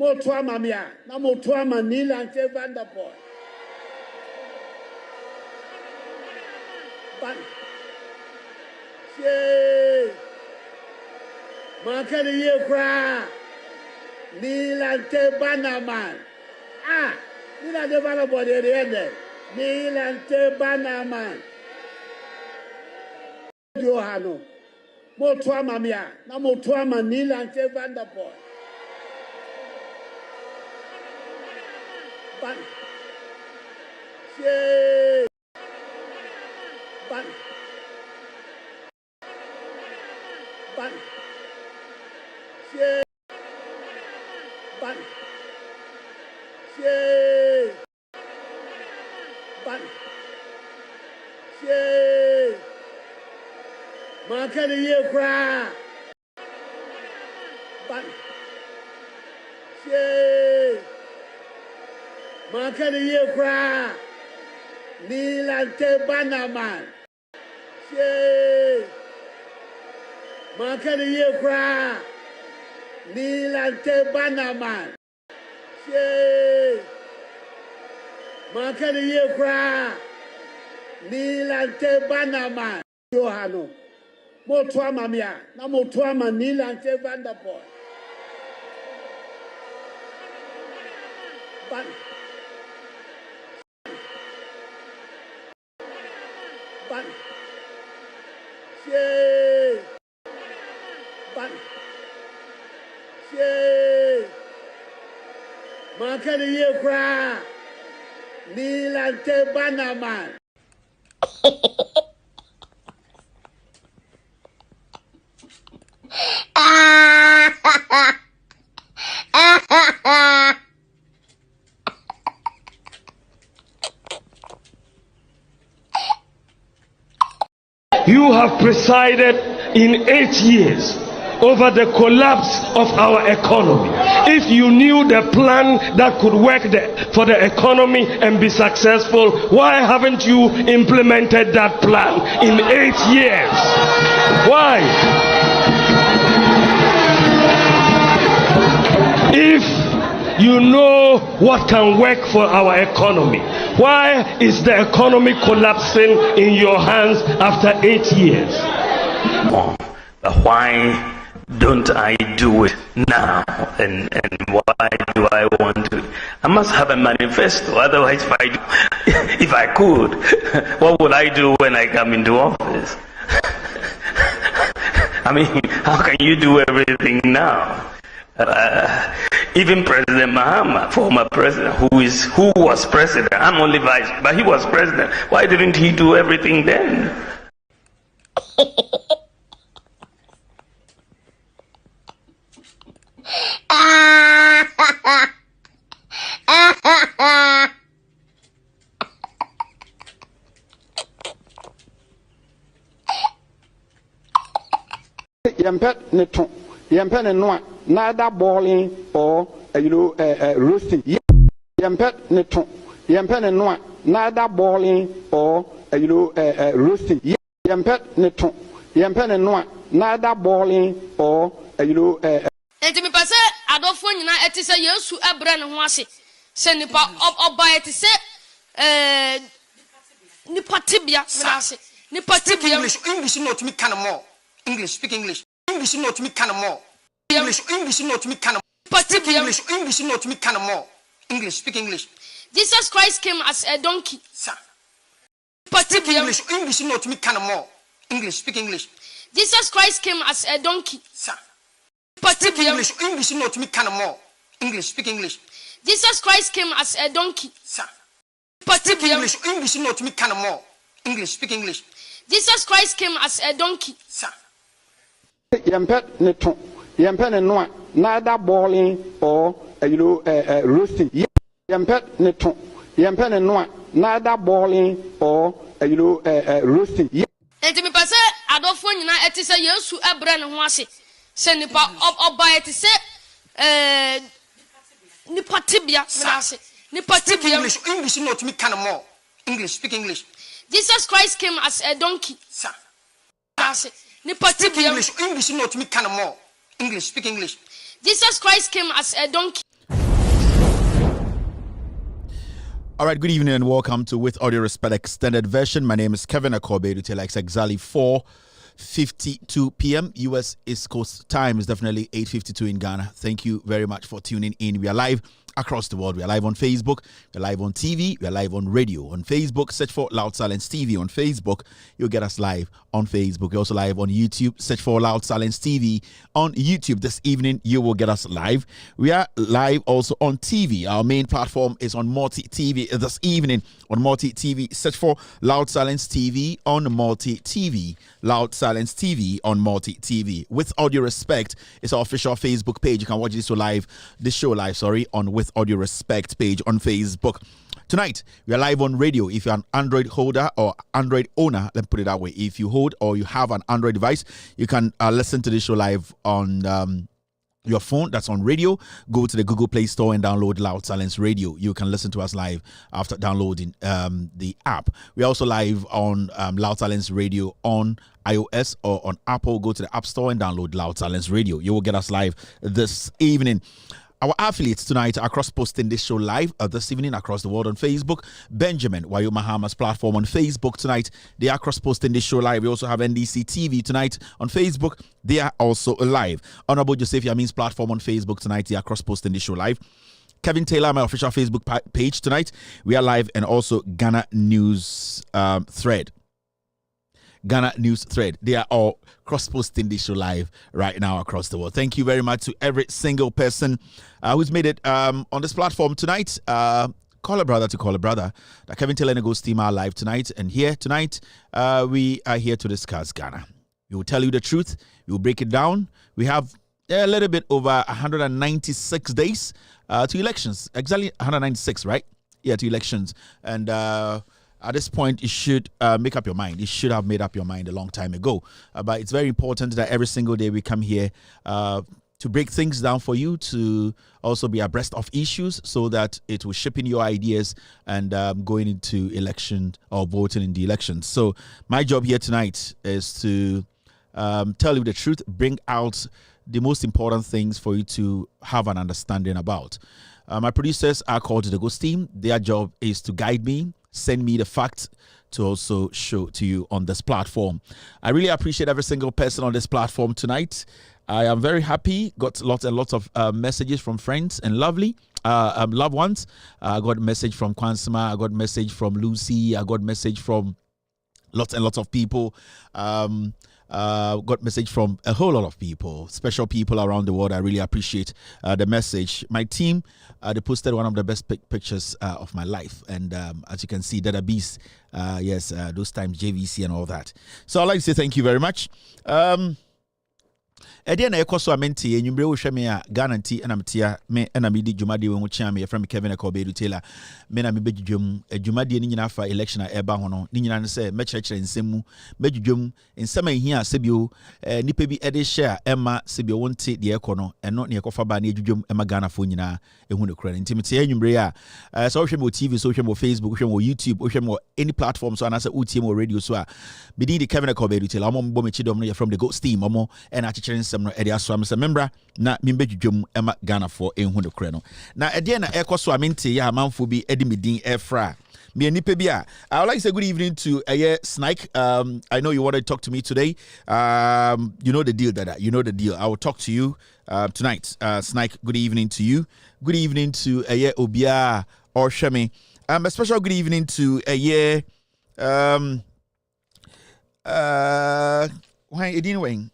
Motua mamia, na motua manila and Vanderpool. But, say, Market ye cry, Neil and Banaman. Ah, Nila de Vanderpool, the end. Neil and Banaman. Johano, motua mamia, na motua manila and Vanderpool. But, say, but, say, but, say, but, say, can you cry? But man can you cry? Nilante Banaman. Man can you cry? Nilante Banaman. Man can you cry? Nilante Banaman. Johano. Motuama mia. Na motuama Nilante Vanderpool. But man can you cry? Nilante Banaman. You have presided in 8 years over the collapse of our economy. If you knew the plan that could work for the economy and be successful, why haven't you implemented that plan in 8 years? Why? If you know what can work for our economy, why is the economy collapsing in your hands after 8 years? Why don't I do it now? And why do I want to? I must have a manifesto. Otherwise, if I could, what would I do when I come into office? I mean, how can you do everything now? Even President Mahama, former president, who was president, I'm only vice, but he was president. Why didn't he do everything then? Yempet no neither boiling or roasting. Yempet no neither boiling or roasting. Yempet no neither boiling or enti me pese adofo nyina eti se Yesu ebre ne ho ase se nipa oba eti se nipa tibia me ase nipa tibia English not me kind of more English speak English not me kind of more English not me kind of English not me kind of more English speak English. Jesus Christ came as a donkey, sir. Speak English not me kind of more English speak English. Jesus Christ came as a donkey, sir. Speak English not me kind of more English speak English. Jesus Christ came as a donkey, sir. Speak English not me kind of more English speak English. Jesus Christ came as a donkey, sir. Yempet no neither boiling or roasting. Yempet no neither boiling or roasting. enti me pese adofo nyina eti se Yesu ebre ne ho ase se nipa oba eti se nipa tibia me ase nipa tibia English not me kind of more English speak English. Jesus Christ came as a donkey, sir. Speak English not me kind of more English speak English. Jesus Christ came as a donkey. All right, good evening and welcome to With Audio Respect Extended Version. My name is Kevin Akobe. It takes exactly 4:52 p.m. U.S. East Coast time is definitely 8:52 in Ghana. Thank you very much for tuning in. We are live across the world. We are live on Facebook. We are live on TV. We are live on radio. On Facebook, search for Loud Silence TV. On Facebook, you'll get us live on Facebook. We're also live on YouTube. Search for Loud Silence TV on YouTube. This evening, you will get us live. We are live also on TV. Our main platform is on Multi TV this evening. On Multi TV, search for Loud Silence TV on Multi TV. Loud Silence TV on Multi TV. With Audio Respect, it's our official Facebook page. You can watch this show live, on With Audio Respect page on Facebook. Tonight, we are live on radio. If you're an Android holder or Android owner, let me put it that way. If you hold or you have an Android device, you can listen to this show live on your phone. That's on radio. Go to the Google Play Store and download Loud Silence Radio. You can listen to us live after downloading the app. We're also live on Loud Silence Radio on iOS or on Apple. Go to the App Store and download Loud Silence Radio. You will get us live this evening. Our affiliates tonight are cross-posting this show live this evening across the world on Facebook. Benjamin, Bawumia'S platform on Facebook tonight. They are cross-posting this show live. We also have NDC TV tonight on Facebook. They are also live. Honorable Joseph Yamin's platform on Facebook tonight. They are cross-posting this show live. Kevin Taylor, my official Facebook page tonight. We are live, and also Ghana News Thread. Ghana News Thread. They are all cross-posting this show live right now across the world. Thank you very much to every single person who's made it on this platform tonight. Call a brother to call a brother. The Kevin Taylor and Ghost team are live tonight. And here tonight, we are here to discuss Ghana. We will tell you the truth. We will break it down. We have a little bit over 196 days to elections. Exactly 196, right? Yeah, to elections. And at this point, you should make up your mind. You should have made up your mind a long time ago. But it's very important that every single day we come here to break things down for you, to also be abreast of issues so that it will shape in your ideas and going into election or voting in the elections. So my job here tonight is to tell you the truth, bring out the most important things for you to have an understanding about. My producers are called the Ghost team. Their job is to guide me, send me the facts to also show to you on this platform. I really appreciate every single person on this platform tonight. I am very happy. Got lots and lots of messages from friends and loved ones. I got a message from Kwansima. I got a message from Lucy. I got a message from lots and lots of people. Got message from a whole lot of people, special people around the world. I really appreciate the message. My team, they posted one of the best pictures of my life. And as you can see, Dada Beast, yes, those times JVC and all that. So I'd like to say thank you very much. Ediana ekoso amenti enyumbre wo hweme a Ghana nti na metia me na me di dwumade we ho chia me from Kevin Akobedu Taylor me na me bedwudwum dwumade ni nyina fa election a eba ho no ni nyina ne se me kyerɛkyerɛ nsɛm bedwudwum nsɛm a hia sebio nipa bi ede share ema sebio wonte de ekɔ no ɛno ne ekofa ba na edwudwum ema Ghana fo nyina ehu ne kora nti metia enyumbre a so hwɛ me TV, so hwɛ me Facebook, hwɛ me YouTube, hwɛ me any platform so anasa utie me radio so a me di Kevin Akobedu Taylor omo mbo me chidom no from the Ghost team omo and akyerɛ nsɛm no ede aso am se membra na mimbedwudwum ema Ghana for enhu de kre no na ede na ekoso amenti ya amanfo bi ede medin efra me nipa bi a I would like to say good evening to Snake. I know you want to talk to me today. You know the deal, Dada. You know the deal. I will talk to you tonight. Snake, good evening to you. Good evening to Obia or Shemi. A special good evening to why Edin Wing.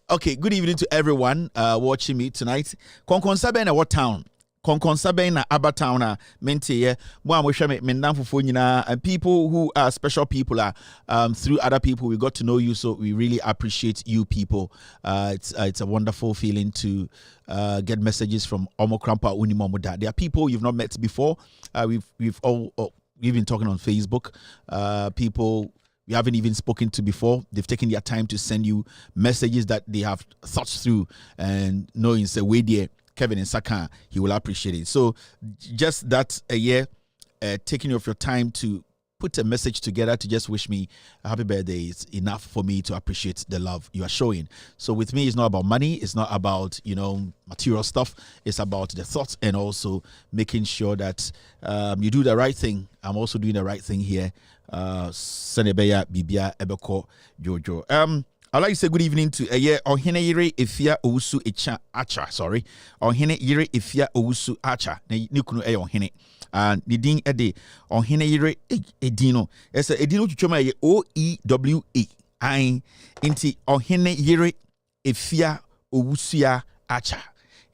Okay, good evening to everyone watching me tonight. Konkonsabe na what town? Konkonsabe na Aba town na mente mo amhwehwe me ndamfofo nyina, and people who are special people are through other people we got to know you, so we really appreciate you people. It's a wonderful feeling to get messages from Omo Krampa Unimomoda. There are people you've not met before. We've been talking on Facebook. People we haven't even spoken to before. They've taken their time to send you messages that they have thought through, and knowing it's a way there, Kevin and Saka, he will appreciate it. So just that taking of your time to put a message together to just wish me a happy birthday is enough for me to appreciate the love you are showing. So with me, it's not about money. It's not about, material stuff. It's about the thoughts and also making sure that you do the right thing. I'm also doing the right thing here. Senebeya Bibia Ebeko Jojo. I'd like to say good evening to Ohene Yire Ifia Owusu Acha. Sorry. Ohene Yire Ifia Owusu Acha. Nikunu Ohene. And the ding ede Ohene Yire Edino. It's a Edino Chuchoma OEWA. I inti Ohene Yire Ifia Owusu Acha.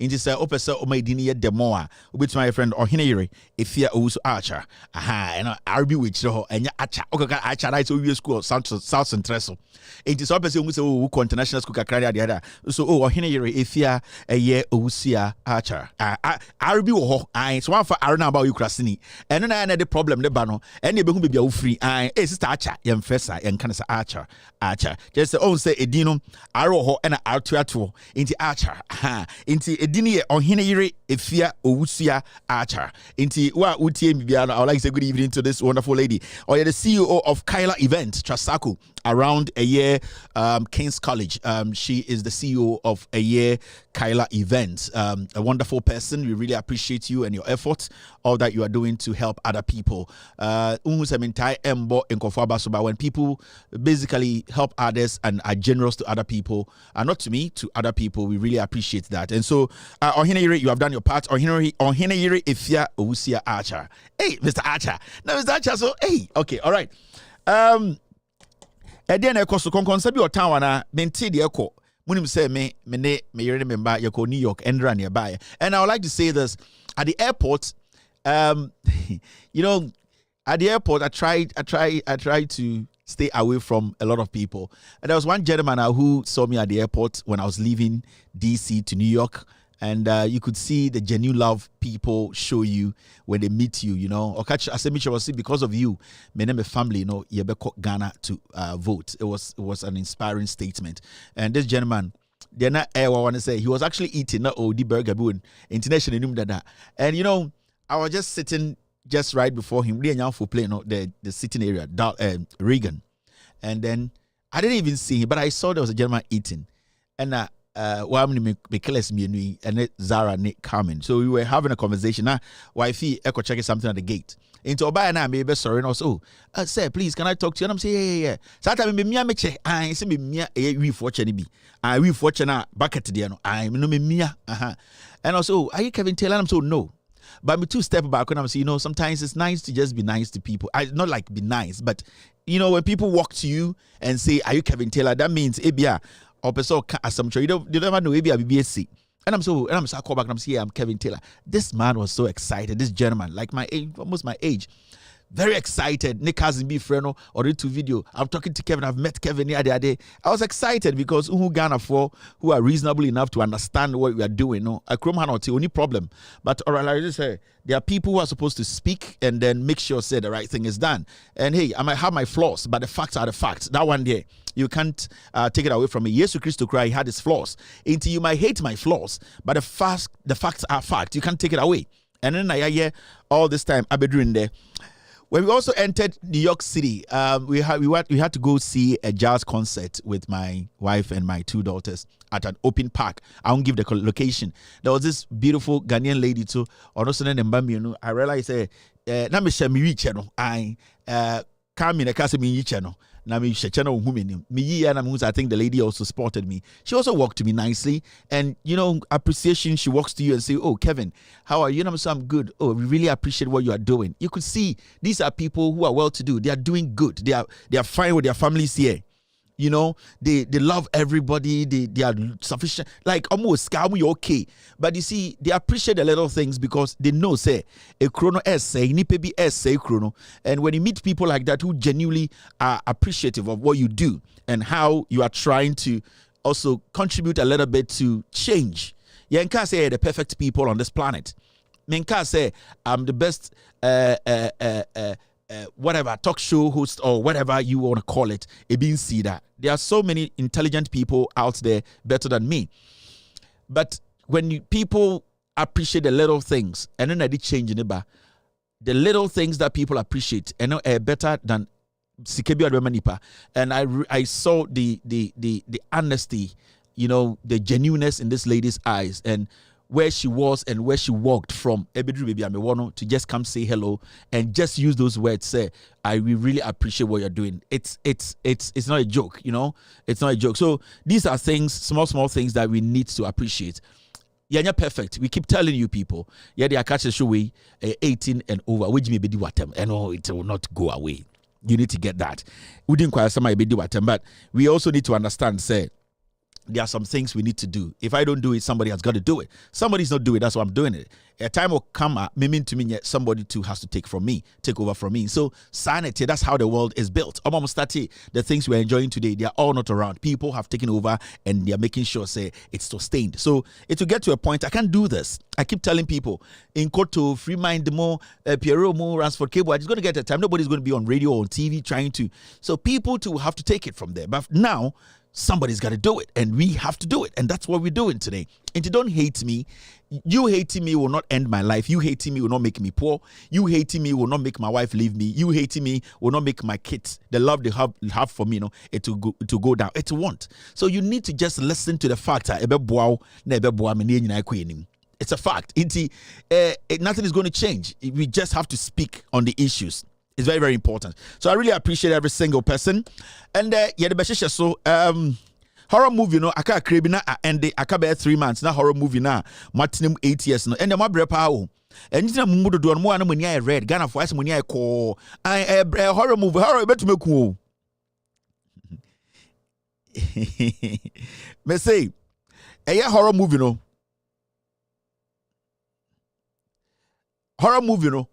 Into say opesa o maidini ye demo a obetuma my friend Ohineyere efia owusu Archer. Aha, and RB which ho enya acha. Okay, acha right so we school South Central. Into so opesa we say o international school kakra the other. So Ohineyere efia eye owusia Archer. RB wo ho an so one for arena about you krasini. And na the problem the ba no and e be hu be bia free an sister Archer yem fesa yen kan say Archer. Just say say edino aro ho na atuato into Archer. Ha into edini Ohineyere efia owusia Archer. Into wa utie bibia no. I would like to say good evening to this wonderful lady. Or you're the CEO of Kyla Event Trasaku around a year King's College. She is the CEO of a year Kyla Event. A wonderful person. We really appreciate you and your efforts, all that you are doing to help other people. When people basically help others and are generous to other people, and not to me, to other people, we really appreciate that. And so, Ohineyere, you have done your part. Ohineyere Efia Owusia Archer. Hey, Mr. Archer. Now, Mr. Archer, so, hey, okay, all right. Then I so konkonsa bi otan na menti de ekọ munim say me yere member yeko New York endra nearby. And I would like to say this at the airport. You know, at the airport I tried to stay away from a lot of people. And there was one gentleman who saw me at the airport when I was leaving DC to New York. And you could see the genuine love people show you when they meet you, you know. I said, because of you, my name is family, you know, you better Ghana to vote. It was an inspiring statement. And this gentleman, they're not I want to say, he was actually eating not the burger boon international. And you know, I was just sitting just right before him, really for playing the sitting area, Reagan. And then I didn't even see him, but I saw there was a gentleman eating. And me and Zara Nick coming. So we were having a conversation. Now, wifey echo checking something at the gate. Into Obaya and I maybe sorry and also, sir, please can I talk to you? And I'm saying, yeah. So that me check. I say me we fortune be. I we fortune bucket the no. I no me And also, are you Kevin Taylor? And I'm so no. But me 2 step back when I'm saying, you know, sometimes it's nice to just be nice to people. Not like be nice, but you know, when people walk to you and say, are you Kevin Taylor? That means ebia or person you don't never know maybe a BBSC. And I'm so I call back and I'm saying, I'm Kevin Taylor. This man was so excited. This gentleman, like my age, almost my age, very excited. Nick hasn't been friend or into video. I'm talking to Kevin. I've met Kevin the other day. I was excited because who Ghana for who are reasonable enough to understand what we are doing. No, I chrome not the only problem. But all right, like I just say, there are people who are supposed to speak and then make sure say the right thing is done. And hey, I might have my flaws, but the facts are the facts. That one day you can't take it away from me. Yesu Christo cry, he had his flaws. Until you might hate my flaws, but the facts are fact. You can't take it away. And then I hear all this time I've been doing there. When we also entered New York City, we had to go see a jazz concert with my wife and my 2 daughters at an open park. I won't give the location. There was this beautiful Ghanaian lady too. I realized, na me share me channel. I come in a case me channel. Na me share channel me I think the lady also spotted me. She also walked to me nicely, and you know, appreciation. She walks to you and say, "Oh, Kevin, how are you?" And I'm so I'm good. Oh, we really appreciate what you are doing. You could see these are people who are well to do. They are doing good. They are fine with their families here. You know, they love everybody. They are sufficient. Like almost scam you okay. But you see, they appreciate the little things because they know say a chrono essay, nipebi essay chrono. And when you meet people like that who genuinely are appreciative of what you do and how you are trying to also contribute a little bit to change. You can't say the perfect people on this planet. You can't say I'm the best whatever talk show host or whatever you want to call it, see that there are so many intelligent people out there better than me. But when people appreciate the little things, and then I did change in the little things that people appreciate and are better than Sikebi Adwemanipa. And I saw the honesty, you know, the genuineness in this lady's eyes and where she was and where she walked from to just come say hello and just use those words. Say, I really appreciate what you're doing. It's not a joke, you know. It's not a joke. So these are things, small things that we need to appreciate. Yeah, you're perfect. We keep telling you people. Yeah, they are catching show way 18 and over, which may be the watem, and it will not go away. You need to get that. We didn't quite somebody be the watem, but we also need to understand. Say, there are some things we need to do. If I don't do it, somebody has got to do it. Somebody's not doing it, that's why I'm doing it. A time will come, mean to me, somebody too has to take over from me. So, sanity, that's how the world is built. The things we're enjoying today, they are all not around. People have taken over and they are making sure, say, it's sustained. So, it will get to a point, I can't do this. I keep telling people, in Koto, Free Mind, Mo, Pierrot, Mo, Ransford Cable, it's going to get a time. Nobody's going to be on radio or on TV trying to. So, people too have to take it from there. But now, somebody's got to do it, and we have to do it, and that's what we're doing today. And you don't hate me. You hating me will not end my life. You hating me will not make me poor. You hating me will not make my wife leave me. You hating me will not make my kids, the love they have for me, it will go down. It won't. So you need to just listen to the fact that it's a fact. Nothing is going to change. We just have to speak on the issues. It's very, very important. So I really appreciate every single person. And so horror movie, I can't crave na and I can't 3 months. Now horror movie na Martinum 8 years no. And the my power. And you know mudo do more na money I read. Ghana for us money I call. I horror movie horror bet me cool. Me say horror movie no. Horror movie no.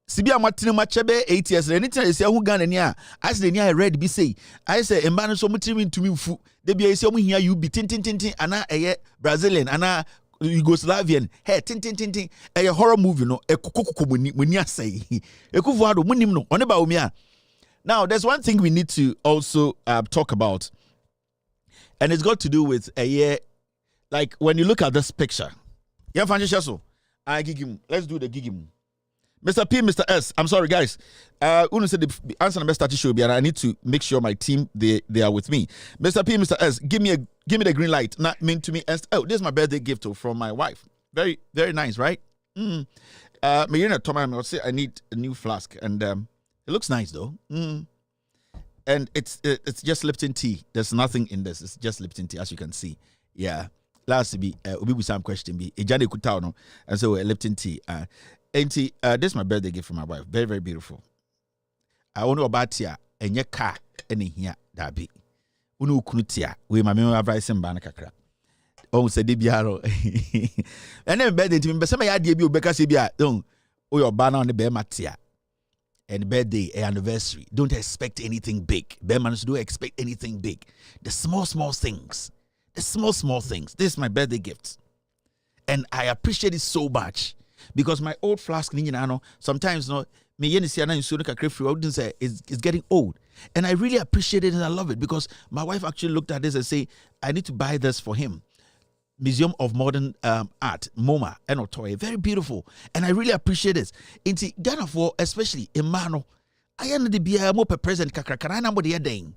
Sibia matine machebe 8 years anytime you say who Ghana ni I say ni I read be say I say emba so mutimi ntumi mfu de bia say mu hia you be tin ana Brazilian ana Yugoslavian hey tin horror movie no ekokoko muni asai ekufu ado munim no one Bawumia. Now there's one thing we need to also talk about, and it's got to do with like when you look at this picture. Yeah, so I gigim. Let's do the gigim. Mr. P, Mr. S, I'm sorry, guys. Uno said the answer number started show, and I need to make sure my team they are with me. Mr. P, Mr. S, give me the green light. Not mean to me. Oh, this is my birthday gift from my wife. Very, very nice, right? I say I need a new flask, and it looks nice though. And it's just Lipton tea. There's nothing in this. It's just Lipton tea, as you can see. Yeah. Last be some question be Ejane Kutano, and so Lipton tea. This is my birthday gift from my wife. Very, very beautiful. I want to about here and your car any here that be. Unu kunutia we my memory advice and banakakra. Oh, said Dibiaro. And then birthday to me, but some idea be because you be at don't your banner on the bear matia. And birthday anniversary. Don't expect anything big. Bearmans don't expect anything big. The small things. The small things. This is my birthday gift. And I appreciate it so much. Because my old flask, sometimes it's getting old. And I really appreciate it and I love it because my wife actually looked at this and say, I need to buy this for him. Museum of Modern Art, MoMA, and Otoy. Very beautiful. And I really appreciate it. In Ghana for especially in Mano, I am the beer more per present kakrakana what you're doing.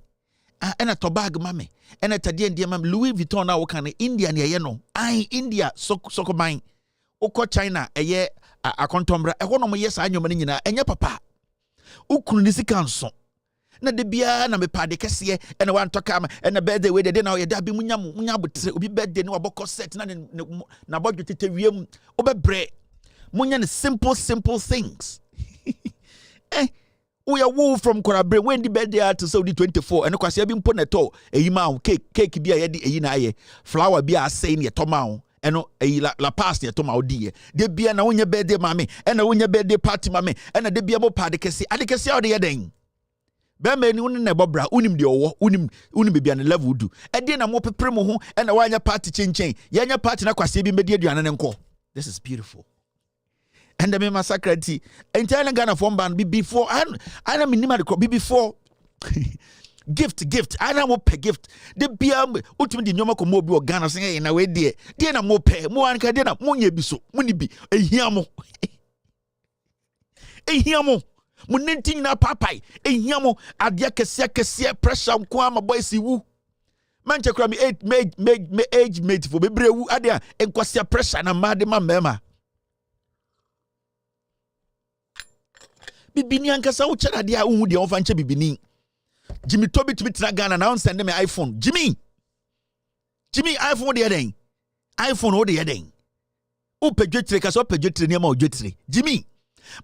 And a tobag mame. And a Tadian dear mam Louis Vuitton now can India near Yeno. India soko mine. Oko China a contombra e wono mo yes anyo mane nyina enye papa ukunu ni sika nso na de bia na me pade kese e na wan toka ma e na birthday we de na ye da bi munya botre obi birthday ni waboko set na bodwo tete wiem obebre munya ne simple things we are woo from Korabre when the birthday at so the 24 and kwase bi mpo na to eyi ma cake bi a ye de eyi na aye flower bi a say ne to ma eno la pass ne to ma odi de bia na wonye birthday mame ena wonye birthday party mame ena de bia mo pa de kese ade ye den be ma ni won na bobra unim de owo unim bia na level du e de na mo pepre mo ho ena wanya party chenchen ye nya party na kwase bi medi aduane ne nko. This is beautiful. And the massacre entire Ghana from band before I minimum before gift I na mo pay gift the bia ultimate nyoma ko mo bi o Ghana say na we de na mo pay mo an ka de na mo nya bi so mo ni bi ehia mo mo nentin na papai ehia mo ade kese pressure nko ama boys wu manche kra me age mate for bebrewu ade enkwase pressure na ma de ma mema bibini ankasa wo kyera de a wo de onfa nche bibini Jimmy Toby to meet Ghana now send me iPhone. Jimmy iPhone the other iPhone or the other. Oh, Pedro Caso Pedro near my jetri. Jimmy,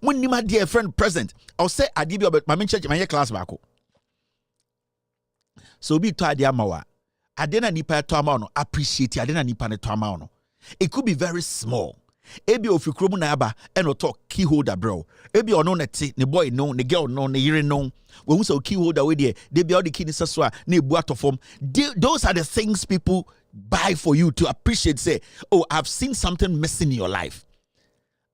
when you my dear friend present, I'll say I did about my church my class back. So be tired, Yamawa. adena nipa to ama no appreciate adena nipa ne to ama no. It could be very small. Ebi ofikrom na aba and talk key holder bro. Ebi ono neti ne boy no ne girl no ne yire no. We say key holder we there. They be all the key necessary ne bu atofom. Those are the things people buy for you to appreciate. Say, oh, I've seen something missing in your life.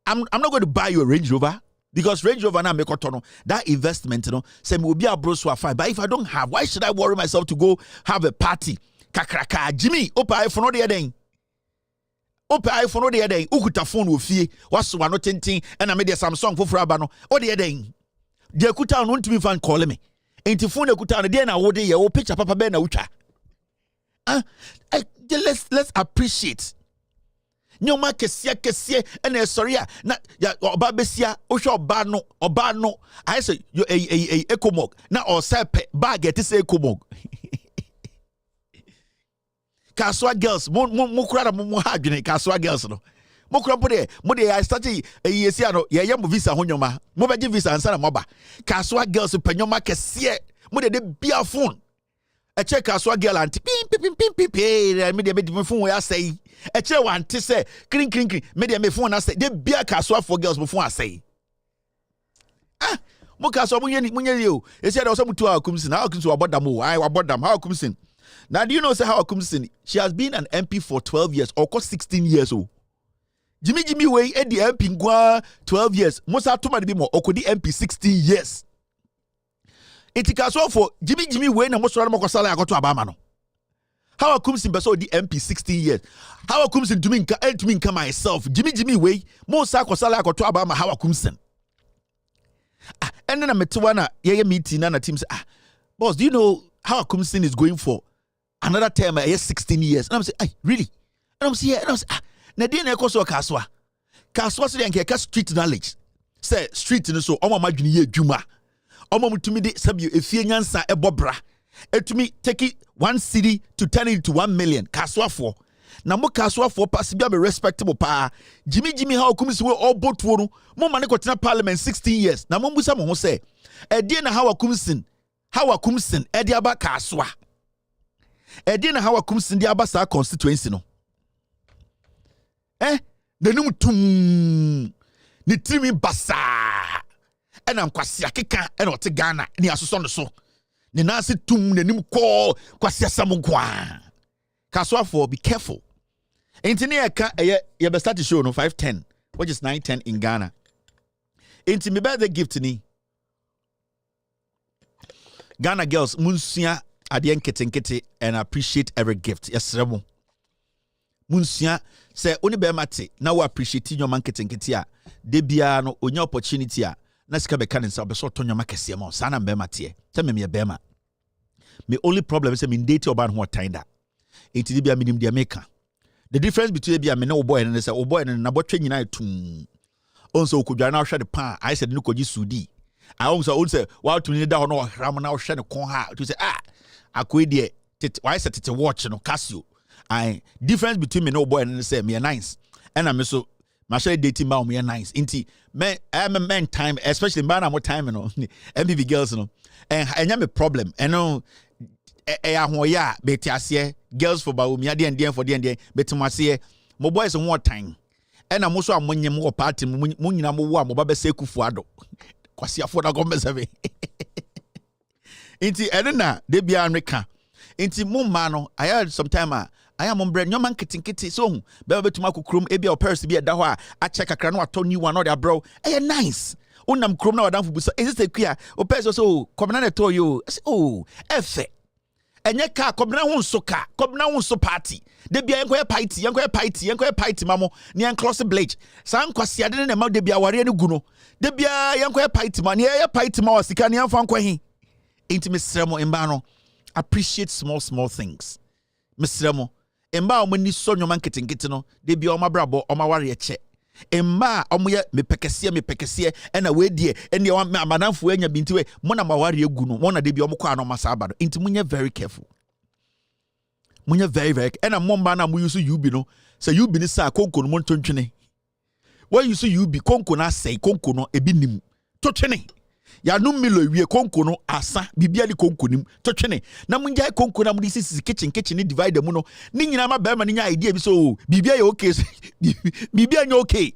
I'm not going to buy you a Range Rover because Range Rover now make otono that investment. You know, say me will be a bro so fine. But if I don't have, why should I worry myself to go have a party? Kakraka Jimmy, opa iPhone no dey den. Opa iPhone no dey den. Ukuta phone wo fie. Waso wa no tintin and I made the Samsung for aba no. O dey den. De kuta no ntimi fan call me. Enti phone de kuta no dey na wo dey ye wo picture papa be na utwa. Let's appreciate. Nyoma kesia ene sorry na ya oba besia ohwe oba no I say you a ekomog na o sepe bag et say ekomog. Kaswa girls mo kura mo ha adwene kaswa girls no mo kura mo de I started yesia no ye mo visa ho nyoma mo beje visa ansa na mo ba kaswa girls panyoma kesia mo de bia phone a check kaswa girl anti pim me de phone we say a check one to say cring me de me phone na say de bia kaswa for girls mo phone say mo kaswa mo ye o e say there so mutu akumsin how akumsin abodam o I abodam how akumsin. Now, do you know how Akumsin? She has been an MP for 12 years or 16 years old. Jimmy way at the MP gwa 12 years. Mosa to be more or the MP 16 years. Itikaso for Jimmy way na most random sala go to Abamano. How Akumsin beso the MP 16 years. How Akumsin to me come myself. Jimmy way Mosa ko sala go to Abama how Akumsin. And then I met one meeting and a team say, boss, do you know how Akumsin is going for another term, 16 years. And I'm saying, really? And I'm saying, na dey na ekoso kaswa. Kaswa so dey nke street knowledge. Say street no so omo madwene ye adwuma. Omo mutumi de sabi efie nyansa ebobra. Etumi take 1 city to turn it to 1 million. Kaswa for. Na mo kaswa for pass bia be respectable pa. Jimmy how Akumsin we all both no. Mo mane ko tena parliament 16 years. Na mo mbusa mo ho say, dey na how Akumsin e dey aba kaswa. Edina how Akumsin di abasa constituency no. Nenum tum ni trimi basa. Enam kwasi akeka ena ote Ghana ni asoso no so. Ni nasi tum nenum ko kwasi asam kwa. Kaswa for be careful. Enti ne eka ye be start show no 510 which is 910 in Ghana. Enti me birthday gift ni Ghana girls munsia adien ketenkete and appreciate every gift. Yes, Remo. Munsia say oni be mate na we appreciate your man ketenkete a de bia no onya opportunity a na sika be kan nsa be so tonyo makese mo sana be mate. Tell me be ma. Me only problem is me date oban ho tinda. Enti de bia minim de maker. The difference between bia me na o boy and say o boy na botwe nyina tum. Onso okudwa na hwe de pan I said no koji sudi. I also say wow to need that no ram na hwe ne kon ha to say akwedie why set it watch no Casio. I difference between me no boy and say me nice and I'm so my share dating ma me nice inti men I am a man time especially man am time no MPV girls no and enya me problem and no ahoya beti ase girls for Bawumia de and for de betim ase mo boys one time and I'm also amonyem wo party mo nyina mo wo am ba be se kufuado kwasi afoda go mesave inti edena de bia anreka inti mumma no I had some time I am ombre nyoman kitinkiti so hu be betuma kokrom e bia o Paris bia da ho a check akra no ato new one or their bro nice unam krom na wadan fubusa is it queer o Paris so come na to you oh efe enye ka come na ho so ka come na ho so party de bia yenko party mamo ne en cross blade san kwase ade ne ma de bia ware ne gu no de bia yenko party ma ne ye party ma wasika ne amfa nkwahi intimacy mo emba no appreciate small things misremo emba o mani so nyoman ketenkete no de bia o mabrabo o maware eche emma o moye mepekese ena we die ene o amanamfo anya bintiwe mo na maware egu no mo na de bia o mokwa no masaba no inti munye very careful munye very ena momba na mo use yubi no say yubi ni sa konko no mo tontwene wo use yubi konko na say konko no ebi nim totwene ya no milo wie konko no asa bibia di konko nim to twene na munja konko na mudi sisi kitchen ni divide mu no ni nyina ma ba ma ni nya idea bi so bibia ye okay bibia nya okay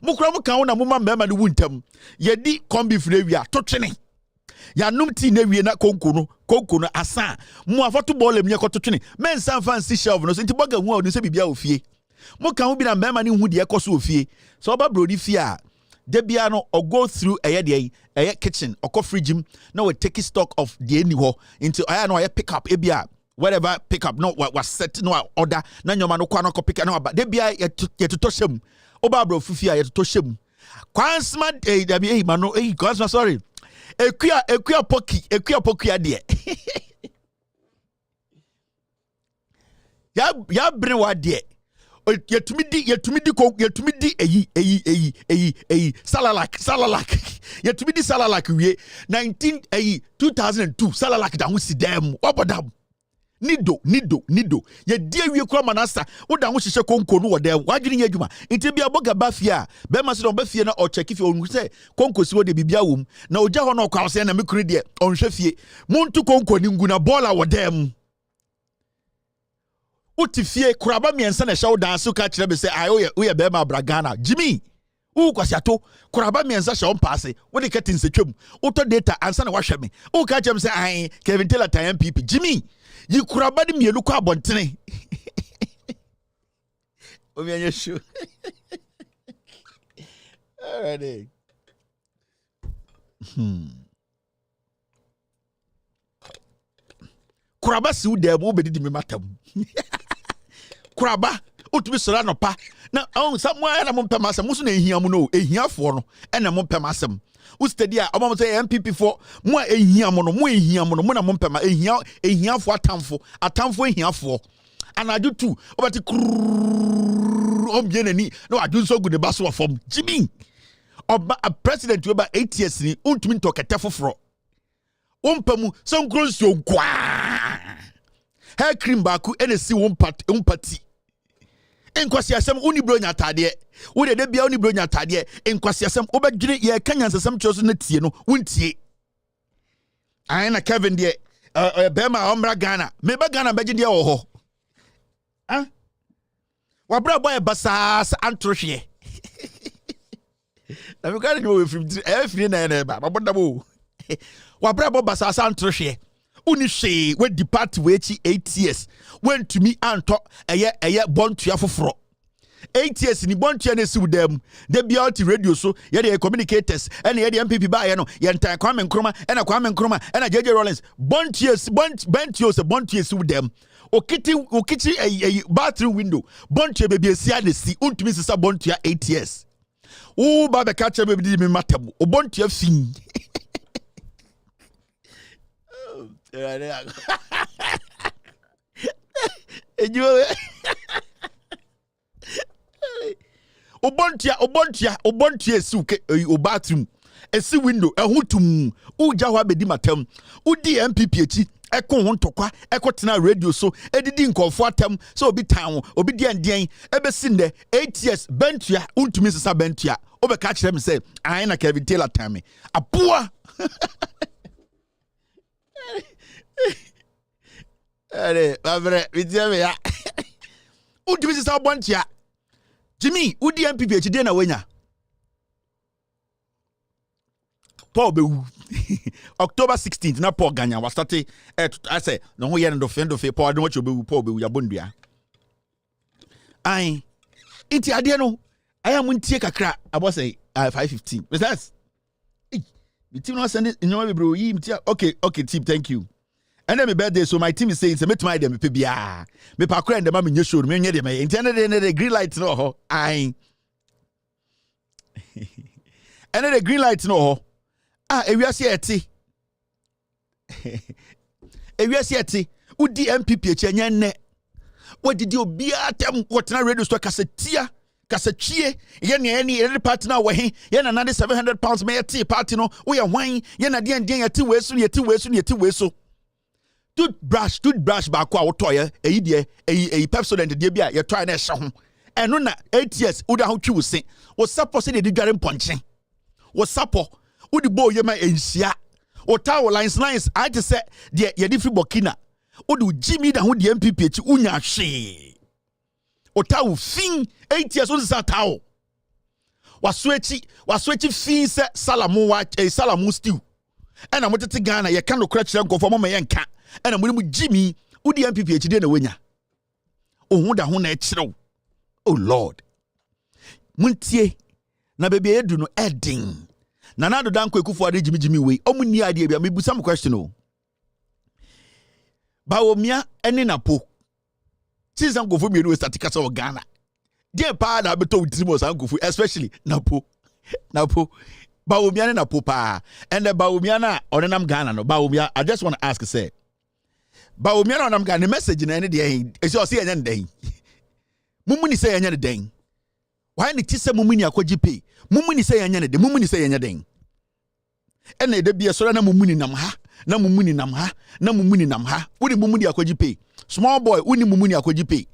mukura mu kan na mu ma ma ni wuntam ye di kombi fre wi a to twene ya num ti na wie na konko no asa mu afoto ball em nye ko to twene men san fancy shelf no so nti boga hu a no se bibia ofie mu kan bi na ma ni hu de ekoso ofie so oba brodi fie a Debiano or go through a kitchen or coffee gym. Now we take stock of the anywho into I know I pick up ebia whatever pick up no what was set no order na nyoma no kwa no pick no but debia ye to toshem oba bro fufia ye to toshem kwansma debi mano kwansma sorry ekua poki de ya bring wa de yetumi di eyi salalak yetumi di salalak wie 2002 salalak da ho sidam obodam nido ye die wie kura manasa wo da ho hihye konko no wodam wadwene nya adwuma nti bia boga bafia be ma se do bafia na o check if on say konko si wo de bibia wom na ogya ho na o kwase na mekuri de on hwe fie muntu konko ni nguna bola wodam utifie kuraba miensa na shaw dansu ka kire be say ayo we be ma bragana Jimmy u kwasiato kuraba miensa shaw passe wo de ketin setwam uto data ansa na wahwe me u ka kire say ai Kevin Taylor tan MPP Jimmy yi kuraba de mielu kwa bontene o mi anya shu already kuraba si u de bo be di me matam kuraba utumi sora no pa na on somewhere na mompem asem muso na ehia mu no ehiafo no ena mompem asem u study a omo say MPP for mo ehia mu no mo na mompem ehiafo atamfo ehiafo anaju tu obati ombie no adu so gu ne baso ofom Jimmy oba a president we ba 8 years ni untumi ntokete foforo ompamu so nkronso kwa hair cream baku enesi wompati enkwasi asem unibro nya atade wo de bia unibro nya atade enkwasi asem obedwene ye kanyansasem choso na tie no wontie ai na Kevin de bema omra Ghana me ba Ghana beje de wo ho ah wabra boy basas antrohwe na me kan no film free na ba bodabo wabra boy basas antrohwe Unishi we depart wechi 8 years went to me anto eye bontua foforo 8 years ni bontua na si wudam de bia ti radio so ye de communicators ene ye de MPP ba ye no ye ntan Kwame Nkrumah ena JJ Rollins bontua si wudam okiti a bathroom window bontua be si adesi untumi sisa bontua 8 years o ba be catch be di me matam o bontua fin Obontia suke o bathroom esi window ehutum uja ho abedi matam udi MPP echi eko ho ntokwa ekotena radio so edidi nkofo atam so obi tan obi dian ebesi nde 8 years bentua untumi sesa bentua obeka kire me say ai na Kevin Taylor time apoa ale babre bidiame ya untumi sesa bontia Jimmy udi MPP echi de na wenya Paul Bewu October 16th na Paul Ganya was started I say no ho ye no fend of Paul de what Bewu Paul Bewu ya bondua ai iti ade no aya muntie kakra abo say 5:15 but that's the team no send it no bro yi okay team thank you and then my birthday so my team is saying say me try dem pe bia me pa kra dem ma me show me nye dem e intended the green light no ho ai and the green light no ho ewiase eti udi MPP eche nya nne wadidi obia tem wotena radio store kasachie ye ne partner wo he ye na £700 me eti party no wo ye hwan ye na den yeti weso toothbrush ba kwa wotoye eyi de eyi Pepsodent de bia ye try na ehye ho eno na 8 years uda ho twi wo se wo sapo se de dware mponche wo sapo Udi bo yema ensia. Otawo lines I just say the yedifi Burkina. Odu Jimmy da hu the MPP unya hwe. Otawo fin 8 years on sa tawo. Waswechi fin se salamu stew. Ena motete Ghana ye kan no kra kire nkofo mama ye nka. Ena mu Jimmy udi MPP de na wenya. Ohun da ho na ekire. Oh Lord. Muntie na bebe edu no edin. Na na do dan kwekufo ade Jimmy we. Omuni ade bia me busa me question o. Bawumia ene napo. Season go for me no statika so Ghana. Dear pa na beto utrimo san go for especially napo. Bawumia ne napo pa. And the Bawumia na onenam Ghana no. Bawumia I just want to ask say. Bawumia na onenam Ghana message na ene dey. E so say enya dey. Mumuni say enya dey. Why ni tise mumuni akwaji pay? Mumuni say enya dey. Mumuni say enya dey. Ene de bia so na mumuni nam ha. Na mumuni nam ha. Na mumuni nam ha. Uni mumuni akwaji pay. Small boy uni mumuni akwaji pay.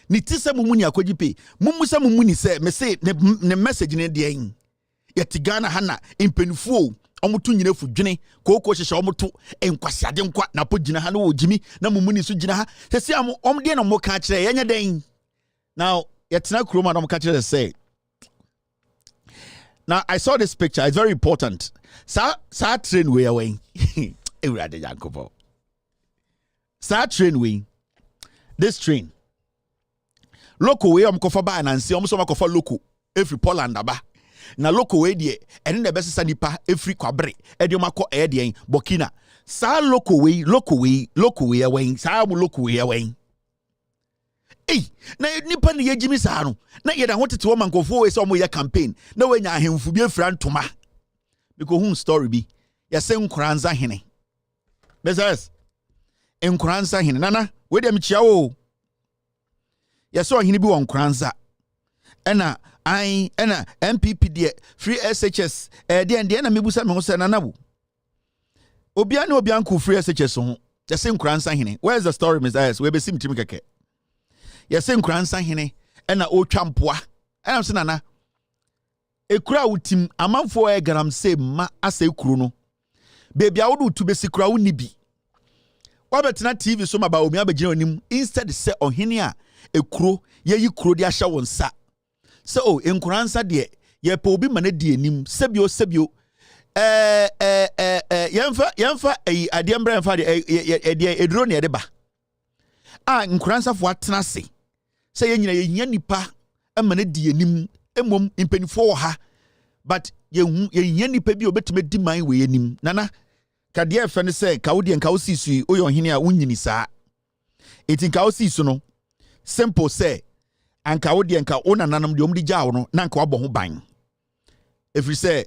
Ni tise mumuni akwaji pay. Mumusa mumuni say me say ne message ne dey. Yeti Ghana hana impenfuo omutu nyine fu dwene koko hyehye omutu enkwasiade nkwa na po gina ha na wo jimi na mumuni so gina ha sesi am omde na mo ka kire yenya den. Now yetina kroma na mo ka kire say. Now I saw this picture, it's very important. Sa train we away. Ewrade Yankovo. Sa train we. This train. Local way kofa ba na nsi so makofa local every Poland aba. Na local way die ene na best sanipa every kwabre e de makọ e de Burkina. Sa local way away. Sa mu local way away. Na nipa ne yegimi saa no na yeda hotete wo mankofo we so mo ye campaign na wanya ahemfu bi afira ntoma because who story bi ya se nkuranza hene bezes nkuranza hene nana we dem chia wo ya so hene bi won nkuranza ena MPP de free SHS de na mebusa me ho se nana bu obia na obia nku free SHS ho ya se nkuranza hene. Where's the story, Mr. S? We be sim timi keke yese nkransa hene ena otwa mpoa ena se nana ekura wutim amanfo e Galamsey ma asa ekuru no bebi a wodu tu besi kura woni bi wabetena TV so ma Bawumia begina onim instead se ohene a ekuro yeyi kuro de ahya wonsa se o nkransa de ye pe obi mane de enim sebio yemfa ade mbra yemfa de eduro ne de ba a nkransa fo atena se say ye nyina ye nya nipa amane di enim emom impenifo ha but ye nya nipa bi obetime di man we enim nana kade e fe ne say ka wodi enka osisu oyo hene a unyini saa etinka osisu no simple say anka wodi enka onananam de omdi gyawo no na anka wabɔ ho ban every say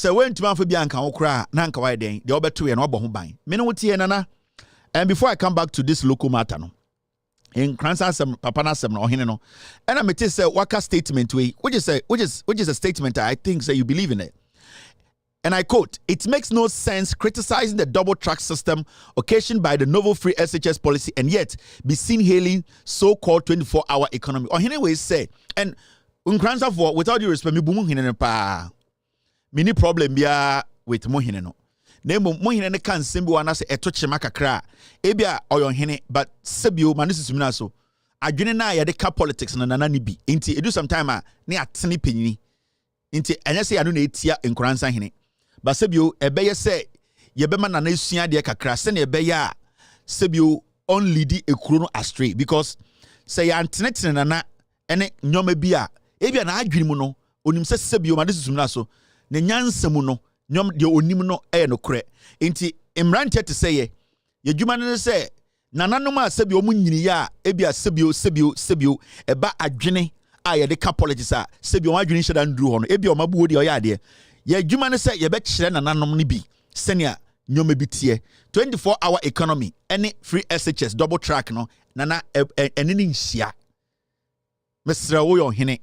wentima fa bi anka wo kra na anka wa den de obeto ye na wabɔ ho ban me no wotie nana. And before I come back to this local matter, no, in Kransasem, Papanasem, no, Hineno, and I may say waka statement which is a statement I think that you believe in it. And I quote, "It makes no sense criticizing the double track system occasioned by the novel free SHS policy and yet be seen hailing so-called 24-hour economy." Or anyway say, and in Kransafo, without due respect, me bumu hinene pa, mini problem biya with mo hineno. Nemo mohine ne kan sembi wana se etochema kakra ebia oyon but sebio manisi sumina so adwene na ya de ka politics na nana ni bi nti edu sometime a ne atene penyini nti enye se ya no na etia nkuransa hene ba sebio ebeye se yebema nana esua de kakra se na ebeye a sebio on lead ekuro no astray because se ya antene nana ene nyoma bi a ebia na adwene mu no onim se sebio manisi sumina so ne nyansemu no nyom de onim no no kre enti imrante te seye yedwuma no se nananom a sebio mu nyini ya ebia sebio eba adwene a ye de ka politics a sebio ma adwene hyeda nduru ho no ebia o mabuo de oya ade yedwuma no se ye be kire nananom no bi senia nyoma bi tie 24-hour economy any free SHS double track no nana enini nhia mesra wo yo hene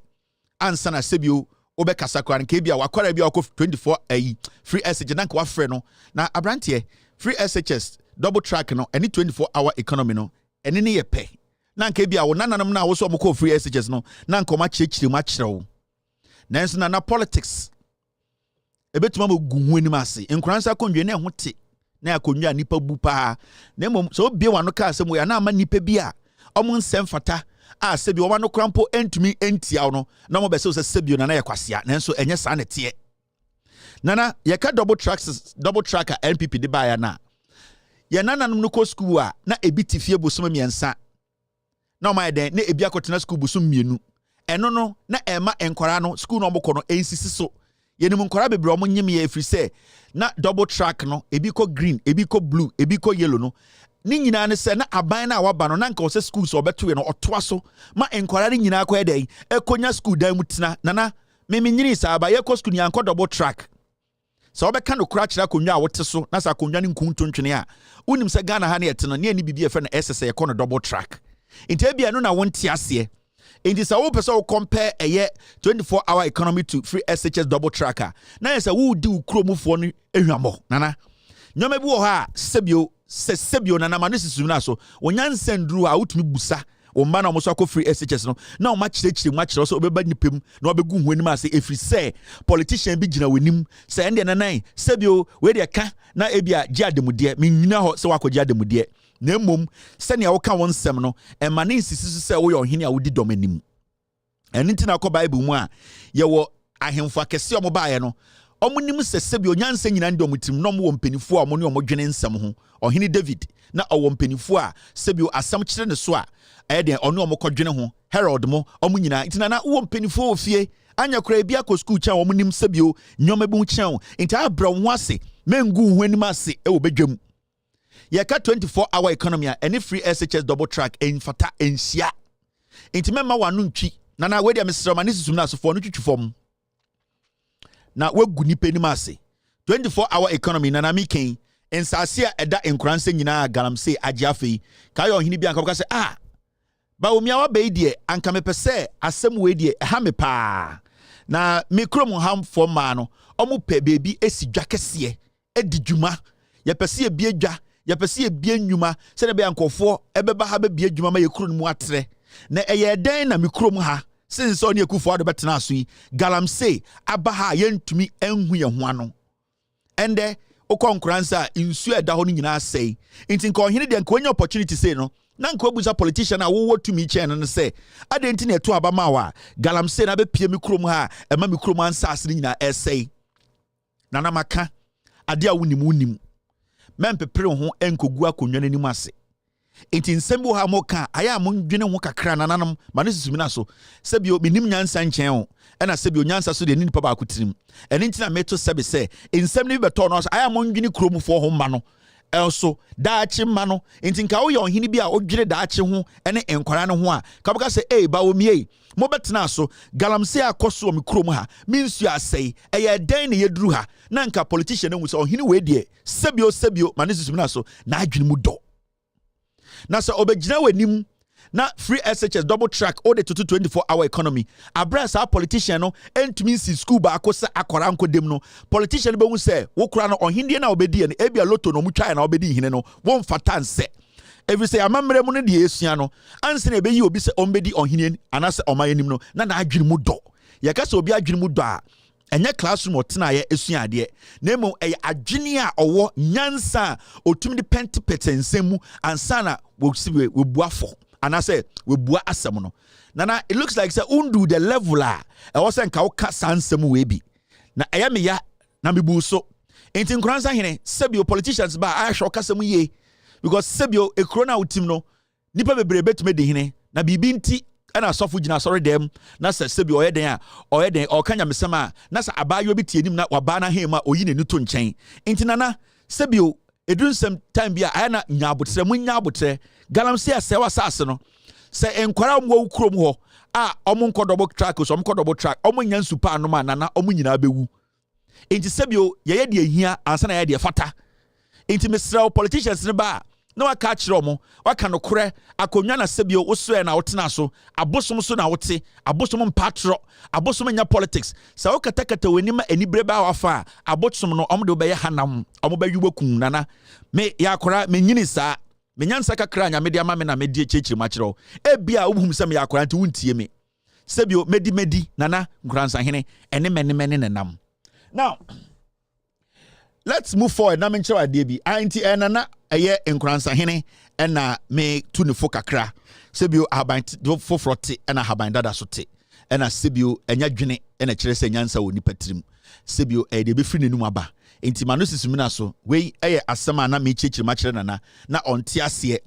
ansa na sebio obekasa kwa nke bia wakwara bia wako 24 free SHS na kwa frɛ no na abrantie free SHS double track no any 24-hour economy no ene ne ye pɛ na nke bia wo nananam na wo so omko free SHS no na nkoma kyekire mu akyerɛw nanso na politics ebetuma mo gu hu ase nkransa kondwe na ho te na akondwa nipa bu pa na mom so bie wano ka asem ya na ama nipa bi a omo nsem fata a sebi o wano krampo entumi entia no na mo be se sebio na ya kwasea nanso enye sa ne te nana yeka double tracker NPP de ba ya na ya nananom no ko school a na ebi tifie bosom miensa na o ma den na ebi akotena school bosom mienu eno no na ema enkwara no school no obokọ no ensisi so yenim nkwara bebre omo nyim ye efri se na double track no ebi ko green ebi ko blue ebi ko yellow no ni nyina ne se na aban na waba no na nka ose school so obeto we no otoa so ma enkwara ni nyina akọ edai ekonya school dan mutina nana me nyini sa aba ye ko school ni anko double track so obeka no kura kira konwa a wote so na sa konwa ni nkuntontwene a unim se Ghana ha na yete no ne bibi efe na SS ye ko no double track inte bia no na wonte ase inti sa wo pese wo compare eye 24-hour economy to free SHS double tracker na yesa wo di ukromufo no ehwamo nana nyoma bi wo ha sebio nana ma no sisum na so onyansa nduru a wotumi busa o ma na omo so akọ free SHS no na o ma kirechire mu akire so obeba nipem na obegu hu anim ase efri se politician bi gina wanim se ende nanan sebio we de ka na ebia gi ademude me nyina ho se wakogi ademude na mmom se ne woka won sem no ema ne insisi se wo ye ohene a wodi domanim eni ntina akọ bible mu a ye wo ahemfo akese omo baaye no omo nim se sebio nyansa nyina ndi omutim no mo wo mpanifo a omo ne omo dwene nsem ho ohene David na owo mpanifo a sebio asam kire ne so a eden ono omo kodwene ho Herald mo omo nyina ntina na wo mpanifo ofie anya kora bia ko school cha omo nim sebio nyoma bu chen nta abra ho ase mengu hu anim ase e wo bedwam yeka 24-hour economy a any free SHS double track enfata enhia ntima ma wanu ntwi na we dia mesrama ne susum na asofo no twitwifom na wagu nipa nim ase 24-hour economy na mi ken ensase a eda enkranse nyina Galamsey agiafe kayo ohini bi anka se Bawumia'S be die anka mepese asem we die ha me pa na mikrom ham for ma no omo pe bebi esi dwakese edi dwuma ye pese ebie dwa ye pese ebie nnwuma se ne be ankofo ebeba ha be bie dwuma ma ye kuro no mu atre na eye den na mikrom ha since oni ekufo ado betena aso yi Galamsey aba ha yentumi enhu ye ho ano ende okonkransa insu eda ho no nyina sei nti nka ohene de nka onya opportunity sei no na nka obuza politician a wo tumi chen no se adenti na eto aba ma wa Galamsey na be pie mikrom ha ema mikrom ansa asiri nyina essay na maka ade a wonim mempepere ho enkogu akonwa nanim ase enti nsembo ha moka aya mondwene ho kakra nananam ma ne susumi na so sebio minim nyansa nchen ho ena sebio nyansa so de nipa ba akotirim eni ntina meto sebe se nsem ne beto no aya mondwene kromufo ho ma no elso daachi ma no enti nka wo ye ohini bi a odwere daachi ho ene enkwara ne ho a ka baka se Bawumia'S mo betena so Galamsey akoso mi krom ha minsu asei eye den ne yeduru ha na nka politician hu se ohini we de sebio ma ne susumi na so na adwene mu do na so obegina wanim na free SHS double track all the 24-hour economy abrasa our politician no entumi si school ba akosa akora ankodem no politician be hu se wo kura no ohinde na obedi ne ebia lotto no mutwa na obedi hine no won fata nse every say amamre mu ne de esua no anse na ebeyi obi se ombedi ohine anase omayanim no na adwene mu do ye ka se obi adwene mu do a enye classroom otena ye esua ade na emo eye adwene a owo nyansa otumi de pentipete nsemu ansa na wo sibe wo buafo anase we bua asem no nana it looks like say undu the level a e wo se nka wo ka sansem we bi na eya me ya na mebu so enti nkransa hene sebio politicians ba a hwe kasem ye because sebio ekrona utim no nipa bebre betume de hene na bibi nti ana sofu gina sorry dem na sebio oyeden o kanya mesema na sa abayo bi tienim na waba na hema oyi ne nuto nchen enti nana sebio edun some time bia ayana nyabotre mu nyabotre Galamsey asewa sase no se enkwara mo krom ho a omo nkodobo track so omo kodobo track omo nyansu pa no ma nana omo nyina bewu enti sebio ye de ahia ansa na ye de fata enti mesraw politicians ne ba na waka kire omo waka no kore akonwa na sebio woso na wotena so abosom so na wote abosom mpatro abosom nya politics sa wokatakata wanima enibre ba wafa abosom no omo de be ye hanam omo ba yubokun nana me ya akora me nyini sa me nyansa kakra nya me de ama me na me die chechiri ma kire ebia wohum se me ya akora nti wuntie me sebio medi nana nkransa hene ene mene nenam now let's move forward. Na menche wa de bi. Anti enana eye nkransa hene ena me tu ne fo kakra. Sebio haban fo frote ena haban dada so te. Ena sebio enya dwene ena kire se nyansa woni patrim. Sebio de be firi nenum aba. Enti manosis mina so we eye asema na me chechiri ma kire na onte ase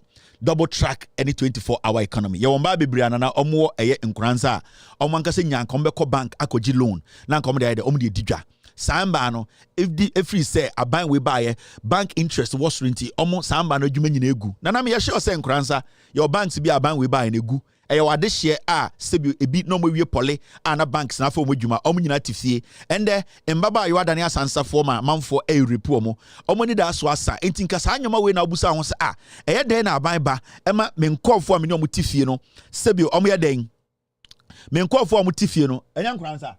double track any 24-hour economy. Ye won ba bebre anana omo eye nkransa omo anka se nyankom be ko bank akogi loan na nkom de omo de didwa. Samba no if free say aban we buy bank interest was renti omo samba no dwuma nyina egu na me ye sure say nkransa your banks be aban we buy na egu e wade share sebi ebi no mo wie pole na banks na fo mo dwuma omo nyina tifie ende mbaba yo adane asansafo ma manfo repu omo ni da so asa enti nka sa anyoma we na obusa ho se eye den na aban ba ema me nkofo me ni omo tifie no sebi omo ye den me nkofo omo tifie no enya nkransa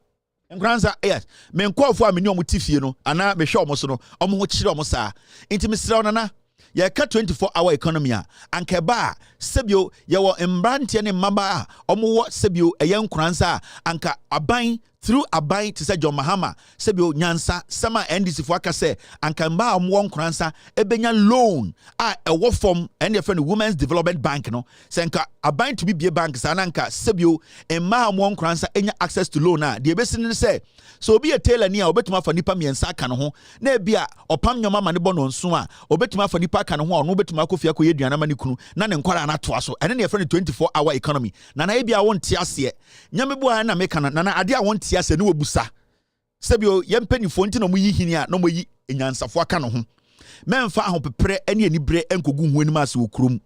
nkransa yes me nkofo ameni omo tifie no ana me hwe omo so no omo ho kire omo saa enti me sira onana ye ka 24-hour economy anke ba sebio ye wo mbrantie ne mmaba omo wo sebio eye nkransa anka aban through aban to say John Mahama sebio nyansa sama NDC fo aka say anka mba omo nkransa ebenya loan ewo from any friend Women's Development Bank no senka aban to be bank sananka sebio emma omo nkransa enya access to loan de besin say so obi a tailor ni a obetuma fa nipa miensa aka no ho na e bia opam nyoma ma ne bo no nso a obetuma fa nipa aka no ho no obetuma akofia ko yeduana ma ne kunu na ne nkwara na to aso ene ne friend 24-hour economy na e bia won tie ase nyame bo na meka na ade a won tie ase ne wobusa sebio yempanifo nti no mo yi hini a no mo yi enyansafo aka no ho memfa ahopepre ene anibre enkogu hu anim ase wokurum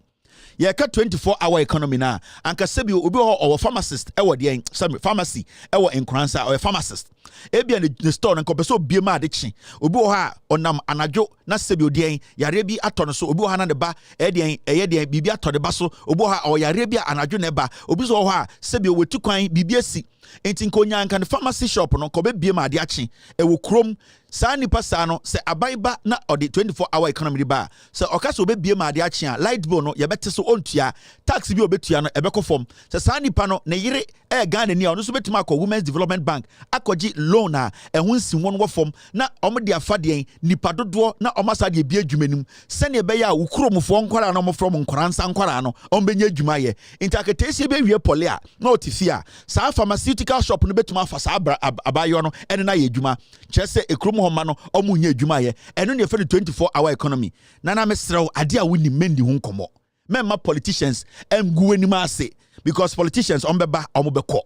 ye ka 24-hour economy na anka sebio obi o pharmacist e wo de pharmacy e wo nkransa o pharmacist e bia ne store nko peso bie ma de chi obi o ha onam anajo na sebio de yare bi ato no so obi o ha na de ba e de bibia ato de ba so obi o ha o yare bi anajo ne ba obi so o ha sebio wetu kwan bibia si enti nkonya anka ne pharmacy shop no ko be bie ma de achi e wo krom saa nipa saa no se abaiba na odi 24-hour economy ba se okaso obebie ma de achi a light bill no yebete so ontua tax bi obetua no ebekọ fom se saa nipa no ne yire Ghana ni a no so betima akọ Women's Development Bank akọji loan a ehun sinwon wo fom na omde afade nipa dodo na omasa de bie adwumanum se ne be ya ukromfo nkwara no mo from nkwaransa nkwara no ombenya adwuma ye intaketesi be wie pole a na otifia saa pharmaceutical shop no betima afa saa abayo no ene na ye adwuma chese ekrom homa no omunye adwuma ye eno ne fe 24-hour economy na mesrew ade a woni mendi hu nkomo memma politicians emgu anima ase because politicians ombeba omobeko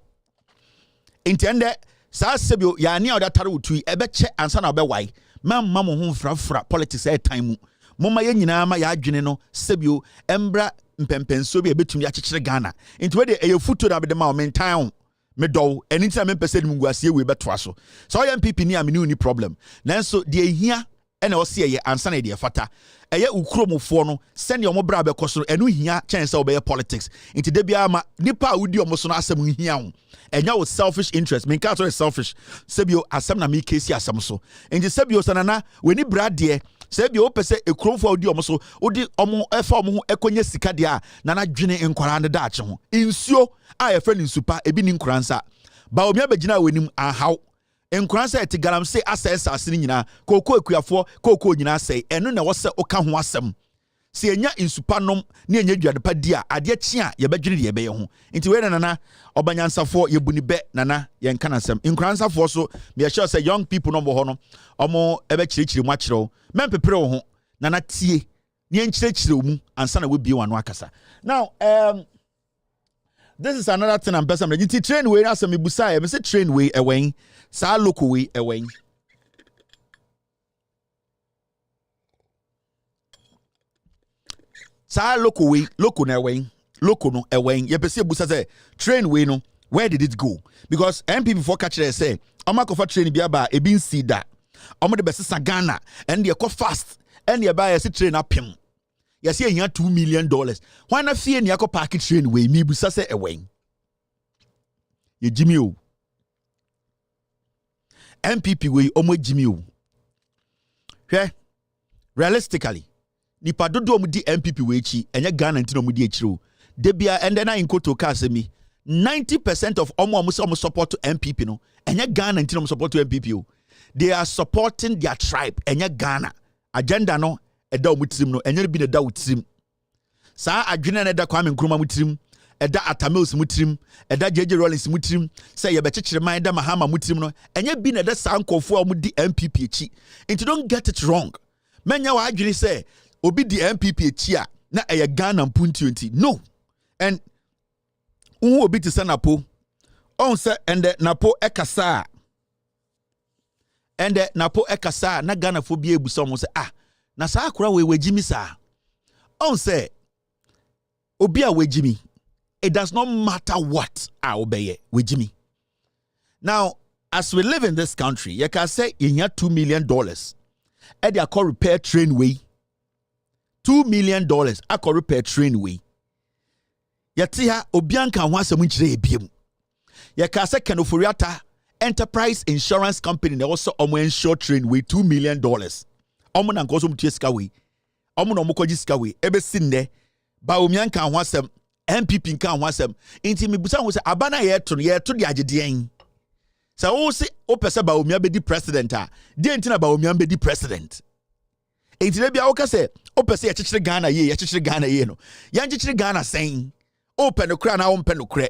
intende sa sebio ya ni odatare otui ebeche ansa na obewai memma mo hu frafra politics e time mumma ye nyina ma ya adwene no sebio embra mpempenso bi ebetumi akekere Ghana into we de eyefuto na bede ma o mentan medo anytime empese ni munguasie we beto so so MPP ni amini ni problem nanso de ehia ena o se ye ansa na de fata eye ukromofo no send your mobra be koso enu hia chance obey politics into de bia ma nipa udi omoso no asem hia ho enya wo selfish interest me ka so selfish sebio asem na me kesi asem so into sebio sanana we ni brade sebio opese ekromfo udi omoso odi omo efa omo ho ekonye sika de a na dwene nkwara ne daache ho insuo a ye friend nsupa ebi ni nkransa Bawumia begina wenim ahaw nkransa eti Galamsey asesa asini nyina koko ekuafo koko nyina sei eno na wose oka ho asem se enya insupa nom ne enya dwadepa di a ade chi a ye bedwene de ye beye ho nti we nana obanyansafo ye buni be nana ye nka na asem nkransafo so me sure say young people no bo ho no omo ebe kirikiri mu akyerew mempepere wo ho nana tie ne enkyirikire mu ansa na we bie wano akasa now this is another thing I'm person. You train way as me busa. Me say train way away. Sa local way away. Sa local way, local na away, local no away. You pese busa say train way no. Where did it go? Because MP before catch they say, "I'ma go for train biaba e bin see that. I'ma the best Ghana and they go fast and they buy a train up him." Yes, here $2 million. Why not fear ni ako park train way? Me busa say away. Ye Jimmy o. MPP way omo Jimmy o. Hwe realistically, nipa dodo omo di MPP way chi enye Ghana ntino omo di echiro. Debia and then in koto ka se mi 90% of omo support to MPP no enye Ghana ntino omo support to MPP o. they are supporting their tribe. Enya Ghana. Agenda no, eda umutrim no, enya bi eda utrim. Sa adwene na eda Kwame Nkrumah mutrim, eda Atamils mutrim, eda JJ Rawlings mutrim, say ye bechichire man eda Mahama mutrim no, enya bi na eda sa nkofo a mudi MPP echi. And you don't get it wrong. Menya wa adwene say obi di MPP echi a na eye Ghana mpunti. No. And obi ti say Napo. On say and Napo ekasa. And Napo ekasa na Ghana fo bi ebuso mo say na sa akura we wejimi sa. On say obi a wejimi. It does not matter what obeye wejimi. Now, as we live in this country, you can say in your $2 million. And they call repair train way. $2 million I call repair train way. Yatia obianka wansa munchire ebiem. You can say Kenoforiata Enterprise Insurance Company they also insure train way $2 million. Omo na nkoso mutieska we. Omo na omokojiska we. Ebe sinde Bawumia'S wansem MPP nka wansem. Inti mibusa wo se abana ye to de agedien. Sa wo se o pese Bawumia be di president a. De ntina Bawumia be di president. Inti le bia wo ka se o pese ye chichire Ghana ye no. Yan chichire Ghana sen. O pe no kra na o mpe no kre.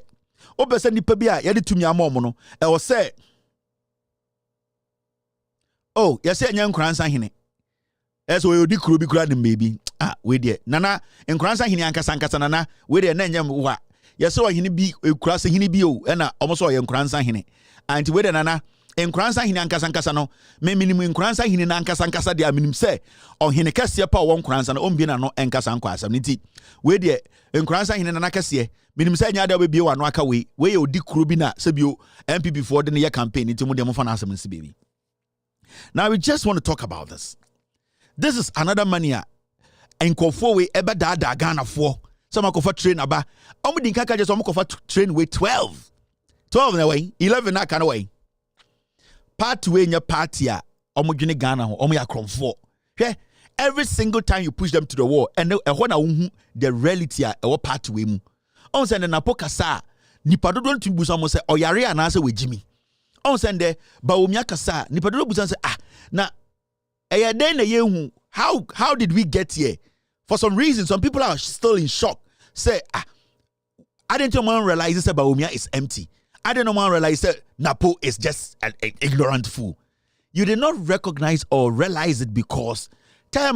O pese nipa bia ye de tumi amom no. E wo se oh, ye se nya nkransa hene. Eso we odi kuro bi kura de maybe. We there. Nana nkransa hene ankasa nana we there na nyam wa. Ye se o hene bi kura se hene bi o e na omoso ye nkransa hene. Anti we there nana nkransa hene ankasa no me minimum nkransa hene na ankasa de aminim se o hene kase pa wo nkransa no ombi na no enkasa nkwasam niti we there nkransa hene na kase minim se nya da we bi wa no aka we ye odi kuro bi na se bio MPP for de ne campaign nti mo de mo fa na asem nsi baby. Now we just want to talk about this. This is another mania. Enkofo we ebe da Ghana for. Some akofa train aba. Omo din kaka just omo kofa train we 12. 12 na way, 11 na kana way. Part we nya party a omo dwene Ghana ho, omo ya kromfo. Hwe, every single time you push them to the wall and ehwo na wo the reality a ewo part we mu. On send na pokasa nipa dodo ntumbusa mo se oyare ana se wejimi. On send Bawumia'S kasa nipa dodo busa se na then how did we get here? For some reason, some people are still in shock. Say, I didn't realize this Bawumia'S is empty. I didn't realize that Napo is just an ignorant fool. You did not recognize or realize it because there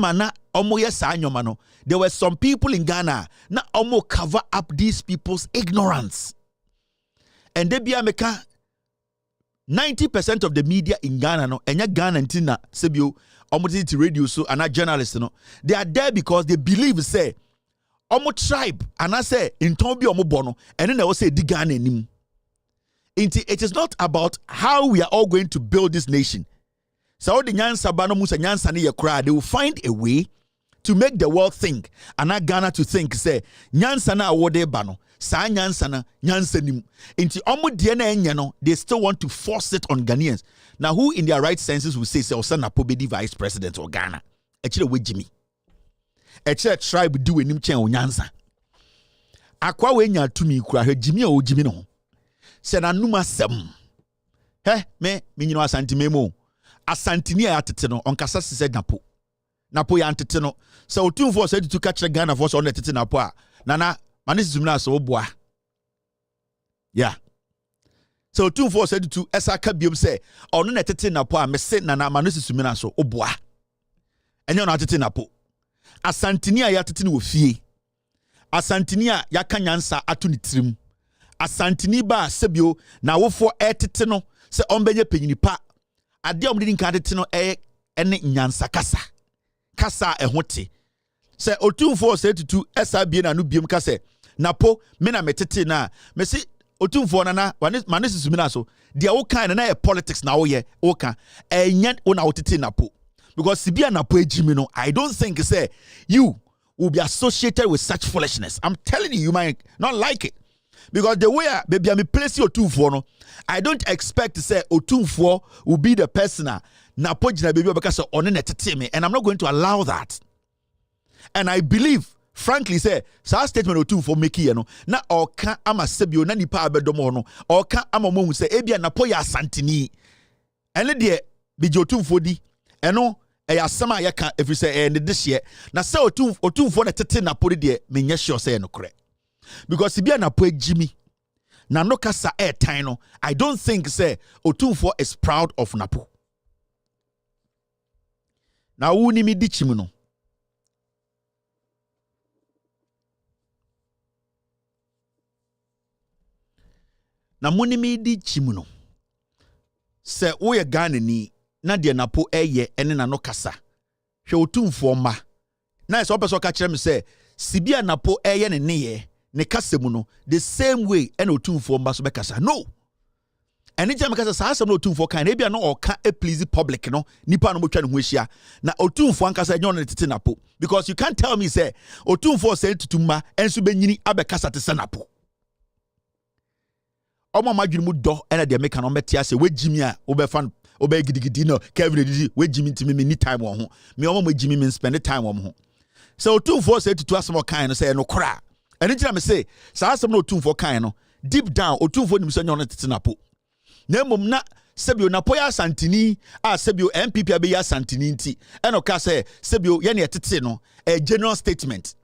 were some people in Ghana na omo cover up these people's ignorance. And they be ameka 90% of the media in Ghana no enya Ghana ntina sebio omo radio so ana journalists no they are there because they believe say omo tribe ana say inton bi omo bono and then they say di Ghana nim. It is not about how we are all going to build this nation. So the nyansa ba no musa nyansa ne ye kra they will find a way to make the world think and not Ghana to think say nyansa na awode ba no sa nyansa na nyansa nim. Inti omo de na enya no they still want to force it on Ghanaians. Now who in their right senses will say Napo be the vice president of Ghana? Echire we Jimmy. Echire tribe do enim chen onyansa. Akwa we nya tumi kura he Jimmy o Jimmy no. Se na numa sem. He me nyino asante memo. Asantini a atete no onkasa se Napo. Napo ya antete no. Se otumfo se to catch Ghana for so on tete Napo a. Nana manisi zumna so boa. Yeah. So 2-4 said to Esaka Bium say, or no tete Napo, a messe nana manisi sumina so oboa. And you're not tete Napo. Asantinia yatin with fee. Asantinia yakanyansa atunitrim. Asantini ba sebio na wo for etitino se ombenye penyinipa. Ade omdin kadetino ene nyansa kasa ehote. Se 2-4 said to Esabien anu bium kase. Napo mena metete na mesi otumfo nana manesi sumina so dia wo kan na politics na wo ye wo kan enye wo na wotete Napo because sibia Napo ejimi no I don't think say you will be associated with such foolishness. I'm telling you, you might not like it because the way baby me place otumfo no I don't expect to say otumfo will be the person Napo jina baby because on na tete me and I'm not going to allow that. And I believe frankly say sa statement or two for make here no na oka ama sebio na nipa abedomo no oka ama mo hu say ebia Napo ya asantini ene de Bijo otumfo di eno eya asɛm a yɛka ɛfiri sɛ ne this year na sɛ otumfo na tete na pori de menyɛ sure sɛ no korɛ because bia na po agimi na no kasa airtime no I don't think say otumfo is proud of napo na wo ni mi di chim no na mo ni mi di chim no sɛ wo ye Ghana ni na de napo eye ene na no kasa hwe otumfo ma na sɛ opeso ka kyerɛ me sɛ sibia napo eye ne ye ne kasa mu no the same way ene otumfo ma so be kasa no ene jam kasa saa asɛm no otumfo kan na bia no ɔka e please public no nipa no motwa ne ho ahia na otumfo ankasa enyo no tete napo because you can't tell me say otumfo sɛ tutuma enso benyini abekasa te sɛ napo Omo madwene mu dɔ ena de meka no metia sɛ wagimi a wobɛfa obey gidigidi no Kevin didi we jimi ntimi me ni time won ho me omo mo jimi me spend time won ho so otumfo say tutu asem kan no say no kora eni gira me say sa asem no otumfo kan no deep down otumfo nim so nyon tete napo na mom na sebio napo ya santini a sebio MPP abe ya santini nti eno ka say sebio ye ne tete no a general statement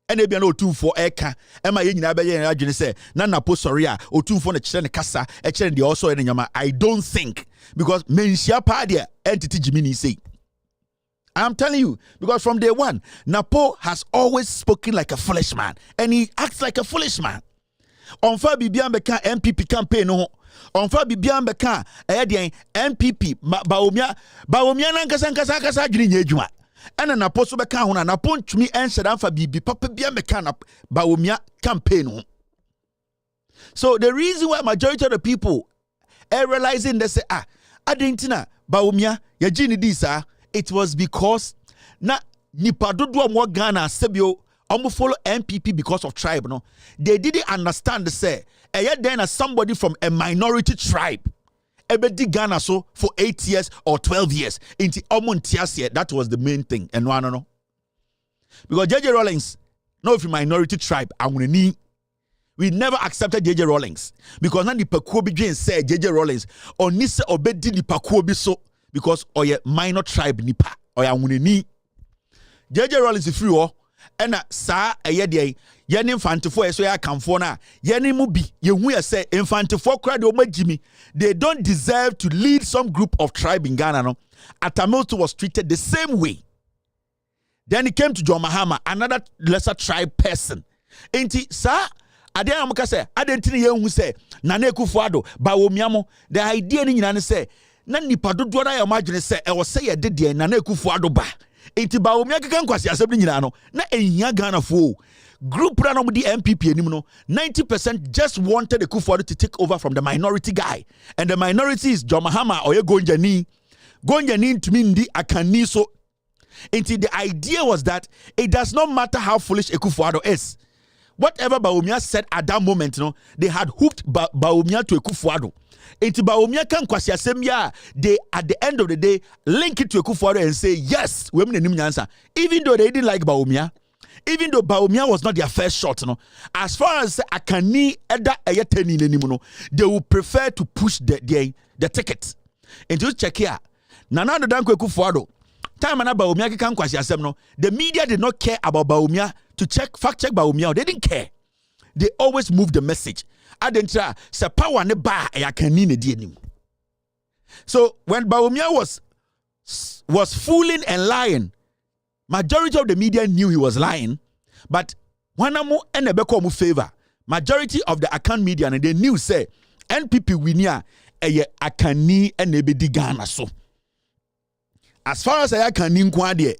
ene bia na otumfo eka ema ye nyina be ye adwene se na napo sorry a otumfo na kyere ne kasa e kyere de also ene nyama I don't think because mensia pa de entity jimini say I'm telling you because from day one Napo has always spoken like a foolish man and he acts like a foolish man on fa bibia mbeka MPP campaign no on fa bibia mbeka de MPP Bawumia na nkasa adwene nya adwuma ena Napo so beka ho na Napo ntumi enhyeda fa bibi papa bia mbeka na Bawumia campaign ho so the reason why majority of the people are realizing they say adentina Bawumia ya jini di sa it was because na nipa dodo mo Ghana sebio omo follow MPP because of tribe no they didn't understand say then as somebody from a minority tribe ebedi Ghana so for 8 years or 12 years inti omo ntiase that was the main thing and no because JJ Rawlings no from minority tribe awunani we never accepted JJ Rawlings because na nipakuo bi dwen say JJ Rawlings oni se obedi nipakuo bi so because oye minor tribe nipa oya wuneni JJ Rawlings free o ena saa eye de ye ne infantefo eso ya kamfo na ye ne mu bi ye hu ye say infantefo kra de o magimi they don't deserve to lead some group of tribe in Ghana no Atamoto was treated the same way then he came to John Mahama another lesser tribe person enti saa ade am ka say adentini ye hu say Nana Akufo-Addo Bawumia mo the idea ni nyina ne say na nipa dodo na ya madwene se e wo se ye de de Nana Akufo-Addo ba enti Bawumia keka nkwase asem ni nyina no na ehia Ghana fo group na no di MPP anim no 90% just wanted Akufo-Addo to take over from the minority guy and the minority is John Mahama or Gonjani to me ndi akani so enti the idea was that it does not matter how foolish Akufo-Addo is whatever Bawumia said at that moment no they had hooked Bawumia to Akufo-Addo enti Bawumia kan kwasi asem ya they at the end of the day link it to Akufo-Addo and say yes we mean nyansa even though they didn't like Bawumia even though Bawumia was not their first shot no as far as akani eda ayetani nanim no they would prefer to push the ticket and just check here Nana Danko Akufo-Addo time na Bawumia kan kwasi asem no the media did not care about Bawumia to fact check Bawumia they didn't care they always moved the message adentra se power ne ba yakani ne di anim so when Bawumia was fooling and lying majority of the media knew he was lying but wanamu enebeko mu favor majority of the account media and they knew say NPP winia eye akani enebedi Ghana so as far as akani nkwa de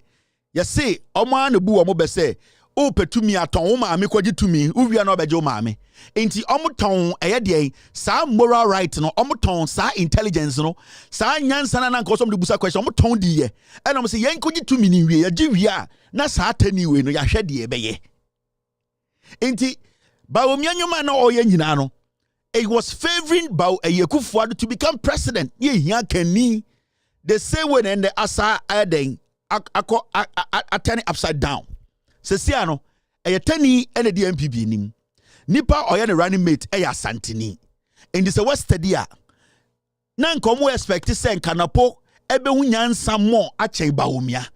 you say omo anebu omo be say o petumi aton wo maame kwaji tumi uwia na obeje wo maame enti omoton eye de sa moral right no omoton sa intelligence no sa nyansa na nka osom de busa question omoton di ye ena mo se yen kwaji tumi ni wie ya gi wie na sa tani we no ya hwe de e beye enti Bawumia nyoma na oye nyina no it was favoring Akufo-Addo to become president ye hia kani the same way and the asa aden turn upside down sesia no tani ene di MPP nim nipa oye ne running mate santini in this west study na nkomo expect say Napo ebehu nyansa more ache Bawumia.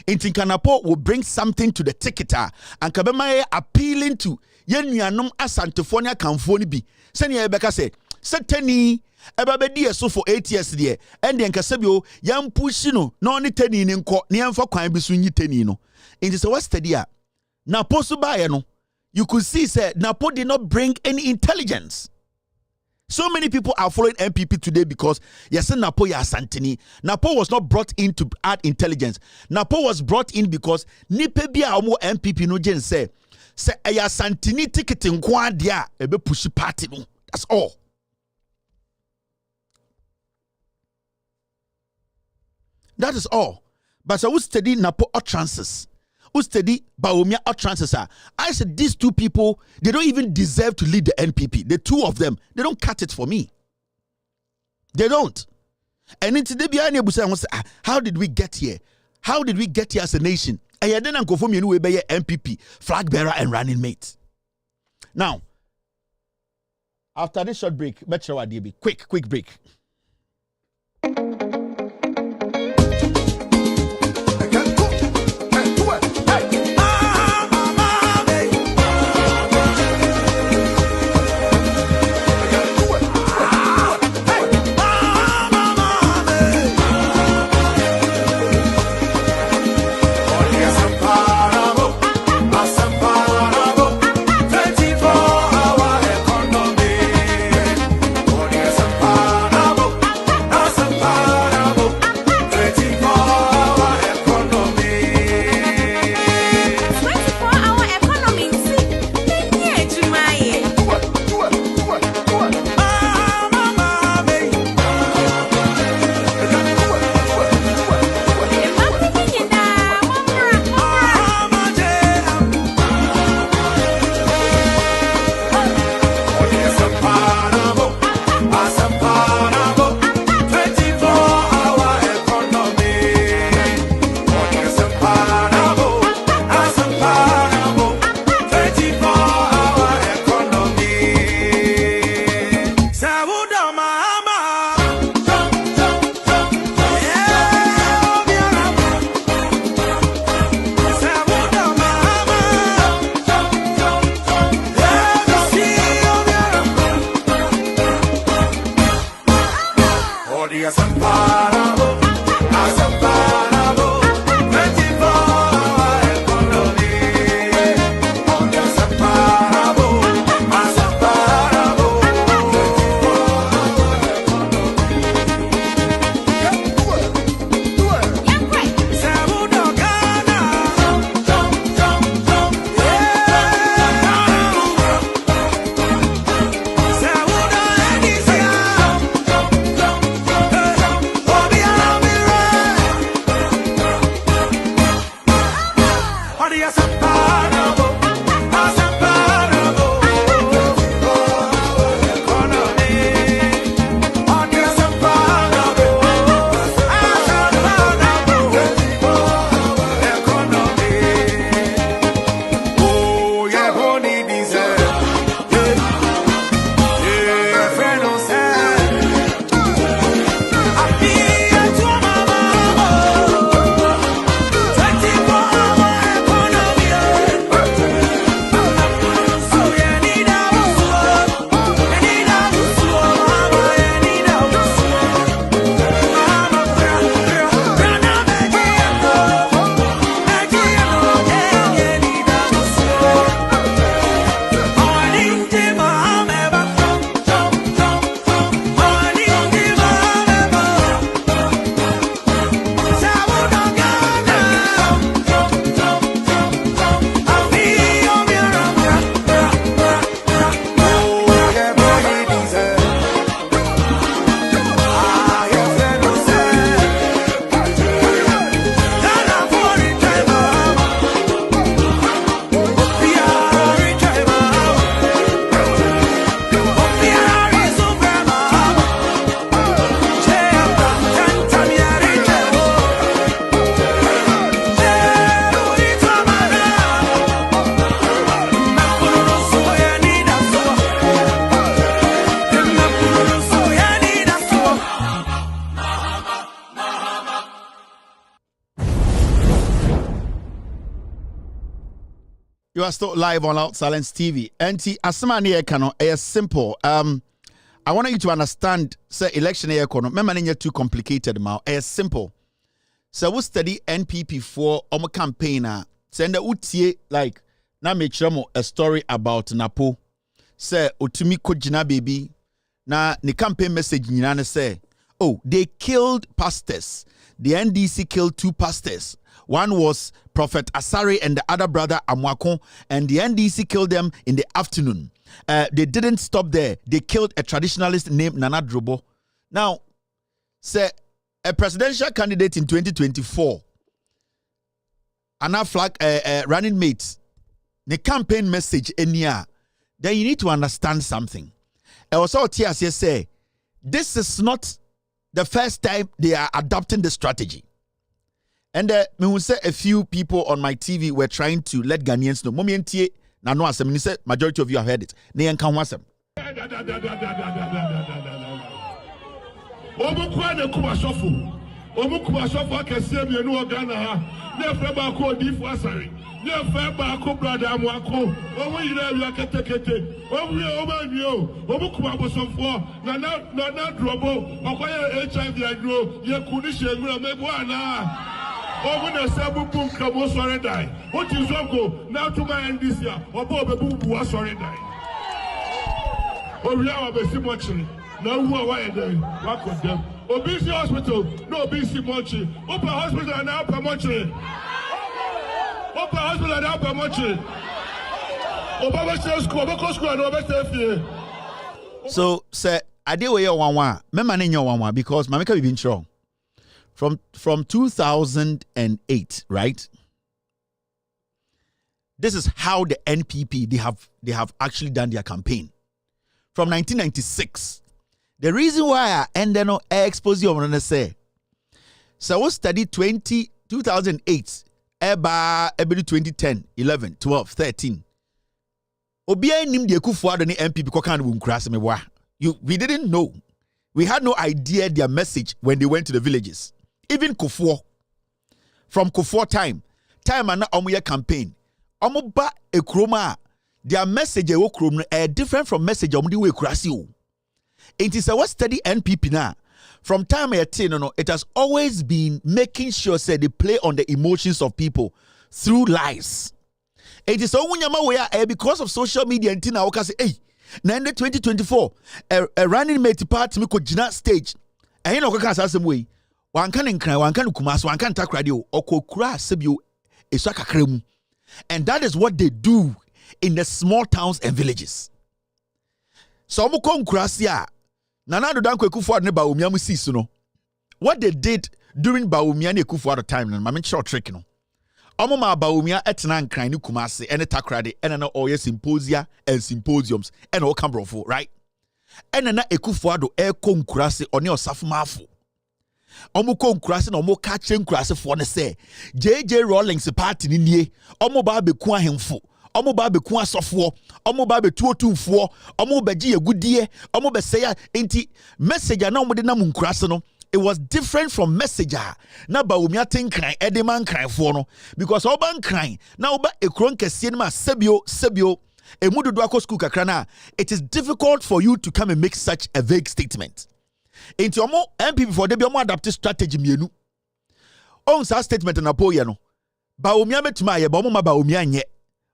Inti Kanapo will bring something to the ticketer and kabema appealing to yen nuanom asantefonia kamfoni bi. Seni ebeka say seteni ebabedi eso for 8 years there and then kasebio yam push no no ni teni ni nko ni emfa kwan bi so nyi teni no. Inti say what study a Napo subaye no you could see say Napo did not bring any intelligence. So many people are following MPP today because yes, Napo ya Santini. Napo was not brought in to add intelligence. Napo was brought in because nipe bia omo MPP no gen say ya Santini ticket nkwa dia ebe push party no. That's all. That is all. But I would study Napo utterances. Who study Bawumia utterances. I said these two people, they don't even deserve to lead the NPP. The two of them, they don't cut it for me. They don't. And into the how did we get here? How did we get here as a nation? And then confirm you know MPP, flag bearer and running mate. Now, after this short break, Metro DB, quick break. You are still live on Out Silence TV. Enti asemani ekano is simple. I want you to understand say election econo. Remember too complicated ma. Is simple. So we study NPP for our campaigner. Send utie like na make sure a story about Napo. Say utumi kojina baby. Na the campaign message nyina say, oh, they killed pastors. The NDC killed 2 pastors. One was Prophet Asari and the other brother Amwako, and the NDC killed them in the afternoon. They didn't stop there. They killed a traditionalist named Nana Drobo. Now, say a presidential candidate in 2024, Anna Flag running mate, the campaign message then you need to understand something. I also say this is not the first time they are adopting the strategy. And me will say a few people on my TV were trying to let Ghanaians know. Mommy na no asem ni say majority of you have heard it. Ne yan kan wasem. Obu kwa ne kuma sofu. Obu kuma sofu akese mienu Ghana ha. Ne fe ba ko odi fu asare. Ne fe ba ko brother amwako. Obu yire wi akete. Obu ye oba ni o. Obu kuma bosofo na drobo. Okoye HIV agro. Ye kuni shengura mebo ana. Over seven boom come sorry die. What is Zongo now to my end this year? Or Bob Boom was sorry die. Oh, we are a much. Now who are why they work with them? Obese hospital, no obese much. Open hospital and upper much. Open hospital and upper much. Obama school and over. So, sir, I did where you want. Remember, you want because Mamika been strong. From 2008, right? This is how the NPP they have actually done their campaign. From 1996. The reason why I expose you on say, so we studied 2008, eba 2010, 11, 12, 13. Obia nim de kufuado ni NPP kwa kan wunkrase me wa. We didn't know. We had no idea their message when they went to the villages. Even Kufuor, from Kufuor time and omuye campaign, omuba ekroma, their message different from message omudi we krasi. It is a what study NPP now. From time it has always been making sure say they play on the emotions of people through lies. It is because of social media and tina oka say, hey, na 2024, a running mate party me ko jina stage. And you know what way. One can cry, one can kumas, one can tak radio, or kokura sebio esakakrem. And that is what they do in the small towns and villages. So mukon krasia, nanado dan kwekufu ne Bawumia musisi no. What they did during Bawumia ne kufu at the time, and my short trick no. Ma Bawumia etna nkran ni kumase ene takrade ene na oye symposia and symposiums and all cambrofo, right? Ene na ekufu ado eko nkurase one osafo mafo. Omuko nkurase na omo ka che nkurase fo ne se JJ Rawlings party ni nie omo ba beku ahemfo omo ba beku asofo omo ba betu otumfo omo beji yegudie omo beseya enti message na omo de na nkurase no. It was different from messenger. Na Bawumia tin cry, edeman cry for no. Because oban crying. Na oba ekron kesiye ma sebio. Emudu dwako school kakrana. It is difficult for you to come and make such a vague statement. Into omo MPP for debi omo adaptive strategy mienu. On sa statement na po ye no. Bawumia betuma ye ba omo ma Bawumia nye.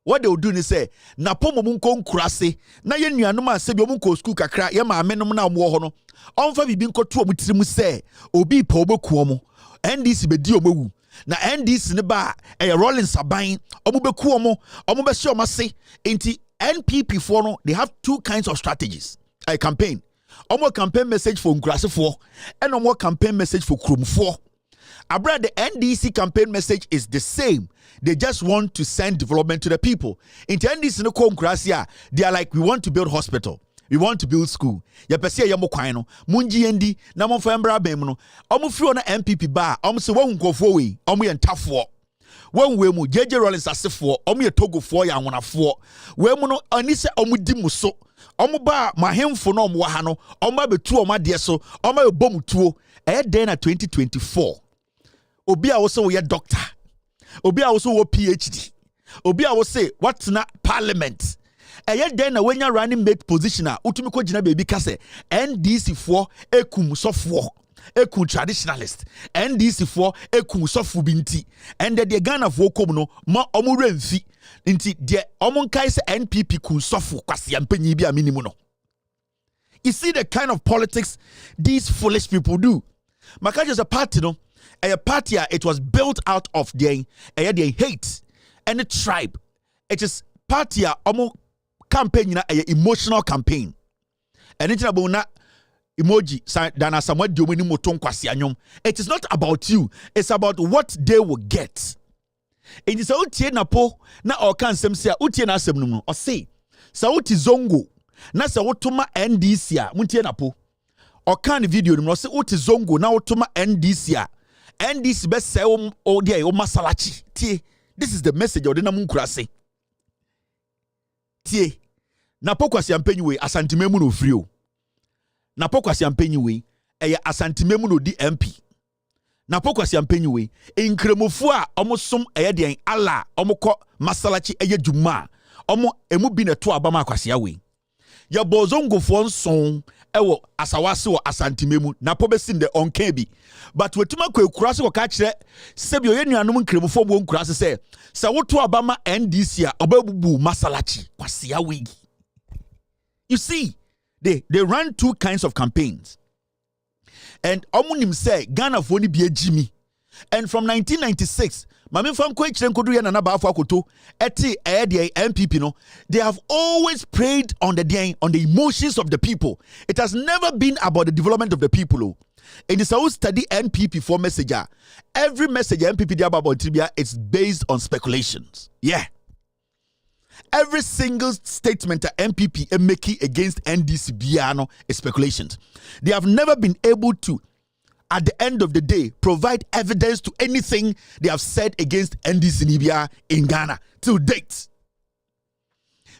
What they will do is say, na pomo munko nkurase, na ye nuanom asebi omunko school kakra, ye maame nom na omwo ho no. Onfa bibi nko to omutirimu se, obi pa oboku omo. NDC be di omowu. Na NDC ne ba e rolling saban, omo beku omo, omo be sure omase. Enti NPP for no, they have 2 kinds of strategies. A campaign. Omo campaign message for nkurase for, and omo campaign message for krum for. Abra, the NDC campaign message is the same. They just want to send development to the people. In NDC no konkrasia, they are like, we want to build hospital. We want to build school. Ya pese ya mo kwan no. Munji endi na mo fa mbra bem no. Omo firi na MPP ba, omo se wo nkofo we, omo ye ntafo. Wen we mu JJ Rawlings asefo, omo ye togofo ya nwonafo. We mu no ani se omo di muso. Omo ba mahemfo no omo wa ha no. Omo betu omo ade so, omo ye bom tuo. E den na 2024. Obi a also ye doctor. Obi a also wo PhD. obi a wo say what's na parliament then na when you running mate position utumi ko gina baby ka say NDC for ekum sofo ekum traditionalist NDC for ekum sofo binti and the Ghana for kom no ma omo remfi nti de omo kai say NPP kun sofo kwase ampanyi bi aminimu no. You see the kind of politics these foolish people do. Maka just a party no a party it was built out of their hate and the tribe. It is party omo campaign na a emotional campaign. And it's about na emoji dana samwa diomeni moton kwasi anyom. It is not about you. It's about what they will get. And it's out here na po na okan semsia utie na asem no o say sauti zongo na sa wotuma NDC a muntie na po okan video no say uti zongo na wotuma NDC a NDC be say o dia o masalachi tie. This is the message o de na munkura say tie na pokwasi ampenyiwe asantimemu no frio na pokwasi ampenyiwe eye asantimemu no di MP na pokwasi ampenyiwe inkremofo a omosom eye den ala omokọ masalachi eye dwuma omo emu bi na to abama akwasi awe ya bozongofo nson ewo asawase wo asantimemu na pobesi de onka bi but wetuma kwakurase wo ka kire sebi oye nuanom nkremofo bo nkurase se woto abama NDC a obabubu masalachi kwasi awe. You see, they run two kinds of campaigns. And omunim say Ghana for ni bi ejimi. And from 1996, Mami Franco Chenkodu ya na ba afọ akoto eti the MPP no, they have always preyed on the emotions of the people. It has never been about the development of the people. In the South study NPP for messenger, every message MPP dia about tribia it's based on speculations. Yeah. Every single statement that MPP making against NDC Biano is speculations. They have never been able to, at the end of the day, provide evidence to anything they have said against NDC Nibia in Ghana till date.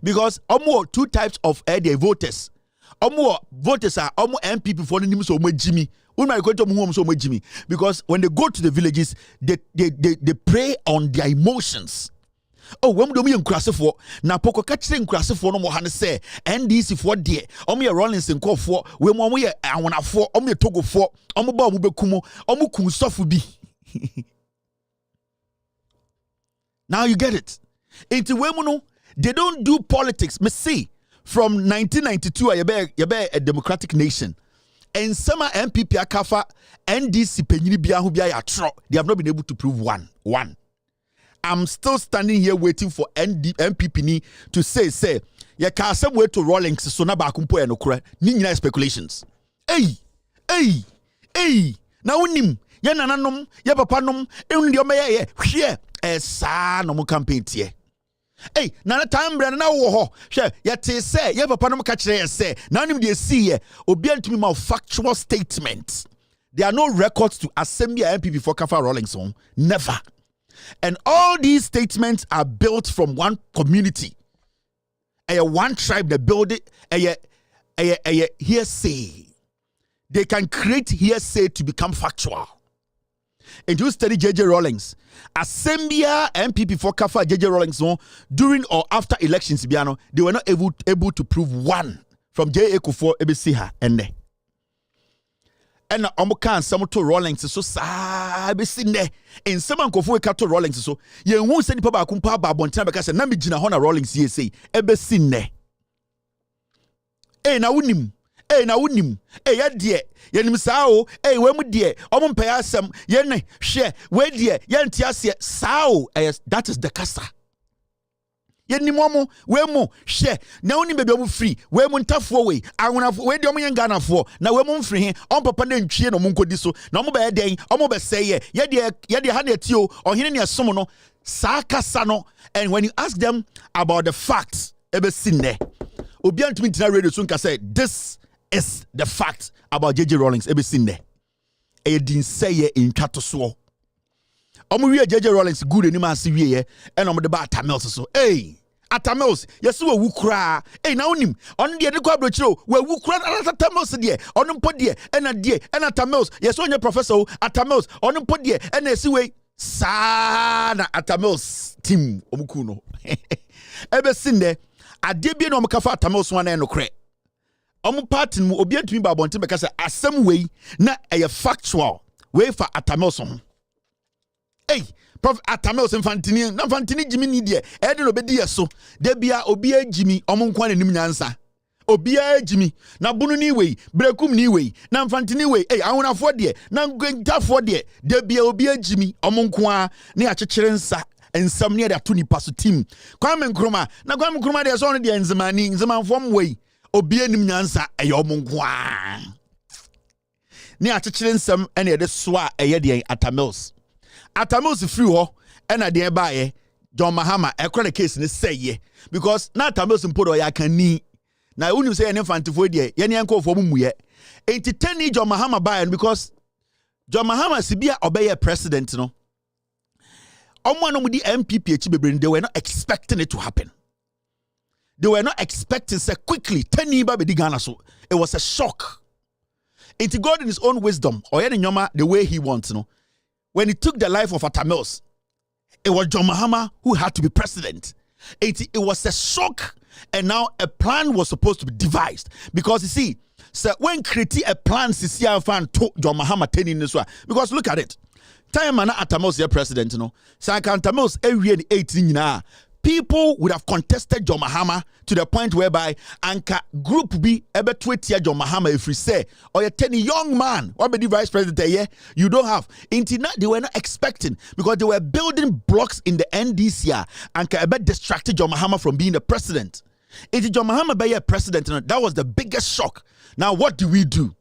Because almost two types of their voters. Almost voters are almost MPP for the name so much Jimmy. Because when they go to the villages, they prey on their emotions. Oh, when do we for na poko catching for no more say NDC for dear omo Rollins and call for we mo ye awona for omo Togo for omo ba omo bekumo omo kun sofu bi. Now you get it. Into wemuno they don't do politics. Me see from 1992 you be a democratic nation. And some MPP akafa NDC penyini bia hu bia ya tro. They have not been able to prove one. I'm still standing here waiting for MPP ni to say ya ka some way to Rawlings so na ba kumpo e no kora ni nyina speculations. Hey na unim ya nananom ya papanom enu de omeye hwe esa no mo campaign tie. Hey na time brand na wo ho hwe ya te say ya papanom ka kire say na unim de see ye obi antumi ma factual statement. There are no records to assembly MPP for Kafa Rawlings on. Never. And all these statements are built from one community. One tribe that build it, a hearsay. They can create hearsay to become factual. And you study JJ Rawlings. Assembia MPP for Kafa JJ Rawlings during or after elections, they were not able to prove one from J. Ekufor Ebesiha and there. And omokan some to Rawlings so sa be sin there in some ankofo e ka to Rawlings so ye hu se nipa ba kumpa ba bontan be ka se na me gina ho na Rawlings ye sei e be sin there na wunim ye de ye nim sa o we mu de omo mpa ya asem ye ne hwe we de ye ntia ase sa o that is the kasa. Yenimomo, we mo, she, na oni baby omu free, we mo ntafo we, awonafo, we de omu yen Ghanafo, na we mo free, on papa ne ntwie no mo nkodi so, na omo be den, omo be say ye de ha na ti o, ohene ne asom no, sa kasa no, and when you ask them about the facts, ebe sin there, obi antumi tina radio so nka say, this is the fact about JJ Rawlings, ebe sin there. E din say ye in twato so. Omo wie JJ Rawlings good ani ma se wie ye, and omo de ba Atamels so, hey. Atamels, yes, we wukra. Hey, now him on the other quadro, where wukra Atamels, dear, on put dear, and a dear, and Atamels, yes, on your professor, Atamels, on put dear, and a seaway, Sana Atamils team omukuno. Ebe sinde adebie no mkafa Atamils wana no kre. Omu party mu obi antumi ba bonte beka se asem wei na eye factual wei fa Atamils ho. Hey, Prof Atamils infantini Jimmy ni de e de no bedi yeso de bia obi agimi omu nkwa nanim nyansa. Obi agimi na bunu ni wei brekum ni wei na infantini wei ahonafo de na ngwentafo de bia obi agimi omu nkwa ne akyekyere nsa ensam ne de ato ni paso team Kwame Nkrumah na Kwame Nkrumah de so no de nzemanfo mwei obi anim nyansa omu nkwa ne akyekyere nsam ene de so a de Atamils free ho ena de baaye John Mahama ekro the case ni seye because na Atamils mpodo ya kan ni na unim say ene fantifo de ye ne enkofo mumuye enti tani John Mahama baaye because John Mahama sibia obeye president no omo no mudi MPP echi bebre they were not expecting it to happen. They were not expecting say quickly tani ba be di Ghana so it was a shock. Enti God in his own wisdom oye ne nyoma the way he wants no. When he took the life of Atamils, it was John Mahama who had to be president. It was a shock, and now a plan was supposed to be devised. Because you see, so when creating a plan, CCR fan took John Mahama 10 in this way. Because look at it. Time man Atamils your president, you know. So Atamils every 18 now. People would have contested John Mahama to the point whereby Anka group B ebe tweet John Mahama if we say or you 10 young man what be the vice president here you don't have they were not expecting because they were building blocks in the NDC Anka ebe distracted John Mahama from being the president. If John Mahama be a president, that was the biggest shock. Now what do we do?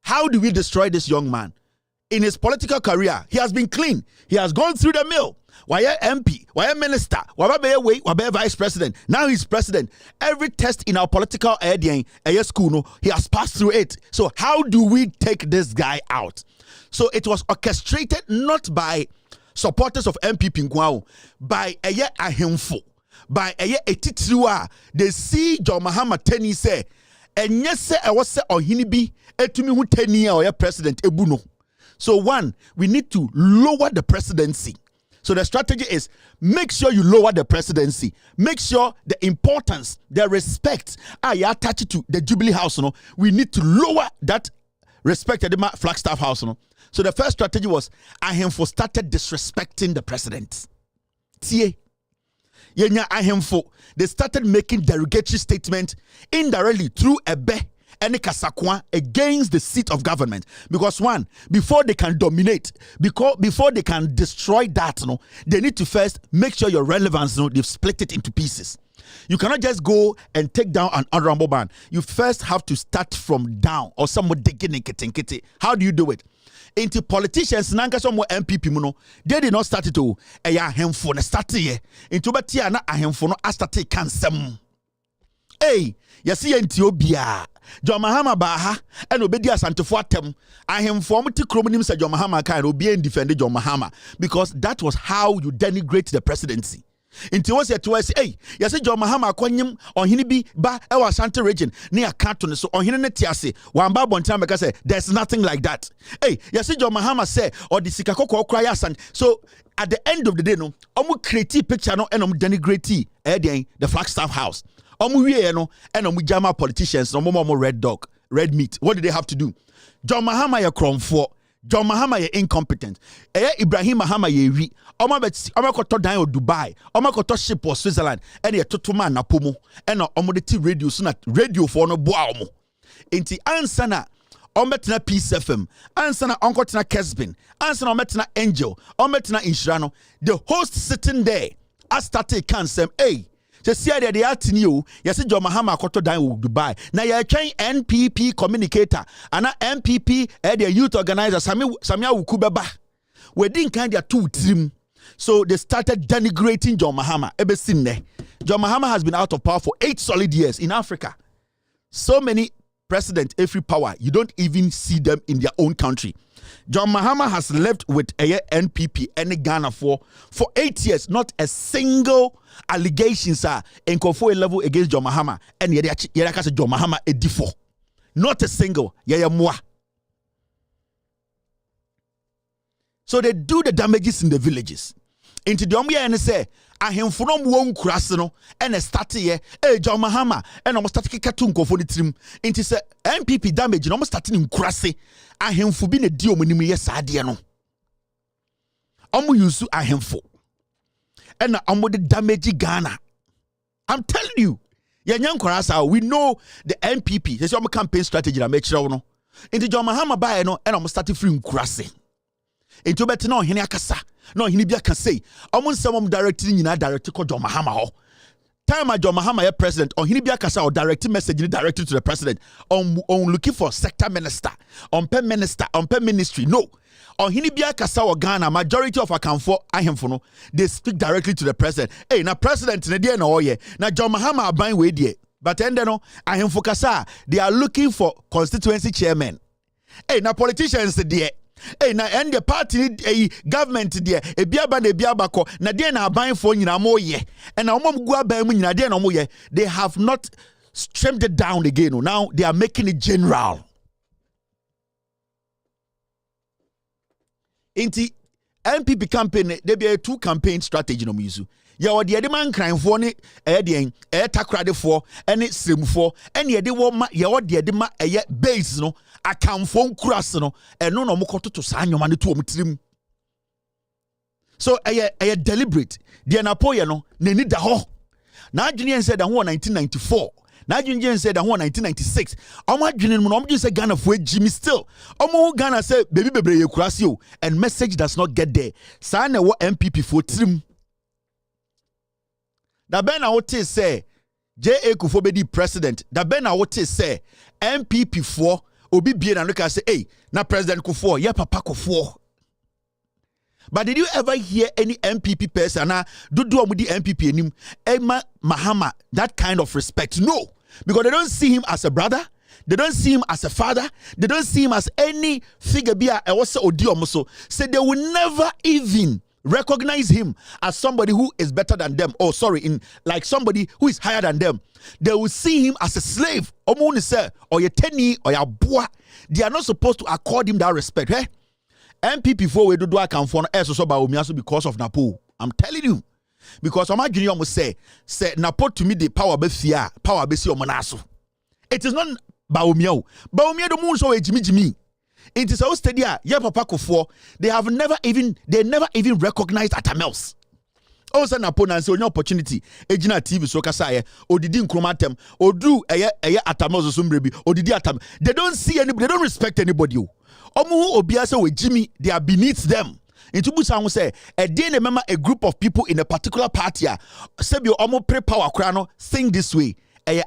How do we destroy this young man? In his political career, he has been clean. He has gone through the mill. Why MP? Why minister? Why vice president? Now he's president. Every test in our political area school, he has passed through it. So how do we take this guy out? So it was orchestrated not by supporters of MPP Nkwao, by a ahemfo, by a etitiwa. They see John Mahama Teni say, and yes, sir, I was say ohinibi etumi hu teni or president ebuno. So one, we need to lower the presidency. So the strategy is make sure you lower the presidency. Make sure the importance, the respect, you attach it to the Jubilee House. We need to lower that respect at the Flagstaff House. So the first strategy was Ahemfo started disrespecting the president. They started making derogatory statements indirectly through Ebe and Kasakwa against the seat of government. Because one, before they can dominate, before they can destroy that, they need to first make sure your relevance, they've split it into pieces. You cannot just go and take down an honorable man. You first have to start from down or someone digging in. How do you do it? Into politicians, nanka some more MPP they did not start it to a handful start here. Into batia na a handful no start cansem. Hey, yasi Ethiopia. John Mahama baha and obedi asantefo atem ahemfo mo te kromonim say John Mahama kan obi en defend John Mahama because that was how you denigrate the presidency. Inti was yet to say hey yase John Mahama akwanyem ohene bi ba e wa Ashanti region ne akato ne so ohene ne tiase wan ba bontan beka say there's nothing like that. Hey yase John Mahama say or the sika kokko kra ya Ashanti. So at the end of the day no omo create picture no and omo denigrate the Flagstaff House. And Jama politicians, no red meat. What do they have to do? John Mahama ya kromfo. John Mahama ya incompetent. Ibrahim Mahama ye wi. Oma koto dan o Dubai. Oma koto ship or Switzerland. And ye totuma na pomo. And de ti radio so na radio for no boa omo. Inti ansana ometina Peace FM. Ansana onkotina Kesbin. Ansana ometina Angel. Ometina Inshirano. The host sitting there. I started cansem. Hey. Just see they are telling you, yes, John Mahama koto dan in Dubai. Now you train NPP communicator, and NPP the youth organizer Samia Ukubeba. We didn't kind of two team, so they started denigrating John Mahama. John Mahama has been out of power for 8 solid years in Africa. So many presidents, every power, you don't even see them in their own country. John Mahama has lived with a NPP and Ghana for 8 years. Not a single allegations are in Kofo level against John Mahama. And yet John Mahama a default. Not a single. Moi. So they do the damages in the villages. Into the omya and say, I am from one crasino and a start here, John Mahama, and almost start katunko for the trim. Into say MPP damage and almost starting in crassy. I am for being a deal when you sadiano. Use I am for. And I'm with the damage Ghana. I'm telling you, we know the MPP. There's your campaign strategy that makes sure no. Into John Mahama by no, and I'm starting free crassy. Into better no, Henia Kasa. No, Hinibia can say, almost someone directing in a director called John Mahama. Time John Mahama president, or Hinibia Kasa or directing message directly to the president on looking for sector minister, on pen minister, on pen ministry. No. On Hinibia Kasa or Ghana, majority of Akamfo, Ahemfono, they speak directly to the president. Hey, now president in the day no ye. Now John Mahama are buying way there. But then no, Ahemfo Kasa, they are looking for constituency chairman. Hey, now politicians there. Hey, na and the party government there e biaba na biaba ko na dey na aban for nyina mo ye and na omom gu aban mu nyina dey na mo ye. They have not trimmed it down again. Now they are making it general. Inti MPP campaign there be a two campaign strategy no musu. Ya wo de man cran for ne den takrade for ene srem for ene ye de wo ma ye wo de ma base no akamfo nkuras no eno no mokoto to sa anyoma ne to omtirim. So deliberate de na poye no nani da ho na adwene said that 1994 na adwene said that 1996 omo adwene mu no omo say Ghana for Jimmy still omo Ghana say baby bebre ye kurase o and message does not get there sa na wo MPP for trim. Da ben na wote say J.A. Kufuor be the president. Da ben na wote say MPP for obi bie na look say hey na President Kufuor ya papa Kufuor. But did you ever hear any MPP person na do omudi MPP enim Emma Mahama that kind of respect? No, because they don't see him as a brother, they don't see him as a father, they don't see him as any figure bia e was odi omoso. Say they will never even recognize him as somebody who is better than them. Oh, sorry, in like somebody who is higher than them. They will see him as a slave. Omoni say, or your teni, or your boy. They are not supposed to accord him that respect. Hey, MPP for we do account for so Bawumia'S because of Napo. I'm telling you, because I'm junior almost say Napo to me the power be fear, power be see omonaso. It is not Bawumia'S. Bawumia'S do moon so Jimmy. It is our steady. Yeah, Papa Kufuor. They never even recognized Atamels. Also, Napona say no opportunity. Ejina TV so kasa odidi nkromatem odu Atamels osumrebi odidi Atam. They don't see anybody. They don't respect anybody. Omu obia say we Jimmy. They are beneath them. Into Busa say a day remember a group of people in a particular party. Sebio omo pre power krano sing this way.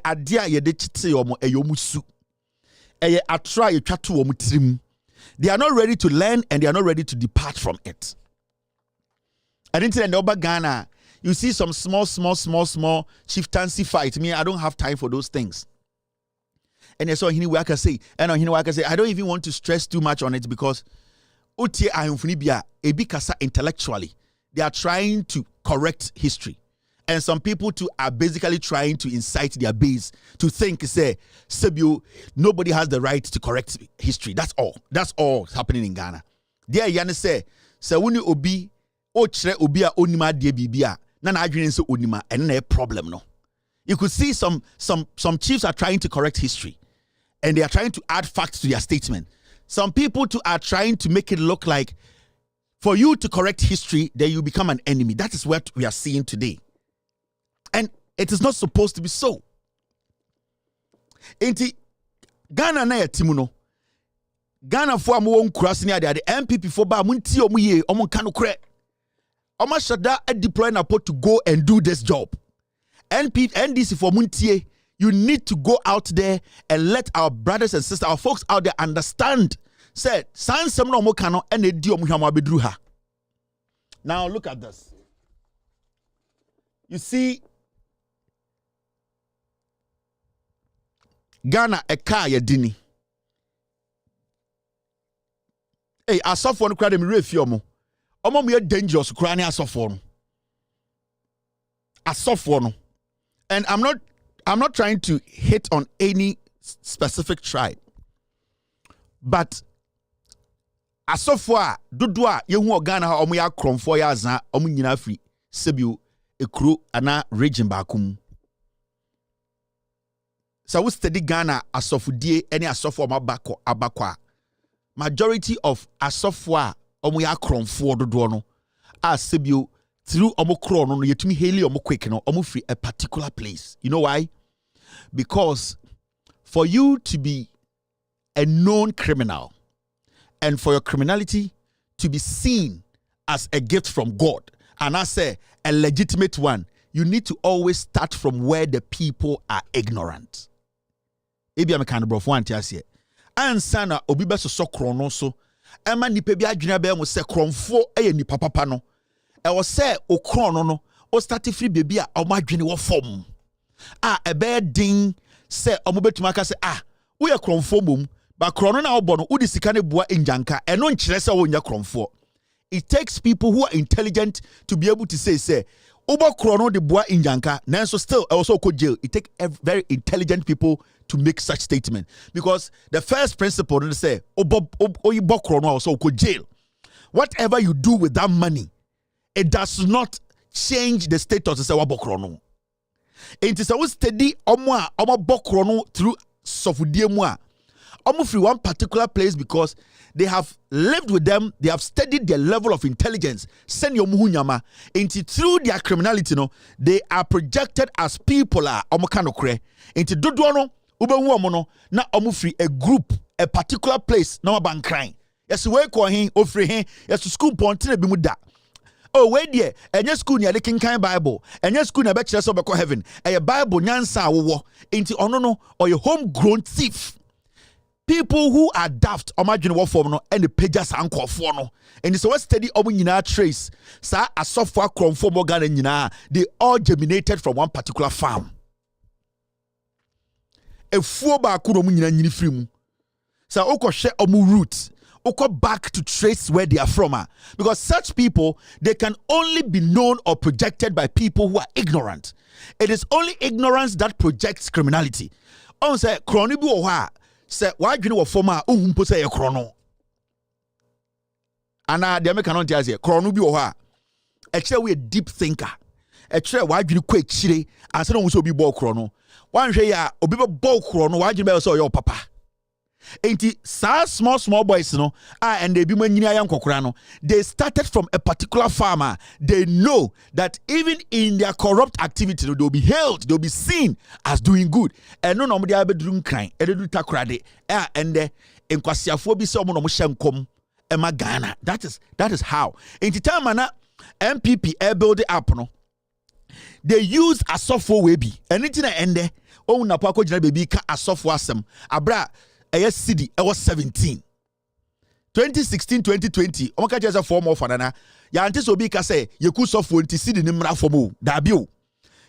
Adia ye de chite omo eyomusu. Atra ye twatu omo trim. They are not ready to learn and they are not ready to depart from it. And in the Ghana, you see some small chieftaincy fight. Me, I don't have time for those things. And so I can say, I don't even want to stress too much on it because intellectually, they are trying to correct history. And some people too are basically trying to incite their base to think, say, Sebio, nobody has the right to correct history. That's all. That's all happening in Ghana. There, Yana say, Sawuni obi, ochre obia onima de bibia, nana adwene se onima, and a problem no. You could see some chiefs are trying to correct history, and they are trying to add facts to their statement. Some people too are trying to make it look like, for you to correct history, then you become an enemy. That is what we are seeing today. And it is not supposed to be so. Enti Ghana na yetimuno. Ghana for amu nkurase ni ade the MPP for ba munti omu ye omu kanu kre. Omu shada deploy na pot to go and do this job. NDC for muntie, you need to go out there and let our brothers and sisters, our folks out there understand. Said, san sem no omu kanu ene di omu hwamu abedru ha. Now look at this. You see Ghana eka ya dini. Hey, asofo no kra dem refi omo. Omo mo ye dangerous kra ne asofo no. Asofo no. And I'm not trying to hit on any specific tribe. But asofo dodo a yehu organa ha omo ya kromfo ya azan omo nyina free sebio ekuro ana region bakum so we study Ghana asofodie any asofo mabako abakwa majority of asofo a omo ya kromfo dodo no a sebio through omo kro no yetumi heli omo quick no omo free a particular place. You know why? Because for you to be a known criminal and for your criminality to be seen as a gift from God, and I say a legitimate one, you need to always start from where the people are ignorant. Ebi am kind of bro for antiasie. Ansana obi be so krono so ema nipa bi adwena be mo se kromfo eye nipa papa no. E wo se o krono no o start free baby a o madwene wo fom. Ebe din se omo betuma ka se wo ye kromfo mom ba krono na obo no wo di sika ne boa enjanka eno nkyere se wo nya kromfo. It takes people who are intelligent to be able to say obo krono de boa enjanka nanso still also ko jail. It take very intelligent people to make such statement, because the first principle is say obo krono also ko jail. Whatever you do with that money, it does not change the status of say obo krono. It is always steady omo bokrono through sofudie mu a omo free one particular place because they have lived with them, they have studied their level of intelligence. Send your muhunyama into through their criminality, no, they are projected as people are omo kanokre. Into dodono ube no na omo free a group, a particular place na ban crying. Yes, we ko hin ofre hin yes school ponte bi mu da. Oh, wait there. Enye school near the King Bible. Enye school near Bachelor of Heaven. A Bible nyansa wo into onono or your homegrown thief. People who are daft, imagine what form no, and the pages anchor for no. And it's always steady nyina trace. Sa a software conform organ nyina, they all germinated from one particular farm. A four ba kuno nyina nyini free mu. Sa oko share omu roots. Oko back to trace where they are from. Because such people, they can only be known or projected by people who are ignorant. It is only ignorance that projects criminality. On say kroni bi wo ha say why dwene wo forma ohumpo say ye krono. Ana de American don't say krono bi wo ha. E kire we a deep thinker. E kire why dwene kwa kire anse no wo so obi bo krono. Wan hwe ya obi be bo krono why dwene be so your papa. Enti small boys no and they be manyini ayankokora no, they started from a particular farmer. They know that even in their corrupt activity they'll be hailed, they'll be seen as doing good. And no normally I be doing crime and they do takrade and the enkwasiafo bi se omo no mo hyenkom ema Ghana. That is how enti time na MPP build it up no, they use asofo we bi anything na ende o na pa ko gina baby ka asofo asem abra a city I was 17 2016 2020 o maka jeza form of anana ya antis obi ka say ye ku sofo nti city ni mra form da bi o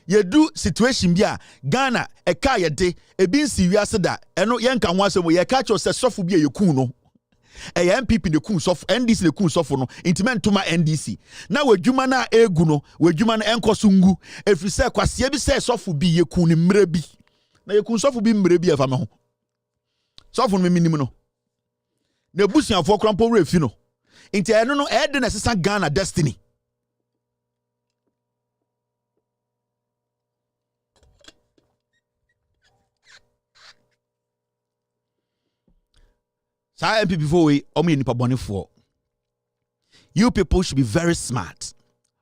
ye do situation bi a Ghana e ka ye de e bi nsi wiase da eno ye nka ho asem ye ka cho say sofo bi ye ku no e ya MPP de ku sofo NDC de ku sofo no intimentuma NDC na wadwuma na egu no wadwuma na enkoso ngu efri say kwase bi say sofo bi ye ku ni mra bi na ye ku sofo bi mra bi afa me ho so for me minimum no. The busian for crampo refi no. Inti eno no e de na Ghana destiny. Sa MP before we omo nipa bone for. You people should be very smart.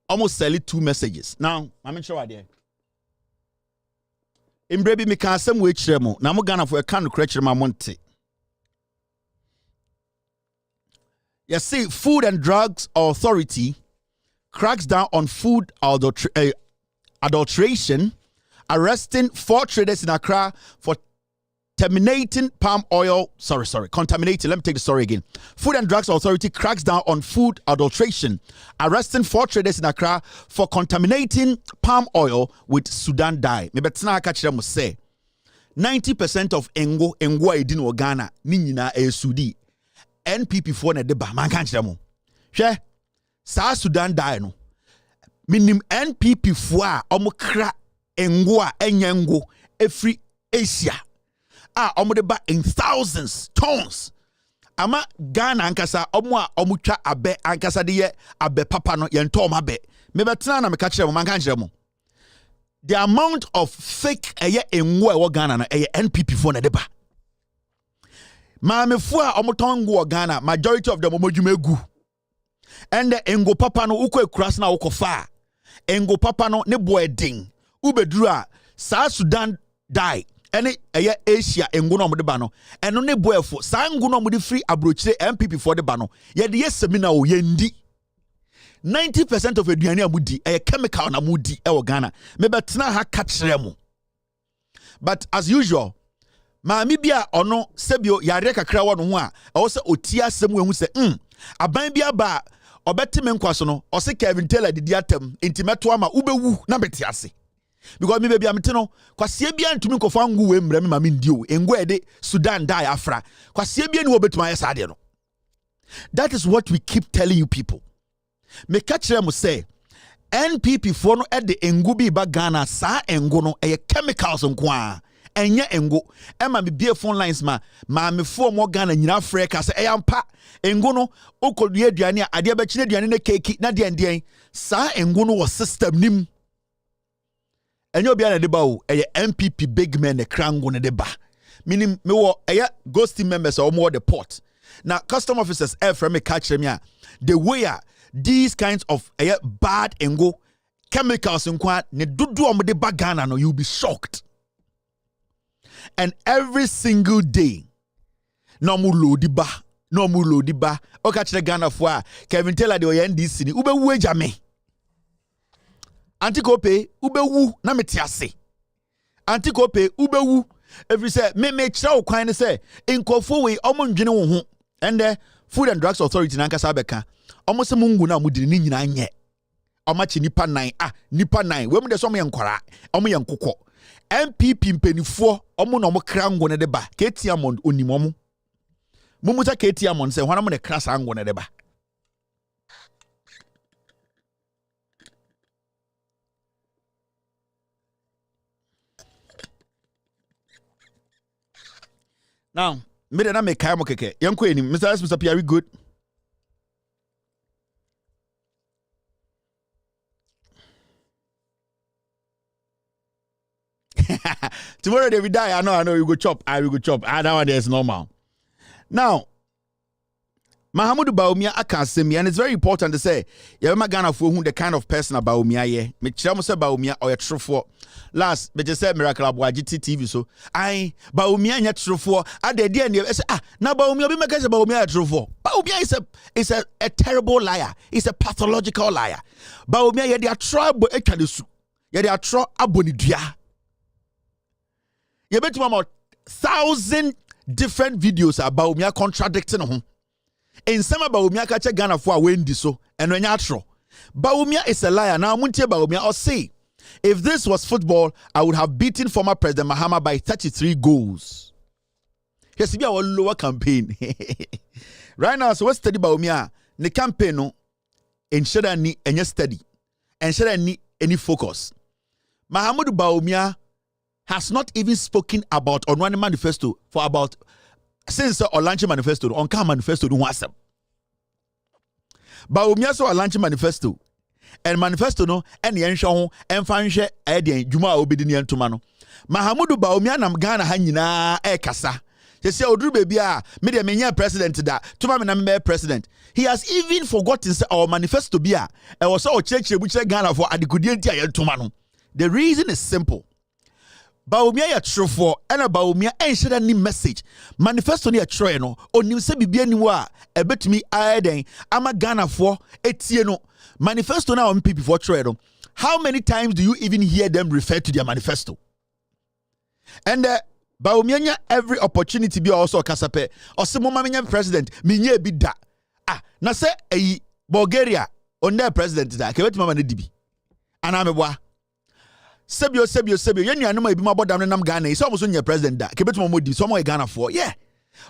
Almost sell it 2 messages. Now, I'm sure idea. Imbrebi me kan asem we kire mo na mo Ghana for e kan no kire ma monte. You see, Food and Drugs Authority cracks down on food adulteration, arresting 4 traders in Accra for contaminating palm oil. Contaminating. Let me take the story again. Food and Drugs Authority cracks down on food adulteration, arresting 4 traders in Accra for contaminating palm oil with Sudan dye. Maybe tena catch them say 90% of engo edin Ghana ni nyina e Sudi. NPP for na deba man kan kire mo. Hwe sa Sudan dye no. Minim NPP fo a omokra engo a enyango efri Asia. Omodeba in thousands, tons. ama Ghana ankasa omo a omutwa abe ankasa de ye abe papa no ye nto mabe me betena na me ka kire mo man kan kire mo the amount of fake eye enwo e wo Ghana na eye NPP fo na de ba maamefo a omoton ngo Ghana majority of them omodwuma egu and the engo papa no ukọ ekras na ukofa engo papa no ne boy din ubeduru a South Sudan die ene eye Asia engo no mo de ba no eno ne boy fo sa engo no mo de free abrochire MPP for de ba no ye de seminar o ye ndi 90% of aduane amudi eye chemical na mudi e wo Ghana me betena ha ka kire mo but as usual maami bia ono sebio yare kakra wo no ho a wo se otia asem wehu se aban bia ba obetime nkwaso no o se Kevin Taylor didi atem intimeto ama ubewu na beti ase because me bia mete no kwasie bia ntumi nkofo ngu we mrem ma me ndio engu ede Sudan die afra kwasie bia ni wo betuma yesa de no. That is what we keep telling you people. Me catch them say NPP for no e de engu bi ba Ghana sa engu no e chemicals nko a enye engo ema me bie phone lines ma me fo mo Ghana nyina Africa se eyampa engo no okodu aduane a ade abekine aduane na cake na de ndien sa engo no wo system nim enye obi na de ba o eye MPP big men e krango ne de ba minim me wo eye ghost team members or more the port now custom officers from me catch them ya the way these kinds of bad engo chemicals nkwa ne dudu o de ba Ghana no you'll be shocked. And every single day, no mu lodi ba. O ka kire Ghana fo a Kevin Taylor de NDC ni ube wu ejame. Antikope ube wu na metiase. Antikope ube wu every say me kire o kwan ne say nkofo we omo ndwene wo ho. And the Food and Drugs Authority na nkasa beka. Omo se mungu na mudiri ni nyina nye. Omachi nipa 9 we mu de so mo yenkwara. Omo yenkokọ. MPP mpenifo omo no mo krango ne de ba Ketiamond onimomo mumuta Ketiamond se hwana mo ne krasa ango ne de ba now me de na me kai mo keke yenko enim Mr. P, are we good? Tomorrow they will die. I know you go chop. I will go chop. That one is normal. Now, Mahamudu Bawumia akasemi, and it's very important to say, you ever Ghana for who the kind of person Bawumia ye. Me chamo say Bawumia or a true for. Last, me just said Miracle Abwajiti TV so. I Bawumia nya true for. I the idea say now Bawumia be make say Bawumia true for. Bawumia is a terrible liar. He's a pathological liar. Bawumia ye dey trouble etwadesu. Ye dey tro abonidua. You bet about 1,000 different videos about Bawumia contradicting him. In some Bawumia catch Ghana for a windy so and when you're Bawumia is a liar. Now Muntie Bawumia or say if this was football, I would have beaten former President Mahama by 33 goals. Yes, we our lower campaign. Right now, so what's study Bawumia? The campaign no ensure ni any study, ensure ni any focus. Mahamudu Bawumia has not even spoken about on one manifesto for about since or launching manifesto on can manifesto do WhatsApp. Bawumia so launching manifesto and manifesto no and yen show and fanhwe eden juma obidi ne ntoma no. Mahamudu Bawumia nam Ghana ha nyina kasa. They say oduru baby a me de menya president da tuma me na me president. He has even forgotten say our manifesto bia e was so church bu Ghana for adikudie ntia yen ntoma no. The reason is simple. Bawumia ya true for and Bawumia share any message manifesto ni try no onim se bibia ni wa ebetumi aden ama Ghana for etie no manifesto na on people for try no. How many times do you even hear them refer to their manifesto? And Bawumia every opportunity be also kasape or se mama menya president minye bi da na se Bulgaria on their president da ke betuma na dibi ana meboa Sebio yen nuanum ebi mabodam nam Ghana is almost your president da kebetum modi so mo Ghana for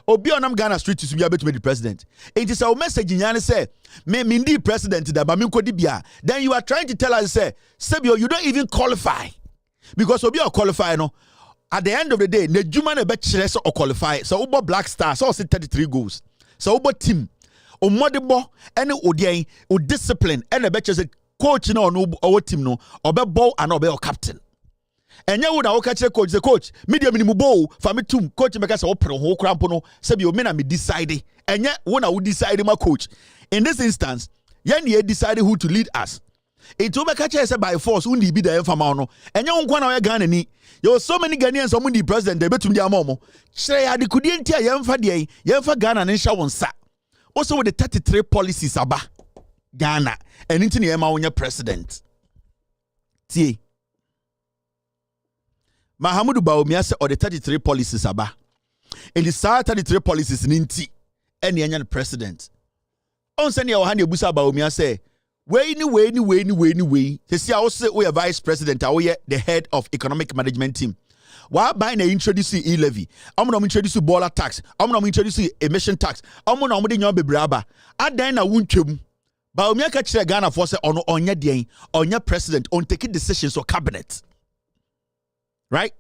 obi onam Ghana street to be able to be the president it is our message nyane say me ndi president da ba me kodi bia then you are trying to tell us say Sebio you don't even qualify because obi or qualify no at the end of the day ne juma na be kire so qualify so ubo Black Star so say 33 goals So obo team o modebo ene odian o discipline ene be chese coach no o team no obebo and obe captain. Enye wo na wo ka kire coach say coach media minimu bo fa me tum coach make say wo pre ho krampo no say bi o me na me decide enye wo na wo decide ma coach. In this instance yen ye decide who to lead us. It will make a say by force undi be the infamano. And young one of Ghana ni. There were so many Ghanaians on the president, they bet to their momo. Say I couldn't tell young Fadia, young for Ghana and Shawon sa. Also with the 33 policies aba Ghana and into the Emma on your president. T. Mahamudu Bawumia'S or the 33 policies aba. And the 33 policies in Inti and the Kenyan president. On send your hand your busa Bawumia'S say. Way. They see also we are vice president, we are the head of economic management team. Why buying introduce e-levy? I'm gonna introduce baller tax. I'm gonna introduce emission tax. I'm gonna be braba. At then I won't chum. Bawumia catch the Ghana force on your president on taking decisions or cabinet. Right?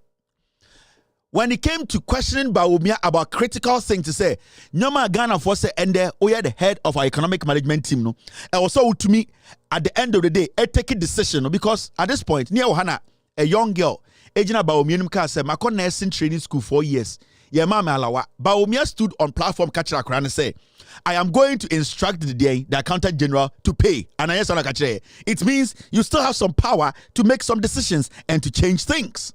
When it came to questioning Bawumia about critical things to say, Nyama Ghana force and there we are the head of our economic management team. No, and also to me at the end of the day, take a decision because at this point, near Ohana, a young girl, Ejina Bawumia said, "Mako nursing training school 4 years." Yeah, mama alawa. Bawumia stood on platform catcher and say, "I am going to instruct the accountant general to pay." And I said, "It means you still have some power to make some decisions and to change things."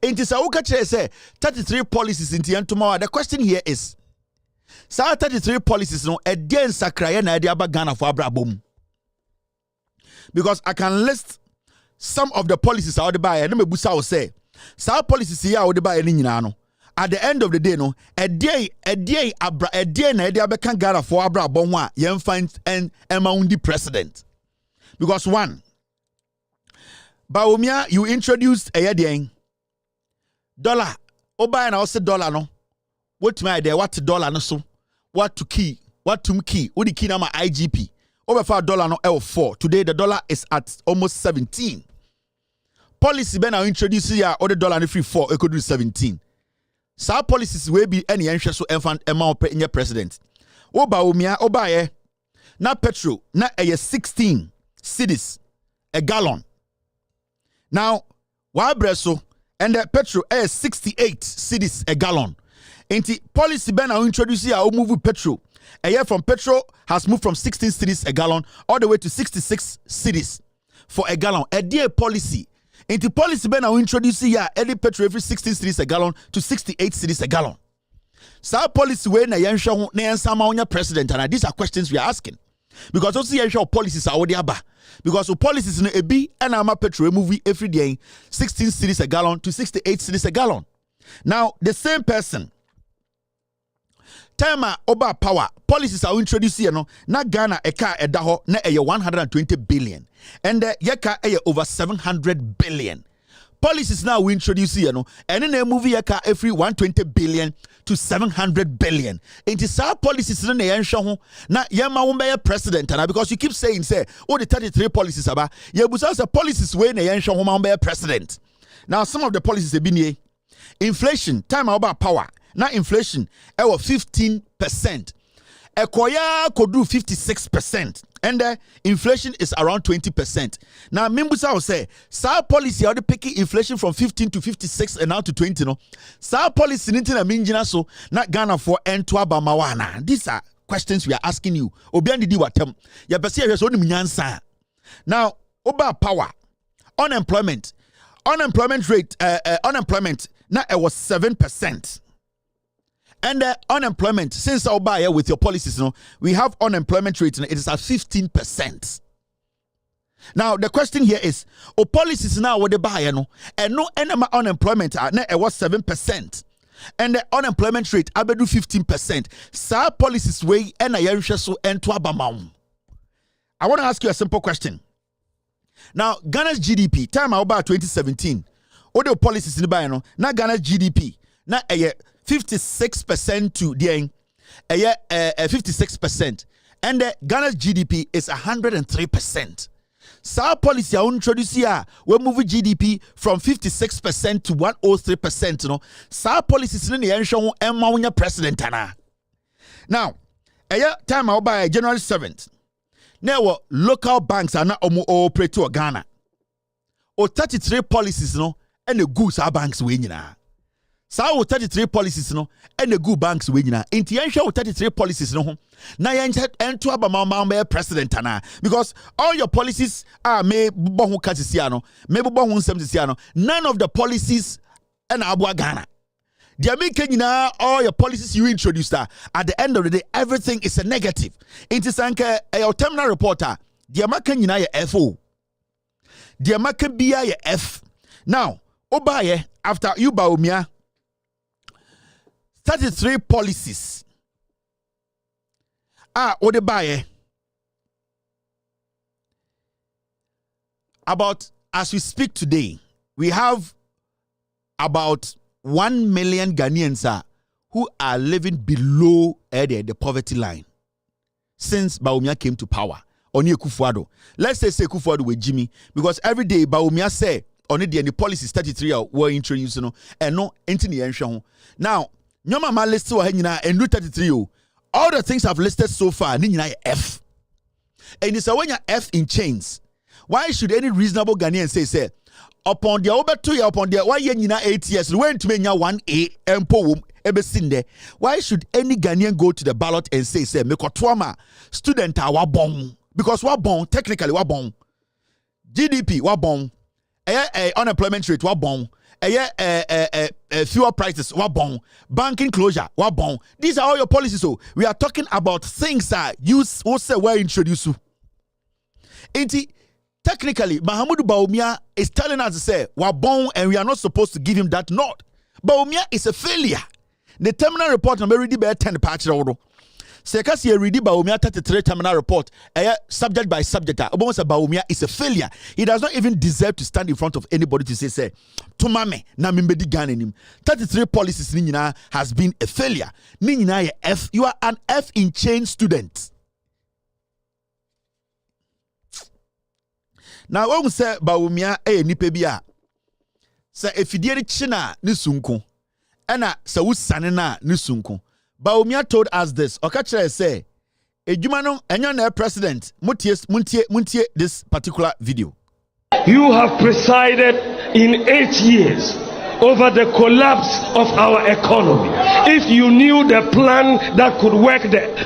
Inti sa uka say 33 policies in tomorrow. The question here is, sa 33 policies no edien sakraya na edi aba Ghana for abrabom. Because I can list some of the policies out the buy and me busa will say, sa policies here out the buy ni nyina no. At the end of the day no, edien na edi aba kan Ghana for abrabom wa yem find and emaundi president. Because one, Bawumia, you introduced a yedien dollar. Oba and I say dollar no. What my idea? What dollar no so? What to key? What to key? What the key number IGP? Over $5 no L4. Today the dollar is at almost 17. Policy ben now introduce here or the dollar and free 4 it could do 17. So policies will be any interest so infant amount in your president. Oba na petrol na 16 cedis a gallon. Now why breso? And the petrol is 68 cedis a gallon. Inti policy ben now introduce here or move petrol. A year from petrol has moved from 16 cedis a gallon all the way to 66 cedis for a gallon. A dear policy. Inti policy ben now introduce here any petrol every 16 cedis a gallon to 68 cedis a gallon. So policy way na yansha na yansama onya president and these are questions we are asking. Because also yansha policies are already aba. Because policies in a B and ama petrol movie every day 16 cedis a gallon to 68 cedis a gallon. Now the same person time oba power policies are introduced here no na Ghana a car edaho na 120 billion and yeka over 700 billion. Policies now we introduce here no and in a movie yeka every 120 billion to 700 billion. It is our policies na yensho ho na yema wombe president and because you keep saying say all the 33 policies aba ye busa policies we na yensho ho ma president. Now some of the policies have been here. Inflation time about power. Now inflation was 15%. Ekoya could do 56%. And inflation is around 20%. Now Mimbusa will say, SAR policy are picking inflation from 15 to 56 and now to 20. No, SAR policy nintina minjina so not Ghana for entwa bamawana. These are questions we are asking you. Obiandi di watem. Ya besi ya so ni mnyansa. Now, oba power, unemployment rate, unemployment now it was 7%. And unemployment, since I'll buy with your policies, we have unemployment rate, it is at 15%. Now, the question here is, policies now what they buy, and no enema unemployment, it was 7%. And the unemployment rate, I do 15%. So policies way, and I so and to abamount. I want to ask you a simple question. Now, Ghana's GDP, time about 2017, all the policies in the buy, now Ghana's GDP, now 56% to the 56%, and Ghana's GDP is 103%. So policy I introduce here we move GDP from 56% to 103%. So policies in the ensure president ana. Now, time out by January 7th. Now, local banks are not operate to Ghana. Or 33 policies, no, and the goods are banks winning. So 33 policies, no, and the good banks winning. In the end, 33 policies, no. Now, you enter a president, because all your policies are maybe none of the policies and Abua Ghana. The American, all your policies you introduced at the end of the day, everything is a negative. It is a terminal reporter. The American, FO. The American BIF. Now, Obaye, after you Bawumia, 33 policies. Odebaye. About, as we speak today, we have about 1 million Ghanaians who are living below the poverty line since Bawumia came to power. Oni Kufuado. Let's say Kufuado with Jimmy, because every day Bawumia say only the policies 33 were introduced, and no entity. Now, nyoma ma list wa hanyina and 33. All the things I've listed so far, Nina F. And it's when you F in chains. Why should any reasonable Ghanaian say, upon the over 2 years, upon the 1 year, 8 years, went to me 1A and poem, ebesinde. Why should any Ghanaian go to the ballot and say, Mekotwama, student are born? Because we're born, technically, we're born. GDP, we're born. Unemployment rate, we're born. Fuel prices, wabon. Banking closure, wabon. These are all your policies. So we are talking about things that you also were introduced to. Technically, Mahamudu Bawumia is telling us to say wabon, and we are not supposed to give him that nod. Bawumia is a failure. The terminal report number ready by 10 patch order. Sekasi ready Bawumia 33 terminal report. Subject by subject. Bawumia is a failure. He does not even deserve to stand in front of anybody to say, Tumame, na mimbedi ganenim. 33 policies Nina has been a failure. Nina F, you are an F in chain student. Now, when we say Bawumia nipebia, say if you did china nisunku, ena sa wusanena nisunku. Bawumia told us this. Okachere say, Ejumano enyo president muntie this particular video. You have presided in 8 years over the collapse of our economy. If you knew the plan that could work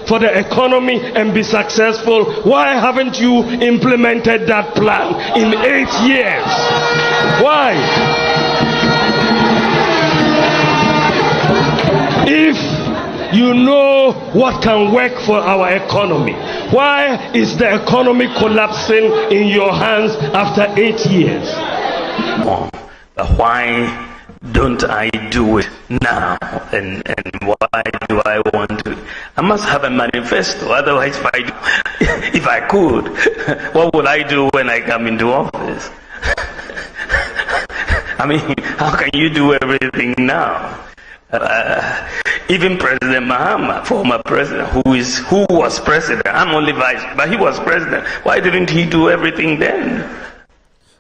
for the economy and be successful, why haven't you implemented that plan in 8 years? Why? If you know what can work for our economy, why is the economy collapsing in your hands after 8 years? But why don't I do it now? And why do I want to? I must have a manifesto. Otherwise, if I could, what would I do when I come into office? I mean, how can you do everything now? Even President Mahama, former president, who was president, I'm only vice, but he was president. Why didn't he do everything then?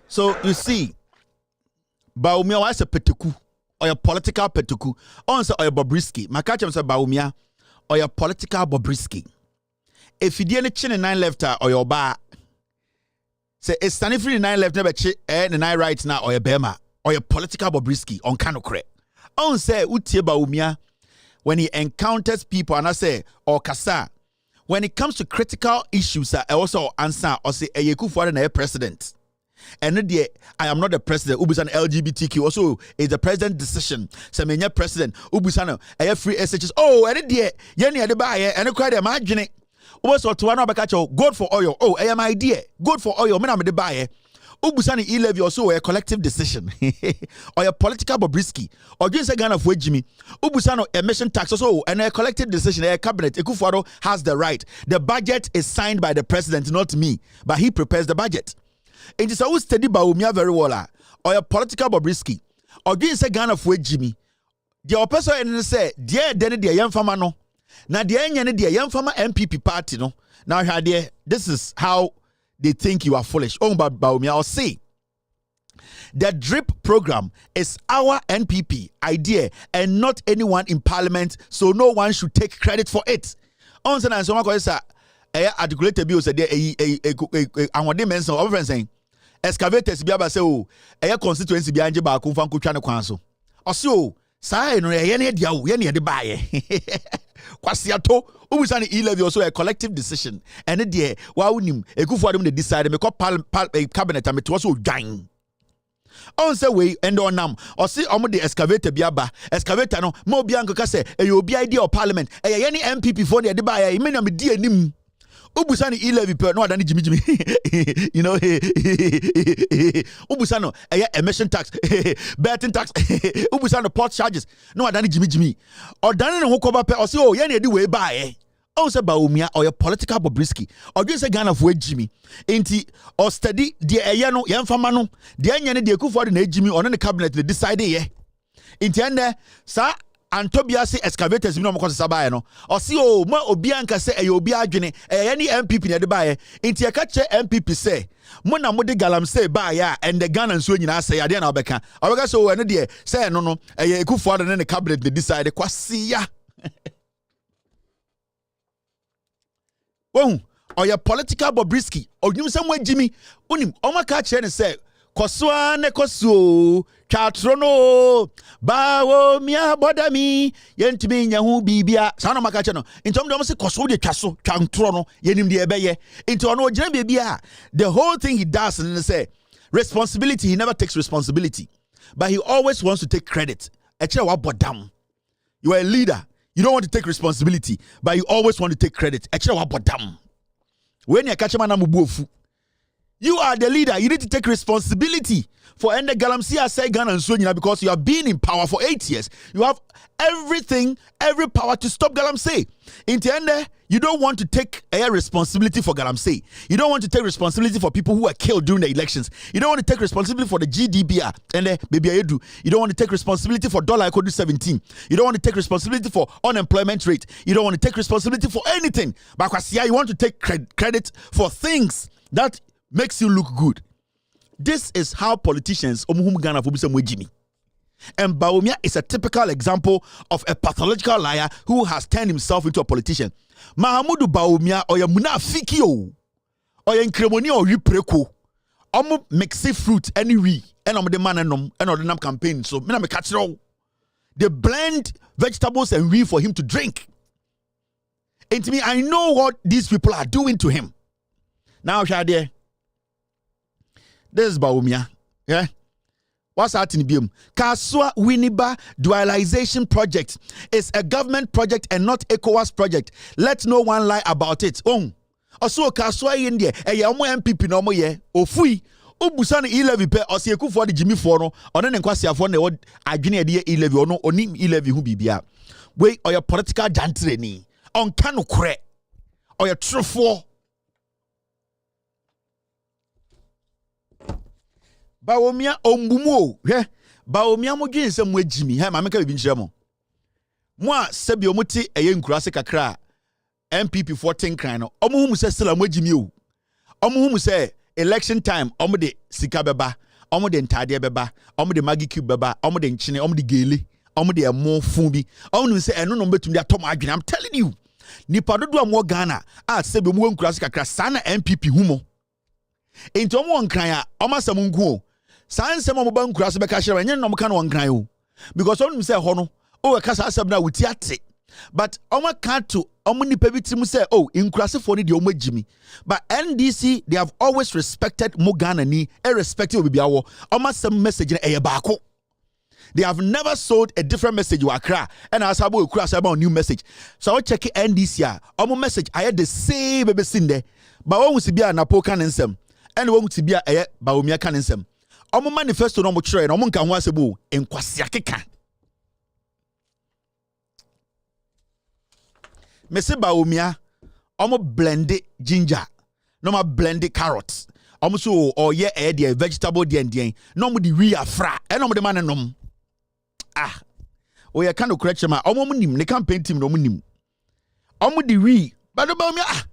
So you see, Bawumia was a petuku, or a political petuku, or a Bobrisky. My catch was a Bawumia, or a political Bobrisky. If you didn't chin 9 left or your bar, say it's standing free 9 left, never chin and 9 right now, or a Bema, or a political Bobrisky on Kanokre. On say Utie Bawumia when he encounters people, and I say or Kasa, when it comes to critical issues, I also answer or say Kufuor na president. And I am not the president. Ubusan LGBTQ also is the president decision. Semenya president. Ubusano a free SHS. Oh, and Yenny at the buyer and quite imagine. Also to one of good for oil. Oh, I am idea. Good for oil. Men am the buyer. Ubusani e-levy also a collective decision or a political Bobrisky or just a gun of Jimmy. Ubusano emission tax also and a collective decision. A cabinet Kufuor has the right. The budget is signed by the president, not me, but he prepares the budget. It is always studied by Bawumia very well or a political Bobrisky or just a gun of Jimmy. The person and say, dear Denny, dear young farmer no. Now dear young farmer MPP party no. Now dear, this is how they think you are foolish. Oh, but Bawumia, I'll say the DRIP program is our NPP idea and not anyone in parliament, so no one should take credit for it. On say na so ma ko say articulated bi o say there anwode men so friend saying excavators bi aba say o constituency bi anje ba ko fa nkotwa ne kwan so o say o sai no ye ne dia o ye ne de ba ye kwasiato ubusa ne e-levy also a collective decision and there wa unim ekufo adom dey decide me call cabinet am to so dwan on say we and on nam or see omo the excavator bi aba excavator no mo obi anka say e obi idea of parliament e ye ne MPP for the ba ye me na me di anim ubusa ne e-levy per no adani jimi you know ubusa no emission tax betting tax ubusa no port charges no adani jimi odani ne hokoba per o say oh ye na di we ba ye o say Bawumia or your political Bobrisky or you say Ghana for Jimmy enti or study the no yemfama no the anya ne de Akufo na Jimmy on the cabinet they decide ye enti ende sa Antobia say excavators no mo sabaye no or see o mo obi anka say e obi adwene e ne MPP na de baye enti e ka che MPP say mo na mo de Galamsey baye and the Ghana nso nyina say ade na obeka so ene de say no e Akufo na ne cabinet they decide kwasi ya oh, or your political Bobrisky, or you somewhere Jimmy, unim, omaka chen say, Koswa ne kosu, chatrono, Bawumia bodami, yentimi yahu bibia, sana makachano, into almost kosu de chaso, chantrono, yenim de ebeye, into ono jen bibia. The whole thing he does and say, responsibility, he never takes responsibility, but he always wants to take credit. Actually, what bodam? You are a leader. You don't want to take responsibility, but you always want to take credit. Actually, what about them? When you catch a man, you are the leader. You need to take responsibility for end the Galamsey say Ghana and Sonia because you have been in power for 8 years. You have everything, every power to stop Galamsey. In the end, you don't want to take a responsibility for Galamsey. You don't want to take responsibility for people who were killed during the elections. You don't want to take responsibility for the GDPR and baby I do. You don't want to take responsibility for dollar code 17. You don't want to take responsibility for unemployment rate. You don't want to take responsibility for anything. But you want to take credit for things that makes you look good. This is how politicians Ghana Jimmy. And Bawumia is a typical example of a pathological liar who has turned himself into a politician. Mahamudu Bawumia or ya munafiki or ya nkremoni or yipreko. Omo mixi fruit anyway and the man and the campaign. So me na me catch it. They blend vegetables and wheat for him to drink. And to me, I know what these people are doing to him. Now, Shade, this is Bawumia. Yeah. What's that in Bium? Kaswa Winiba Dualization Project is a government project and not ECOWAS project. Let no one lie about it. Also, Kaswa India, a young MPP no more ye, or fui, Ubusani e-levy pe, or Sieku for the Jimmy Fono, or then Quasia for the word Agini e-levy or no, or nim e-levy who be bia. Wait, or your political jantreni, on cano cre, or your true for. Bawumia ombumo Bawumia mo dwen sem Jimmy ha ma meka bi nkyere mo mo a sebi omuti eye nkurase kakra MPP 14 kran no omo hu mu se sela mo Jimmy o omo hu mu se election time omo de sika beba omo de ntade beba omo de magi cube beba omo de nchine omo de gele omo de emo fun bi omo nu se eno no betum de atom adwene. I'm telling you nipa dodo am wo Ghana a sebi mo nkurase kakra sana MPP hu mo enti omo nkran a omo asam nku Science mo ban kura be ka hye enye no mo ka no nkran o because onum say ho no o ka sa asem na wuti ate but omo ka to omo nipa bitim say oh inkurasefo ni de omo Jimmy but NDC they have always respected Ghana ni irrespective of biawo omo asem message na eye baako. They have never sold a different message to Accra and asabo kura say about new message. So I check NDC omo message I had the same be sin there but won si bia na po kan nsem and won si bia eye Bawumia kan nsem. Omo manifesto no mo chere no mo nka ho asebo enkwase akeka mese Bawumia omo blend ginger no ma blend carrots omo so oye the vegetable den no mo di wi afra e no mo de man nom oye kan no correction ma omo mo nim ne campaign team no mo nim omo di wi but Bawumia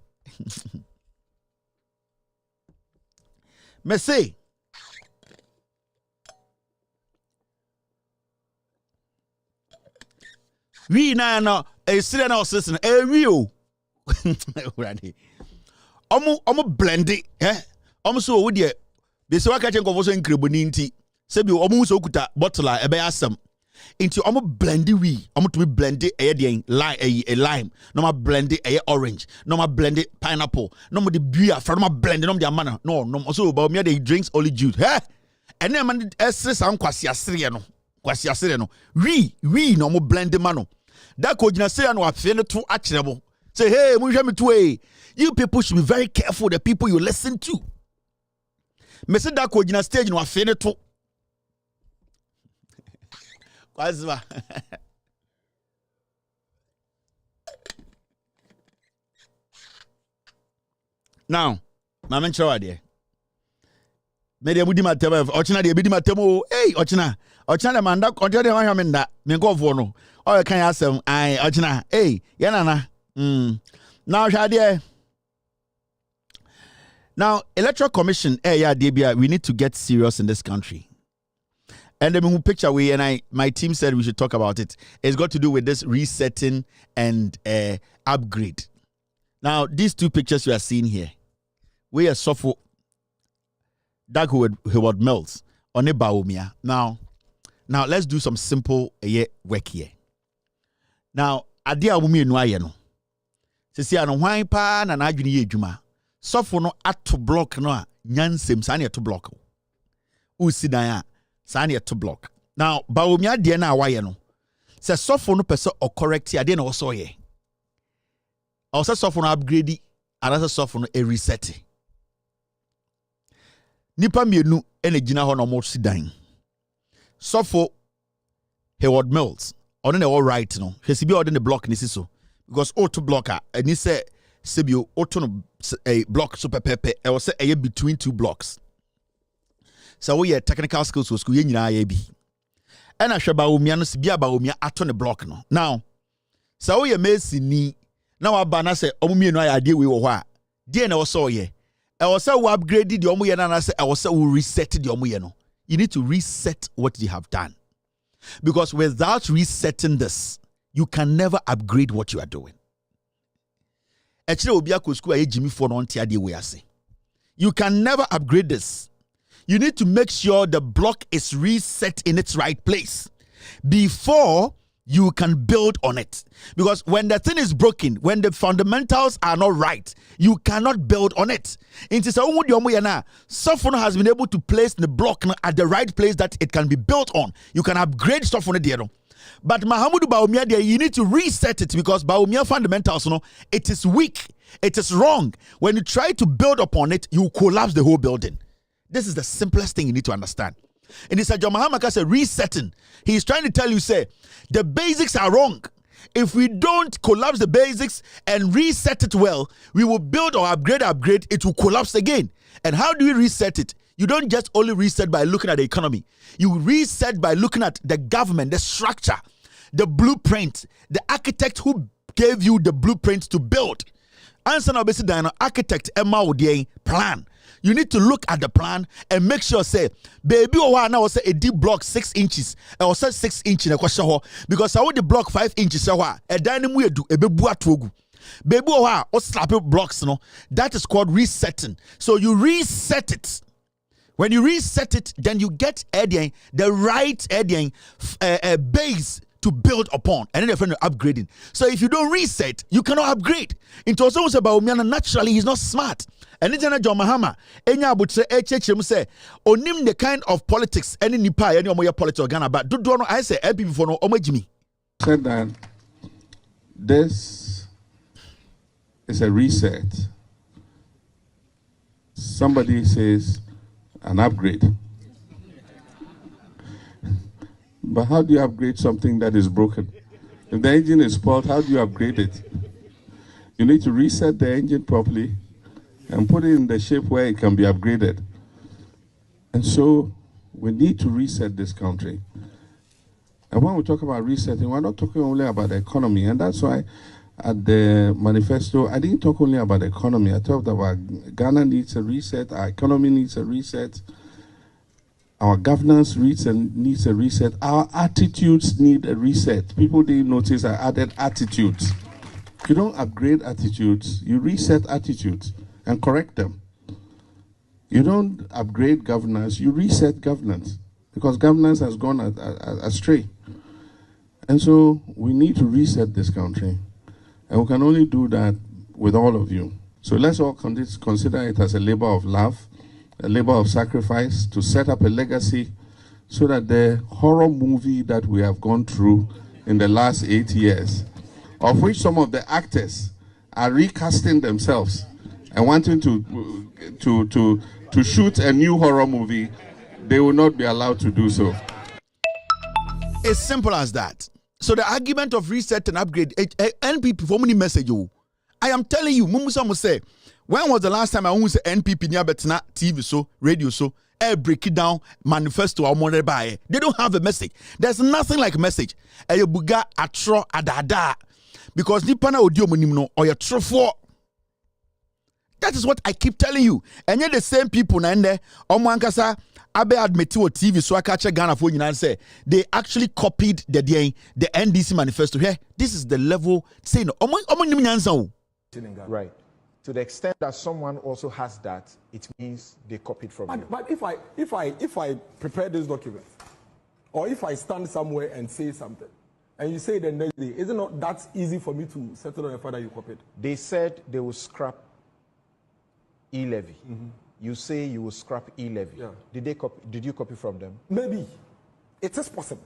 mese we na no e sire na osese e wi o Omo blendi, so wo de they say waka chen konfo so nkreboni nti se bi omo so kuta bottle a ebe asem nti omo blendi we omo to be blendi de lime a lime no ma blendi orange no ma blendi pineapple no mo de beer from ma blendi no de amana no so Bawumia they drinks only juice and then man esre san kwasi asere no we no mo blendi mano that ko gina say no afi no to akyerebo say hey mo hwe me to you people should be very careful the people you listen to. Me say that ko gina stage no afi no to kwasba now mama nchwa de me de budi matem ochina de bidi matem o hey ochina de manda ochina de hwa me nda me nkofo no o kan asem ai ochina hey yana now hwa de now electoral commission yeah debia we need to get serious in this country. And the picture my team said we should talk about it. It's got to do with this resetting and upgrade. Now, these two pictures you are seeing here, we are Sofo Howard Mills on a Bawumia. Now let's do some simple work here. Now, adia wumi enu aye no. Sisi ano hwan pa na adwene ye adwuma. Sofo no ato block no a nyansem sa na to block. Usidan Sanya to block. Now, Bawumia de na awaye no. Se sofo no pese o correct ya de na oso ye. O se sofo no upgrade anase sofo no e reset. Nipa mienu ene gina ho no mo sidan. Sofo Howard Mills. Ono na all right no. Hwesi bi ode ne block ni so. Because auto blocker ani se sebio auto no a block super pepe e was say between two blocks. So we technical skills for school nyina ya bi. And ahwe Bawumia no sibia Bawumia ato ne block no. Now, so we Messi ni na wa ba na se omumie no ya de we wo ho a. De na wo so ye. E wo say we upgrade the omuye na say e wo say we reset the omuye no. You need to reset what you have done. Because without resetting this, you can never upgrade what you are doing. Actually obi akọ school aye Jimmy for no ntia de we ase. You can never upgrade this. You need to make sure the block is reset in its right place before you can build on it. Because when the thing is broken, when the fundamentals are not right, you cannot build on it. Software has been able to place the block at the right place that it can be built on. You can upgrade software there. But Mahamudu Bawumia there, you need to reset it because Bawumia fundamentals, it is weak. It is wrong. When you try to build upon it, you collapse the whole building. This is the simplest thing you need to understand. And it's John Mahama said resetting. He's trying to tell you, say, the basics are wrong. If we don't collapse the basics and reset it well, we will build or upgrade, it will collapse again. And how do we reset it? You don't just only reset by looking at the economy. You reset by looking at the government, the structure, the blueprint, the architect who gave you the blueprint to build. Answer now, basically, architect Emma Odier plan. You need to look at the plan and make sure, say, baby, now say a deep block 6 inches. I was 6 inches because I want the block 5 inches. A dynamo do a bebua togu. Baby, or slap blocks, that is called resetting. So you reset it. When you reset it, then you get the right base to build upon, and then you're upgrading. So if you don't reset, you cannot upgrade. Into also about Bawumia, naturally he's not smart. And it's John Mahama. Enya would say, say, onim the kind of politics any nipa any omoya politics Ghana, but do no I say LP before no omejimi. Said that this is a reset. Somebody says an upgrade. But how do you upgrade something that is broken? If the engine is spoiled, how do you upgrade it? You need to reset the engine properly and put it in the shape where it can be upgraded. And so we need to reset this country. And when we talk about resetting, we're not talking only about the economy. And that's why at the manifesto, I didn't talk only about the economy. I talked about Ghana needs a reset, our economy needs a reset, our governance needs a reset, our attitudes need a reset. People didn't notice I added attitudes. You don't upgrade attitudes, you reset attitudes and correct them. You don't upgrade governance, you reset governance, because governance has gone astray. And so we need to reset this country, and we can only do that with all of you. So let's all consider it as a labor of love, a labor of sacrifice, to set up a legacy so that the horror movie that we have gone through in the last 8 years, of which some of the actors are recasting themselves and wanting to shoot a new horror movie, they will not be allowed to do so. It's simple as that. So the argument of reset and upgrade, NPP for many message you. I am telling you, Mumusa must say, when was the last time I want to say NPP near betna TV so, radio so, break it down, manifesto or more by. They don't have a message. There's nothing like a message. You buga atro adada. Because nipana audio monimno or your trofo. That is what I keep telling you. And yet the same people nande omwankasa abe admit to TV so I catch a Ghana for you and say they actually copied the NDC manifesto. Here, this is the level saying right. To the extent that someone also has that, it means they copied from you. But if I prepare this document, or if I stand somewhere and say something, and you say the next day, is it not that easy for me to settle on the fact that you copied? They said they will scrap e-levy. Mm-hmm. You say you will scrap e-levy. Yeah. Did you copy from them? Maybe. It is possible.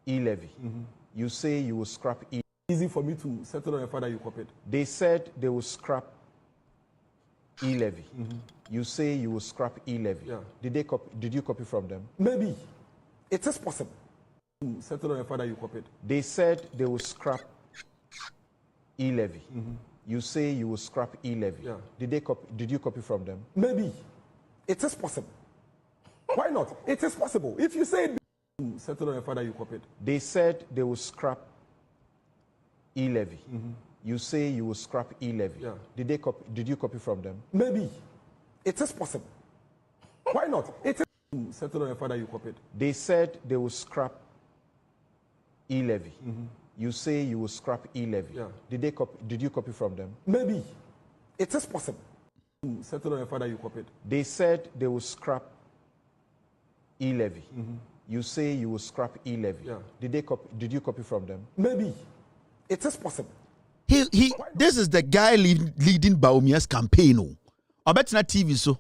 E-levy. Mm-hmm. You say you will scrap e-levy. Easy for me to settle on the fact that you copied. They said they will scrap e-levy. Mm-hmm. You say you will scrap e-levy. Yeah. Did you copy from them? Maybe. It is possible to settle on the fact that you copied. They said they will scrap e-levy. Mm-hmm. You say you will scrap e-levy. Yeah. Did you copy from them? Maybe. It is possible. Why not? It is possible. If you say to settle on the fact that you copied. They said they will scrap e-levy. Mm-hmm. You say you will scrap e-levy. Yeah. Did you copy from them? Maybe. It is possible. Why not? It is to settle on the fact that you copied. They said they will scrap e-levy. Mm-hmm. You say you will scrap e-levy. Yeah. Did you copy from them? Maybe. It is possible to settle on the fact that you copied. They said they will scrap e-levy. Mm-hmm. You say you will scrap e-levy. Yeah. Did you copy from them? Maybe. It is possible. This is the guy leading Bawumia'S campaign. I bet na TV so.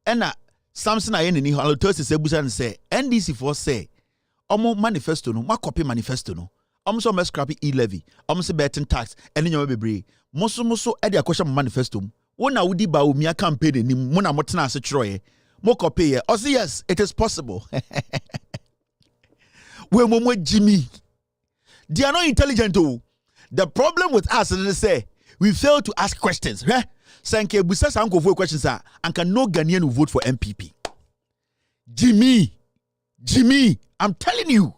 And Samson ayen ni halotosi sebusa and say NDC for say omo manifesto no, ma copy manifesto no. Omo so me scrap e-levy. Omo se betting tax and nyo bebre. Moso e dia question manifesto. Wona wudi Bawumia campaign ni mo na motena ase troye. Mo copy ye. O say yes, it is possible. We momo Jimmy. They are not intelligent though. The problem with us is they say we fail to ask questions. Sanke busa sanko for questions and can no Ghanaian will vote for MPP. Jimmy, I'm telling you,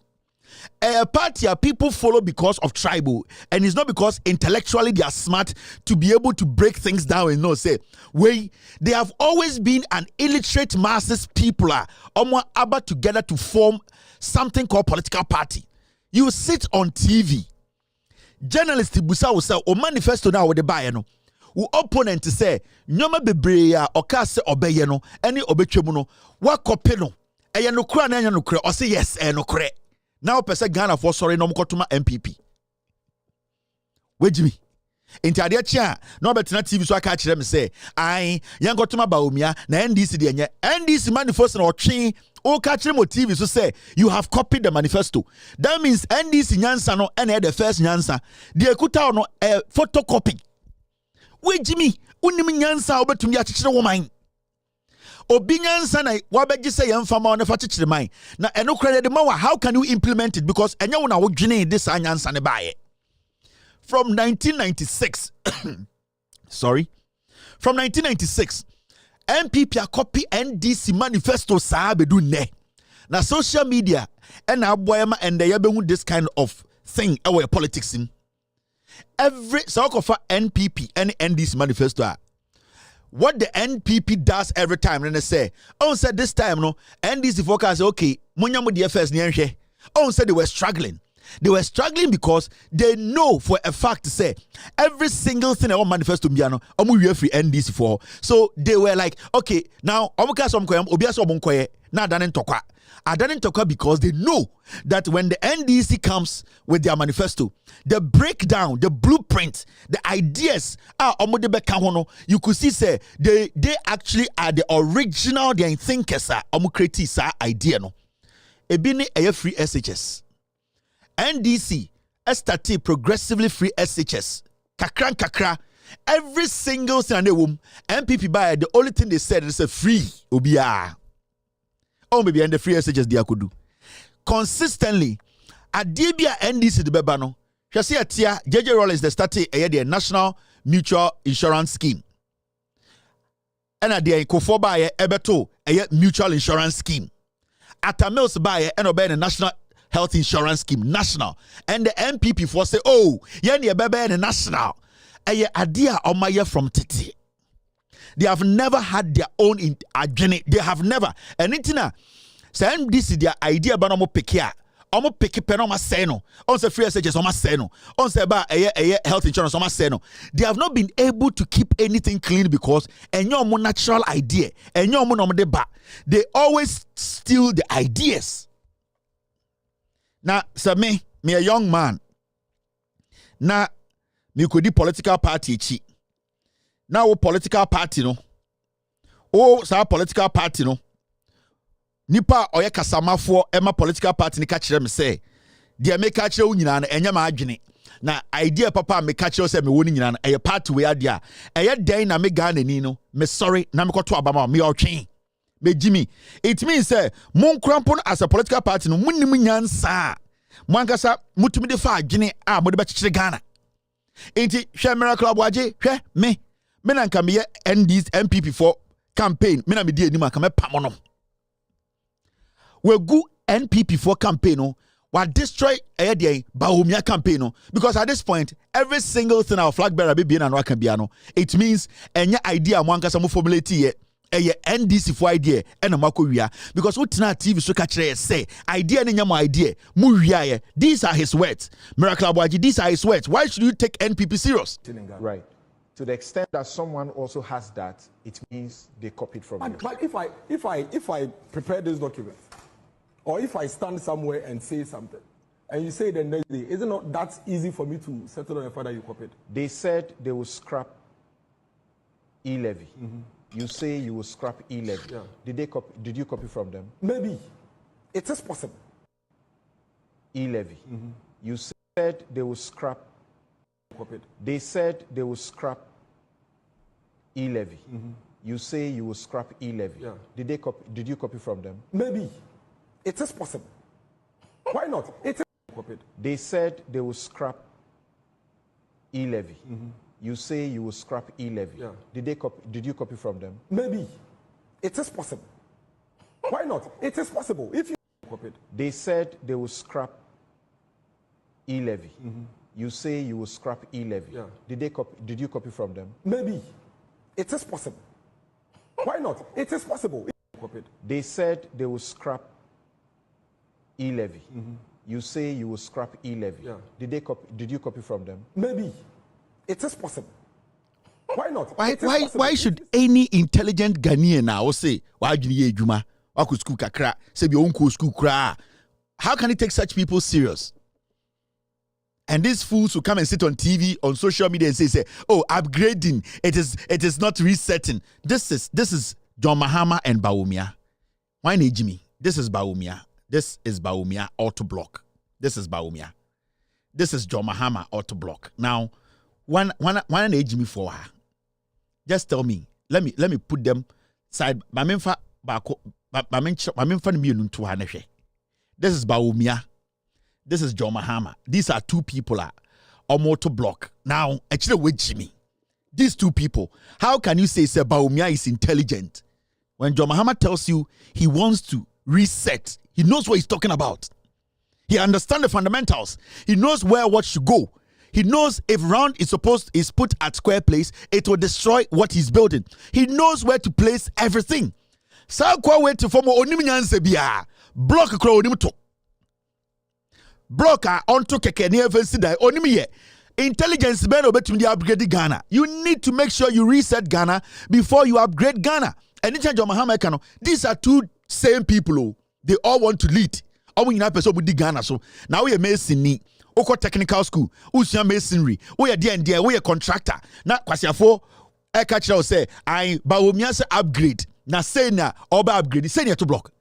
a party people follow because of tribal, and it's not because intellectually they are smart to be able to break things down and not say, they have always been an illiterate masses people are about together to form something called political party. You sit on TV. Journalists busa will say, o manifesto na wo de buy no. Wo opponent say, nyoma bebre ya oka se obeye no, ene obetwemu no, wa copy no. Eye no kura na enya no kura. O say yes, no kura. Now person Ghana for sorry no mkotuma MPP. Wejimi. Inti ade chia, no betina TV so aka kire me say, ai, yan kotuma Bawumia na NDC de enye. NDC manifesto na otwe o ka kire mo TV so say you have copied the manifesto. That means NDC nyansa no ene the first nyansa. De ekuta no photocopy. Wejimi, unim nyansa obetumi akikire woman. Obi nyansa na wabeji say yemfama on fa kikire man. Na eno kredit de ma how can you implement it because enye wo na wo dwene this nyansa ne baaye. From 1996, from 1996, MPP a copy NDC manifesto saabedu ne. Na social media and aboyama and they yabehu this kind of thing our politics in. Every so-called NPP and NDC manifesto. What the NPP does every time, and they say, oh, said this time, no, NDC focus, okay, Munyamu DFS, oh, said they were struggling. They were struggling because they know for a fact to say every single thing I want manifesto Miano, omu free NDC for. So they were like, okay, now omuka som koyam, obia som koye, na danen tokwa. Adanen tokwa because they know that when the NDC comes with their manifesto, the breakdown, the blueprint, the ideas you could see say they actually are the original thinkers create idea no. Ebini a free SHS. NDC started progressively free SHS. Kakra. Every single thing in the womb, MPP by the only thing they said is a free obia. Oh, maybe and the free SHS they could do. Consistently, at DBA NDC the bebano. Shasi atia JJ Rollins the started a national mutual insurance scheme. And at the Kofo by Ebeto a mutual insurance scheme. Atamils by and obey the national health insurance scheme national. And the MPP for say, oh, yani a bebe and national. A idea on my year from Titi. They have never had their own agenda. They have never. And itina, say this is their idea, but omo pekia. Omo peki penoma seno. On say free SHS oma seno. On say ba a health insurance oma seno. They have not been able to keep anything clean because enyo mo natural idea. Enyo mo nomo de ba. They always steal the ideas. Now, say me a young man. Now, me could do political party chi. Now, political party no. Oh, sa political party no. Nipa oye kasama for Emma political party ni catch them say. Dia me catch you nyina na enya ma adwene. Na idea papa me catch you say me woni nyina na eye party we adia. Eye den na me Ghana ni no. Me sorry na me koto abama me otwen. Me Jimmy. It means say mon krampon as a political party no munnim nyansa. Mo ankasa mutumi de fa adwene a mo de be kire Ghana. Enti hwe miracle abwaje hwe me na nka me NDC MPP for campaign me na me di anima ka me pamono. We go NPP for campaign no wa destroy Bawumia campaign no because at this point every single thing our flag bearer be na no aka bia no it means enya idea mo ankasa mo formulate ye NDC for idea ena mako wia because what na TV so ka kire say idea ne nya mo idea mu wia ye these are his words Miracle Abwaji these are his words why should you take NPP serious? Right. To the extent that someone also has that, it means they copied from you. But if I prepare this document, or if I stand somewhere and say something, and you say the next day, is it not that easy for me to settle on the fact that you copied? They said they will scrap e-levy. You say you will scrap e-levy. Yeah. Did you copy from them? Maybe. It is possible. E-levy. You said they will scrap. They said they will scrap e-levy. You say you will scrap e-levy. Yeah. Did you copy from them? Maybe. It is possible. Why not? It is copied. They said they will scrap e-levy. You say you will scrap e-levy. Yeah. Did you copy from them? Maybe. It is possible. Why not? It is possible. If you copied. They said they will scrap e-levy. You say you will scrap e-levy. Yeah. Did you copy from them? Maybe. It is possible. Why not? It is possible. They said they will scrap e-levy. You say you will scrap e-levy. Yeah. Did you copy from them? Maybe. It is possible. Why not? Why should any intelligent Ghanaian now say, why do you juma? School kakra, say your own school kra? How can he take such people serious? And these fools will come and sit on TV, on social media and say, oh, upgrading. It is not resetting. This is John Mahama and Bawumia. Why need Jimmy? This is Bawumia. This is Bawumia auto block. This is Bawumia. This is John Mahama auto block. Now, why need Jimmy for her? Just tell me. Let me put them side. This is Bawumia. This is John Mahama. These are two people on motor block. Now, actually, with Jimmy, these two people, how can you say Bawumia is intelligent when John Mahama tells you he wants to reset? He knows what he's talking about. He understands the fundamentals. He knows where what should go. He knows if round is put at square place, it will destroy what he's building. He knows where to place everything. Sa kwa way to form onimnyanse bia block kro onim to. blocker onto keke ne evensi dai onimi ye intelligence men obetum di upgrade Ghana. You need to make sure you reset Ghana before you upgrade Ghana. And in John these are two same people who they all want to lead. All we person with Ghana. So now we are masonry, oko technical school, usia masonry, we are there, we are contractor. Na kwasiafo catcher say I Bawumia'S upgrade. Na say na oba upgrade, say to block.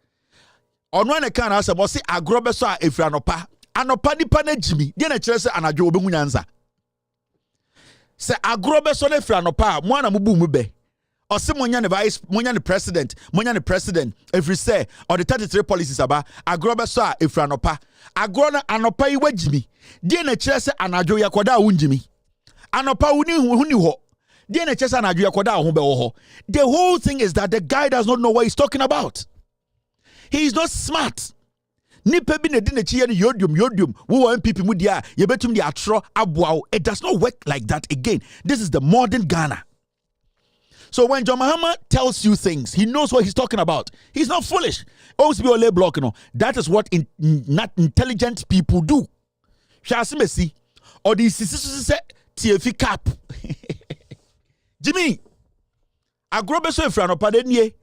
On one account I say agrobeso a efranopa. Anopa nipa na jimi, die na kire se anadwo obehu nyanza. Se agrobeso na efranopa, mo na mubu mu be. Ose monya ne vice, monya ne president, every say or the 33 policies aba agrobeso a efranopa. Agro na anopa yi wajimi. Die na kire se anadwo yakoda wunjimi. Anopa huni ho. Die na kire se anadwo yakoda ho be wo ho. The whole thing is that the guy does not know what he's talking about. He is not smart. Nipa bi na di na chiye ni yodium wo MPP mu dia ye betum di atro aboa. It does not work like that again. This is the modern Ghana. So when John Mahama tells you things, he knows what he's talking about. He's not foolish. Always be ole block, That is what not intelligent people do. Shasi Messi or the sisi TFI cap. Jimmy agrobeso efranopa denye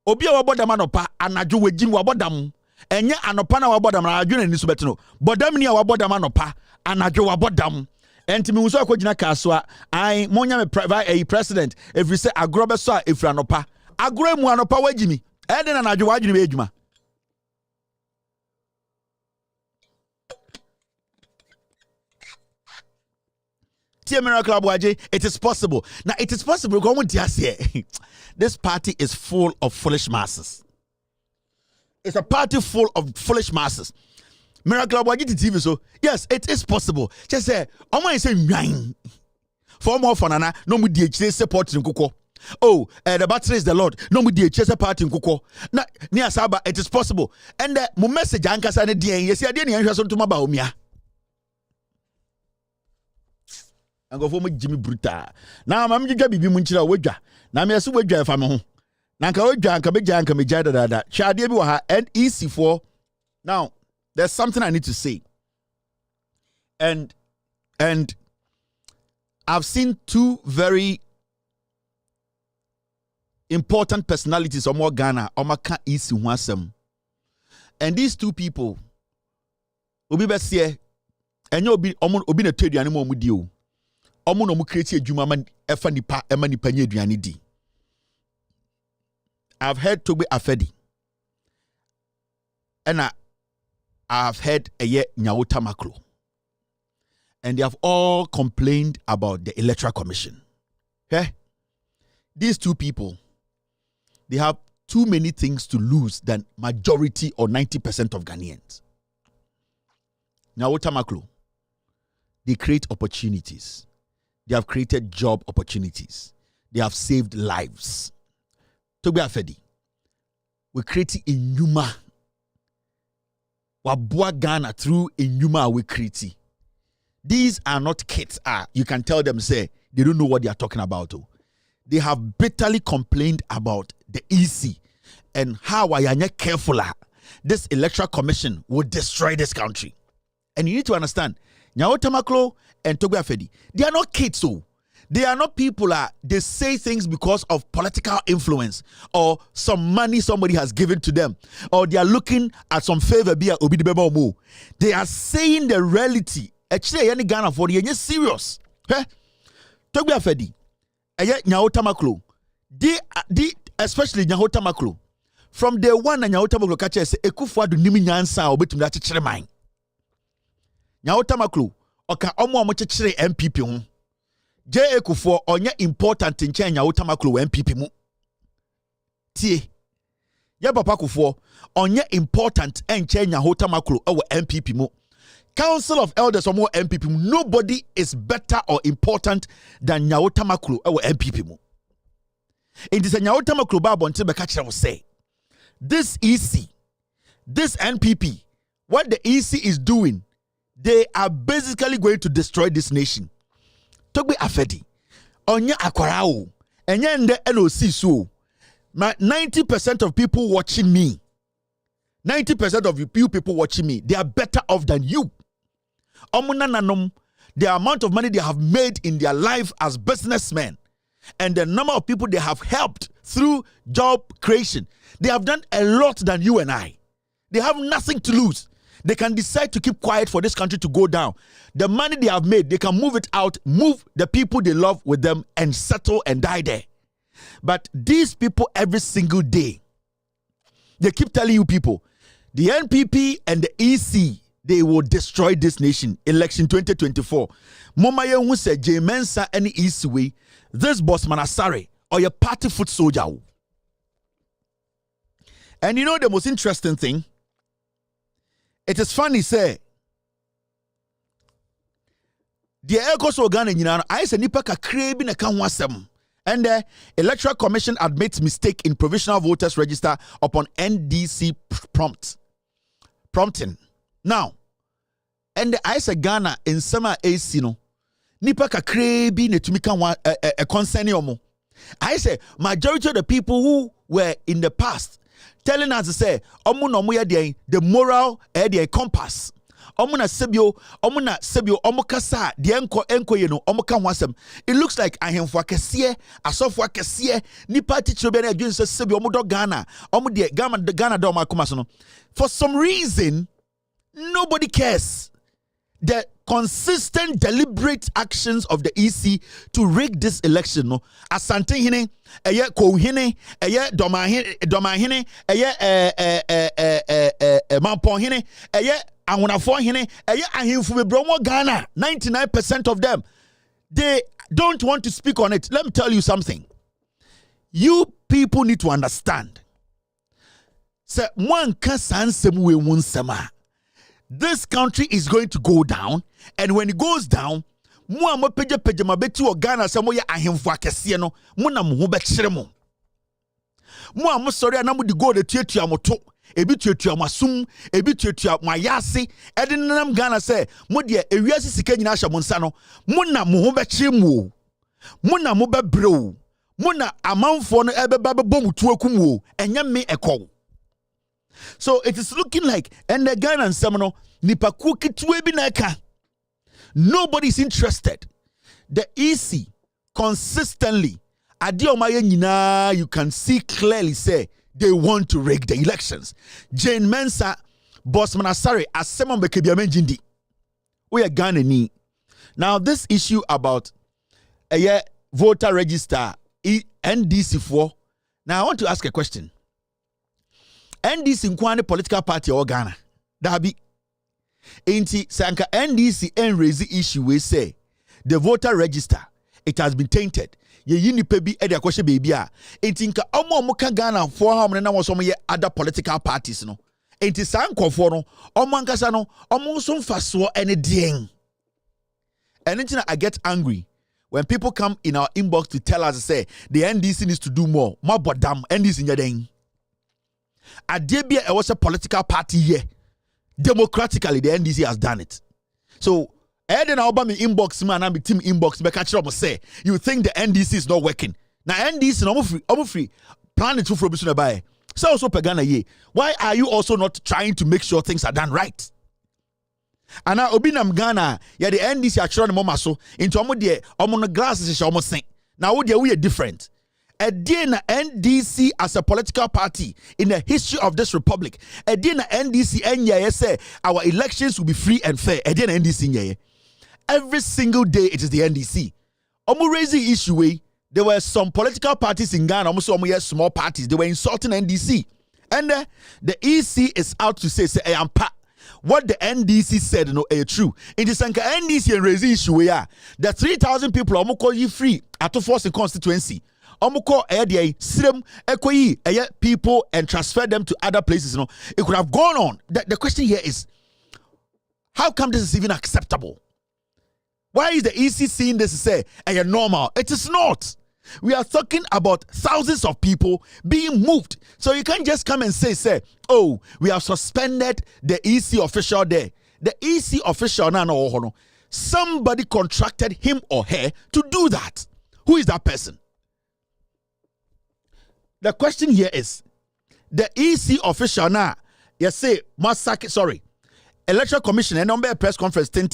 obi a wabodam anopa anadwo wajim wabodam enye anopa na wabodam na adwo na nisu betino bodam ni a wabodam anopa anadwo wabodam enti mi nso akogina kaso a monya me president every say agrobeso a efranopa agro mu anopa wajimi e de na anadwo wajini be adwuma. It is possible. Now, it is possible. This party is full of foolish masses. It's a party full of foolish masses. Miracle TV. So, yes, it is possible. Just say, I'm going to say, nine. For more fun, no more DHS support in Kuko. Oh, the battery is the Lord. No more DHS support in Kuko. Na near Saba, it is possible. And the message, Anka Sana DN, yes, I didn't answer to my Bawumia. And go for me Jimmy Bruta. Now I'm going to be Munchila Wedja. Now me asu Wedja if I'm home. Nanka Wedja and Kabeja and Kamejada that. Shadebi Waha and EC4. Now, there's something I need to say. And I've seen two very important personalities of more Ghana, Omaka Isi Wasem. And these two people will be best here. And you'll be a trade animal with you. Omo no mu create adwuma man efa nipa ema nipa nya aduane di. I've heard Tobe Afedi and I've heard Eye Nyawota Maklo, and they have all complained about the Electoral Commission. Okay? These two people, they have too many things to lose than majority or 90% of Ghanaians. Nyawota Maklo, they create opportunities. They have created job opportunities. They have saved lives. Tobe Afedi, we create Inyuma. Wabua Ghana through Inyuma we create. These are not kids. You can tell them, say, they don't know what they are talking about. They have bitterly complained about the EC and how I am careful. This Electoral Commission will destroy this country. And you need to understand, Nyawota Maklo and Tobe Afedi, they are not kids, so they are not people they say things because of political influence or some money somebody has given to them, or they are looking at some favor. They are saying the reality. Actually, any Ghana for the serious. Tobe Afedi, Nyawota Maklo, they especially Nyawota Maklo, from day one, Nyawota Maklo catch say Ekufuado nimi nyansa obetum da chechere man. Nyawota Maklo oka omo chechere MPP ho. J Ekufuo onye important nche Nyawota Maklo MPP mu. Tie. Ye papa Kufuo onye important nche Nyawota Maklo ewo MPP mu. Council of Elders or more MPP mu. Nobody is better or important than Nyawota Maklo ewo MPP mu. It is a Nyawota Maklo ba bonte be catch them say. This EC, this NPP, what the EC is doing, they are basically going to destroy this nation. Tobe Afedi, onya akwarao, enye nde NOC so. 90% of people watching me, 90% of you people watching me, they are better off than you. The amount of money they have made in their life as businessmen and the number of people they have helped through job creation, they have done a lot than you and I. They have nothing to lose. They can decide to keep quiet for this country to go down. The money they have made, they can move it out, move the people they love with them and settle and die there. But these people every single day, they keep telling you people, the NPP and the EC, they will destroy this nation. Election 2024. Momaye who said J Mensa any EC way, this boss Manasare or your party foot soldier. And you know the most interesting thing? It is funny, say. The Ecos organ in I say nipa ka crave in a kanwasem. And the Electoral Commission admits mistake in provisional voters register upon NDC prompting. Now, and the I say Ghana in summer AC no nipa ka crave in a tumika a concern omo. I say majority of the people who were in the past telling us to say, the moral compass. Omukasa, the enko, omuka wasem. It looks like I am for Cassia, a software Cassia, Nipa teacher Ben against Sebio Omudo Ghana, Omudi Ghana Doma Kumasono. For some reason, nobody cares. The consistent, deliberate actions of the EC to rig this election, no. Asante hine, ko hine, doma hine, mampon hine, ahunafo hine, ahimfu me Ghana. 99% of them, they don't want to speak on it. Let me tell you something. You people need to understand. Se one kasan semwe wunsema. This country is going to go down, and when it goes down, mo peje mabeti o Ghana samo ya ahemfo akese no mo na mo ho be kire mo sorry anamu di go de tuatua moto ebi tuatua masum ebi tuatua mayase ede nam Ghana say mo de ewiase sika nyina hye mo nsa no mo na mo ho be kire mo na mo be breo mo na amanfo no ebe ba bom tuakum wo enye me ekọ. So it is looking like, and the Ghana and Seminole, Nipaku Kitwebi Neka. Nobody is interested. The EC consistently, you can see clearly say they want to rig the elections. Jane Mensa, Boss Manasare, Asemon Bekebiamenjindi. We are Ghana ni. Now, this issue about a voter register, NDC4. Now, I want to ask a question. NDC nkwane political party or Ghana. Dabi. Inti sanka NDC and raise the issue we say the voter register it has been tainted. Ye yini pebi e de kwhye baby a. Inti nka omo ka Ghana for how many na wo so ye other political parties no. Inti sankofo no omo ankasa no omo so mfaso ene den. And inti I get angry when people come in our inbox to tell us say the NDC needs to do more. Mabodam NDC nyadeng. Adebia it was a political party here. Democratically, the NDC has done it. So, Eden Obama inbox man and team inbox me catch up say you think the NDC is not working. Now NDC no free plan it to for business buy. So also pagana ye. Why are you also not trying to make sure things are done right? And now Obinam Ghana, yeah, the NDC are trying to so into omo no glasses is almost saying. Now we are different. A day na NDC as a political party in the history of this republic. A day na NDC NYA say our elections will be free and fair. A day na NDC NYA. Every single day it is the NDC. Omo raise the issue way. There were some political parties in Ghana, almost small parties. They were insulting NDC. And the EC is out to say I am pa. What the NDC said, no, true. In the Sanka NDC and raise the issue way, the 3,000 people almost call you free at to force in constituency. Omuko sirem ekoyi people and transfer them to other places. You know, it could have gone on. The question here is, how come this is even acceptable? Why is the EC seeing this and say normal? It is not. We are talking about thousands of people being moved. So you can't just come and say, oh, we have suspended the EC official there. The EC official, no, somebody contracted him or her to do that. Who is that person? The question here is, the EC official now, Yes, say massacre. Sorry, Electoral Commission and number press conference. Tin.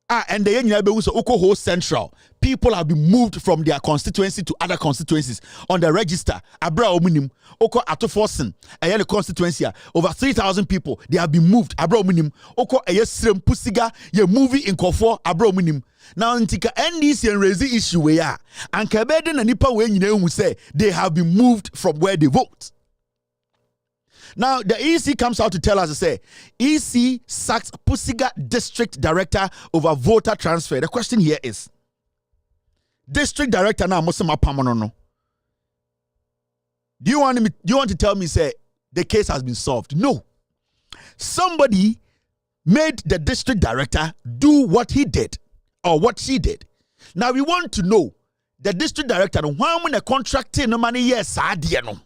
And the Oko Ho Central. People have been moved from their constituency to other constituencies on the register. Abra Ominim, Oko Atoforsen, the constituency. Over 3,000 people, they have been moved. Abra Ominim, Oko Ayesrem Pusiga, ye movie in Kofo, Abra Ominim. Now, Ntika NDC and raise the issue where and Kabeden and Nipa when you say they have been moved from where they vote. Now, the EC comes out to tell us, say, EC sacks Pusiga district director over voter transfer. The question here is, district director now, Musema Pamonono. Do you want to tell me, say, the case has been solved? No. Somebody made the district director do what he did or what she did. Now, we want to know the district director, why when a contract no money, yes, no.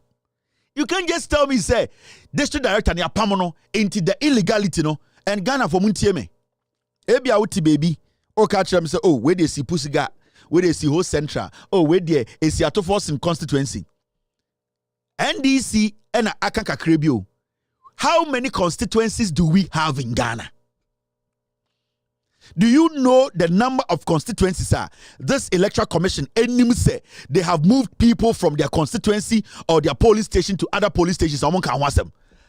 You can't just tell me, say, district director ni apamono into the illegality, no, and Ghana for Muntieme. Ebi auti baby. O catch them say, oh, where they see Pusiga, where they see Ho Central, oh, where they see Atoforsen constituency. NDC and Akanka Krebio. How many constituencies do we have in Ghana? Do you know the number of constituencies are? This Electoral Commission, say they have moved people from their constituency or their polling station to other polling stations.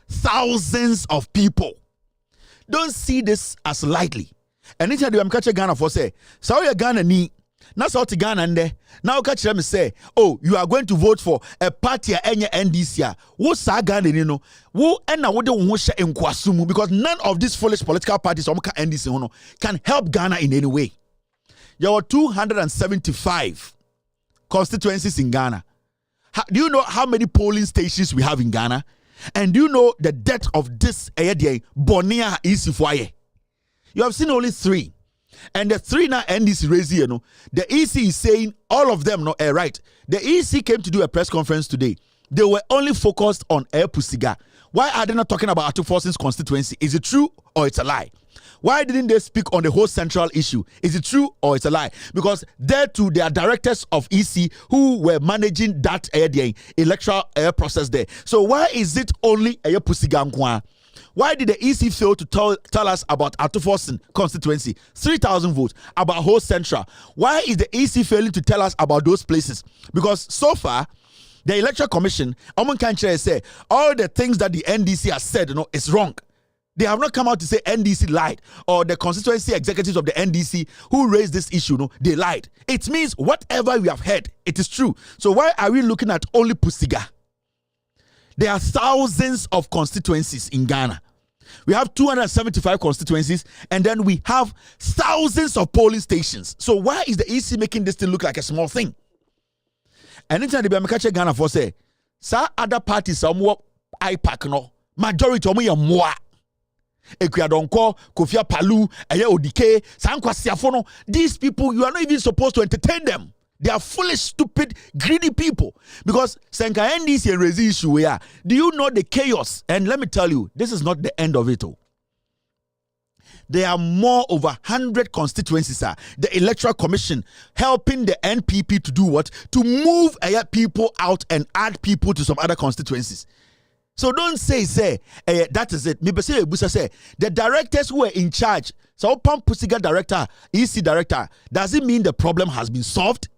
Thousands of people. Don't see this as lightly. And anytime I'm catching Ghana for say, so you Ghana ni, na so to Ghana and now catch them say, oh, you are going to vote for a party any NDC. Wo sa Ghana ni no, wo ena wo de wo hye enkwasumu because none of these foolish political parties NDC can help Ghana in any way. There were 275 constituencies in Ghana. Do you know how many polling stations we have in Ghana? And do you know the depth of this Bonia Isifuaye? You have seen only 3. And the 3 now NDC raise here, no. The EC is saying all of them, no, right. The EC came to do a press conference today. They were only focused on Pusiga. Why are they not talking about Atoforsen's constituency? Is it true or it's a lie? Why didn't they speak on the whole central issue? Is it true or it's a lie? Because there too, there are directors of EC who were managing that electoral process there. So why is it only Pusiga? Why did the EC fail to tell us about Atoforsen constituency? 3,000 votes. About whole central. Why is the EC failing to tell us about those places? Because so far, the Electoral Commission, say all the things that the NDC has said, is wrong. They have not come out to say NDC lied or the constituency executives of the NDC who raised this issue, they lied. It means whatever we have heard, it is true. So why are we looking at only Pusiga? There are thousands of constituencies in Ghana. We have 275 constituencies and then we have thousands of polling stations. So why is the EC making this thing look like a small thing? And anytime they catch Ghana for say, sa other parties somewhat IPAC no majority of them more. Ekuadonko, Kofia Palu, Eye Odike, Sankwasiafono. These people, you are not even supposed to entertain them. They are foolish, stupid, greedy people. Because Senka NDC and Rezi issue, do you know the chaos? And let me tell you, this is not the end of it all. There are more over 100 constituencies. The Electoral Commission helping the NPP to do what? To move people out and add people to some other constituencies. So don't say that is it. Maybe say the directors who are in charge. So Pam Pusiga director, EC director, does it mean the problem has been solved?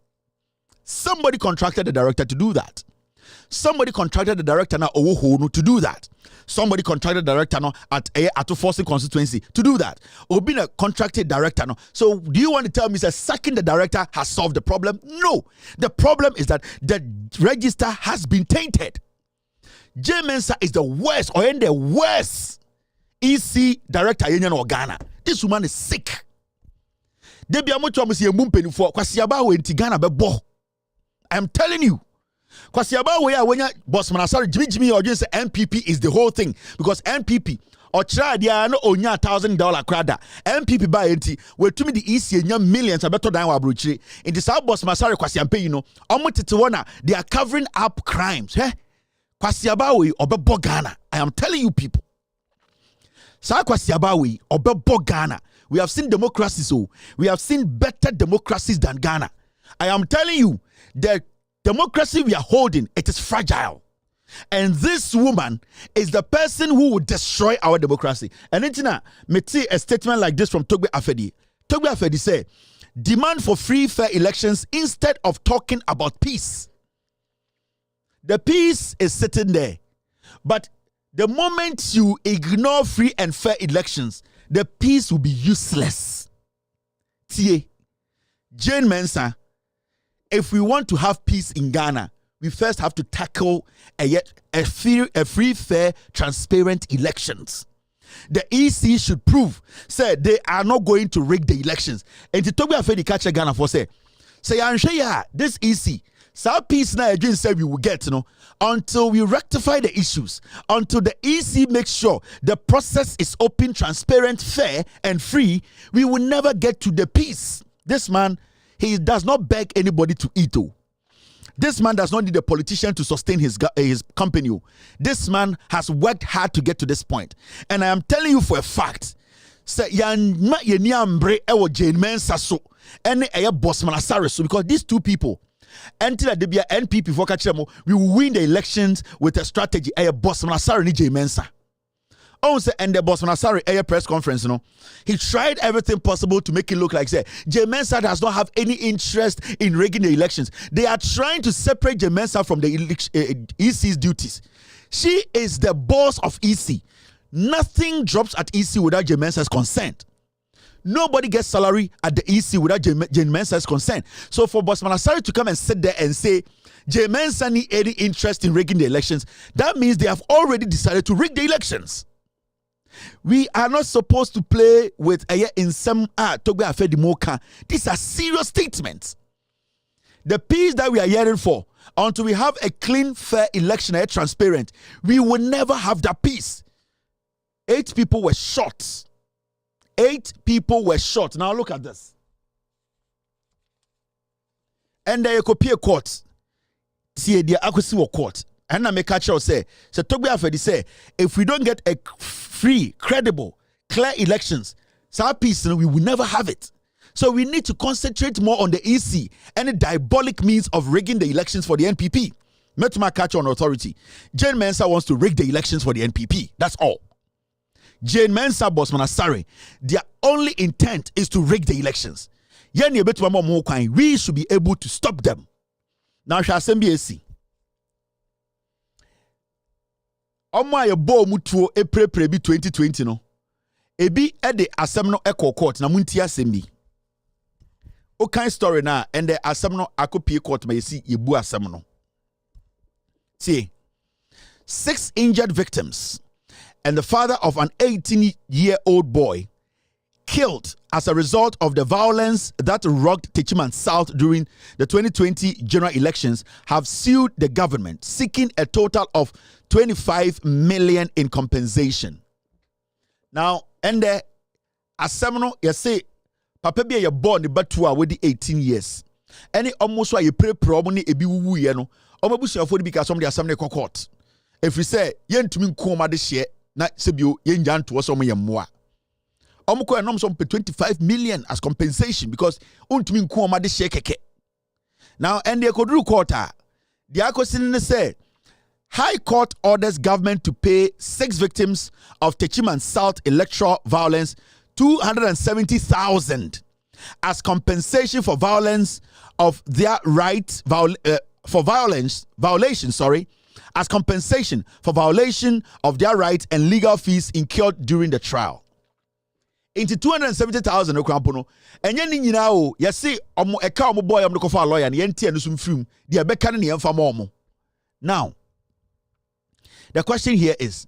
Somebody contracted the director to do that. Somebody contracted the director now to do that. Somebody contracted the director now at Atoforsen constituency to do that. Or being a contracted director now. So do you want to tell me that sacking the director has solved the problem? No. The problem is that the register has been tainted. J Mensa is the worst or in the worst EC director in Ghana. This woman is sick. I'm telling you. When boss man sorry Jimmy or just NPP is the whole thing because NPP or try dia no onya $1,000 krada NPP buy enti we to me the EC nya millions abeto dan wa brochire in the south boss man sorry kwasiampe you know omotete wona they are covering up crimes kwasiaba we obebo Ghana. I am telling you people sa kwasiaba we obebo Ghana. We have seen democracies, so we have seen better democracies than Ghana. I am telling you, the democracy we are holding, it is fragile. And this woman is the person who will destroy our democracy. And it's me see a statement like this from Togbe Afedi. Togbe Afedi say, demand for free, fair elections instead of talking about peace. The peace is sitting there. But the moment you ignore free and fair elections, the peace will be useless. Tie, Jane Mensah, if we want to have peace in Ghana, we first have to tackle a free, fair, transparent elections. The EC should prove, say, they are not going to rig the elections. And to talk about the catch Ghana for say this EC, so peace now again say we will get, until we rectify the issues, until the EC makes sure the process is open, transparent, fair, and free, we will never get to the peace. This man, he does not beg anybody to eat. This man does not need a politician to sustain his company. This man has worked hard to get to this point. And I am telling you for a fact, say yanma yeniambre ewo Jane Mensah so ene eye Bosman Asare so, because these two people until the NPP for kachemo, we will win the elections with a strategy eye Bosman Asare ni Jane Mensah. And the Bosman Asare press conference, he tried everything possible to make it look like say Jane Mensah does not have any interest in rigging the elections. They are trying to separate Jane Mensah from the EC's duties. She is the boss of EC. Nothing drops at EC without Jane Mensah's consent. Nobody gets salary at the EC without Jane Mensah's consent. So for Bosman Asare to come and sit there and say Jane Mensah need any interest in rigging the elections, that means they have already decided to rig the elections. We are not supposed to play with in some Togbe Afedi Moka. These are serious statements. The peace that we are yearning for, until we have a clean, fair election, transparent, we will never have that peace. 8 people were shot. 8 people were shot. Now look at this. And the Ekopia court, see the Akwesiwo court. And I make a say, Togbe Afedi say, if we don't get a free, credible, clear elections, so peace, we will never have it. So we need to concentrate more on the EC and the diabolic means of rigging the elections for the NPP. Met my catch on authority. Jane Mensah wants to rig the elections for the NPP. That's all. Jane Mensah, Bosman Asare, their only intent is to rig the elections. We should be able to stop them. Now, Assembly. Omo aye bo mutuo eprepre bi 2020 no ebi de asem no court na munti asem bi o kan story na and the asem no akopie court ma yesi yebu asem no. See, 6 injured victims and the father of an 18-year-old boy killed as a result of the violence that rocked Techiman South during the 2020 general elections have sued the government, seeking a total of 25 million in compensation. Now, and the asemno you say papa be born the batua with the 18 years. Any almost why you pray problem ni ebi wuwu ye no. Omabusuafo bi ka som the assembly court. If we say yentumi nkoma de hye na sebio yenja nto so mo yemmoa. Omko enom some 25 million as compensation because untumi nkoma de hye keke. Now, and the Kodru court the akosin say High Court orders government to pay 6 victims of Techiman South electoral violence 270,000 as compensation for violence of their rights as compensation for violation of their rights and legal fees incurred during the trial. Into 270,000 okrampono enye ni nyina o yesi omo eka omo boy omo kofa lawyer na yentie no sum frim de ebeka ne yemfa mo. Now, the question here is,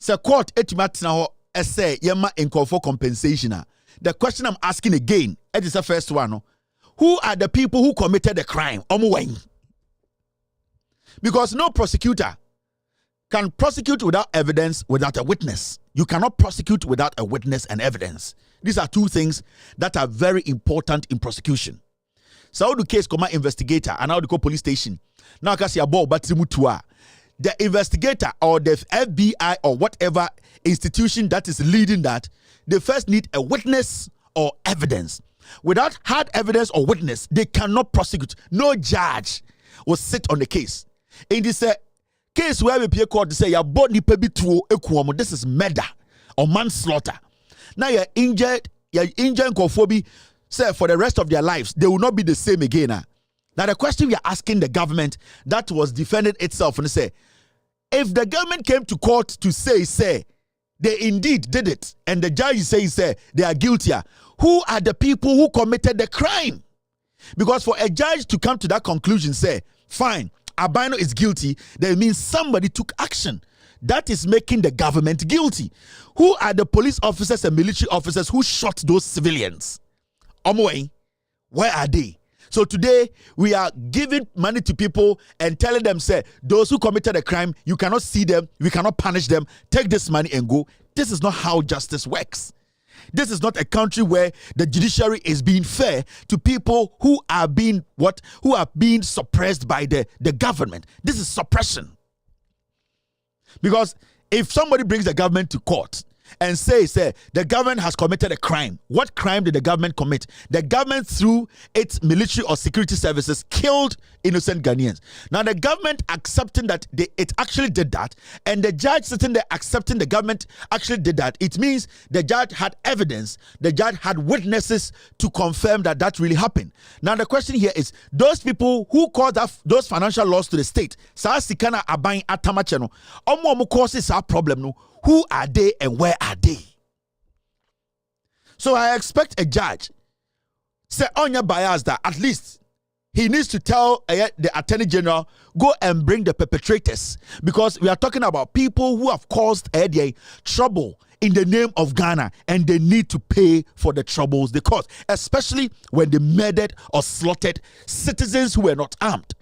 the court etimatna ho ese yema enkofo compensation. The question I'm asking again, it is the first one. Who are the people who committed the crime? Because no prosecutor can prosecute without evidence, without a witness. You cannot prosecute without a witness and evidence. These are 2 things that are very important in prosecution. So how do case come investigator and how do go police station? Now kasi abo batimutua. The investigator or the FBI or whatever institution that is leading that, they first need a witness or evidence. Without hard evidence or witness, they cannot prosecute. No judge will sit on the case. In this case where we pay court to say your body pebi tuo ekuomo. This is murder or manslaughter. Now you're injured kofobi. Say for the rest of their lives they will not be the same again. Now the question we are asking the government that was defending itself and say, if the government came to court to say they indeed did it, and the judge says they are guilty, who are the people who committed the crime? Because for a judge to come to that conclusion, say, fine, Albino is guilty, that means somebody took action. That is making the government guilty. Who are the police officers and military officers who shot those civilians? Omway, where are they? So today, we are giving money to people and telling them, say, those who committed a crime, you cannot see them, we cannot punish them, take this money and go. This is not how justice works. This is not a country where the judiciary is being fair to people who are being suppressed by the government. This is suppression. Because if somebody brings the government to court and says the government has committed a crime, what crime did the government commit? The government, through its military or security services, killed innocent Ghanaians. Now the government accepting that it actually did that, and the judge sitting there accepting the government actually did that, it means the judge had evidence, the judge had witnesses to confirm that that really happened. Now the question here is, those people who caused those financial loss to the state, sa sikana aban atamacheno, omo causes our problem no. Who are they and where are they? So I expect a judge say on your bias that at least he needs to tell the Attorney General, go and bring the perpetrators, because we are talking about people who have caused trouble in the name of Ghana, and they need to pay for the troubles they caused, especially when they murdered or slaughtered citizens who were not armed.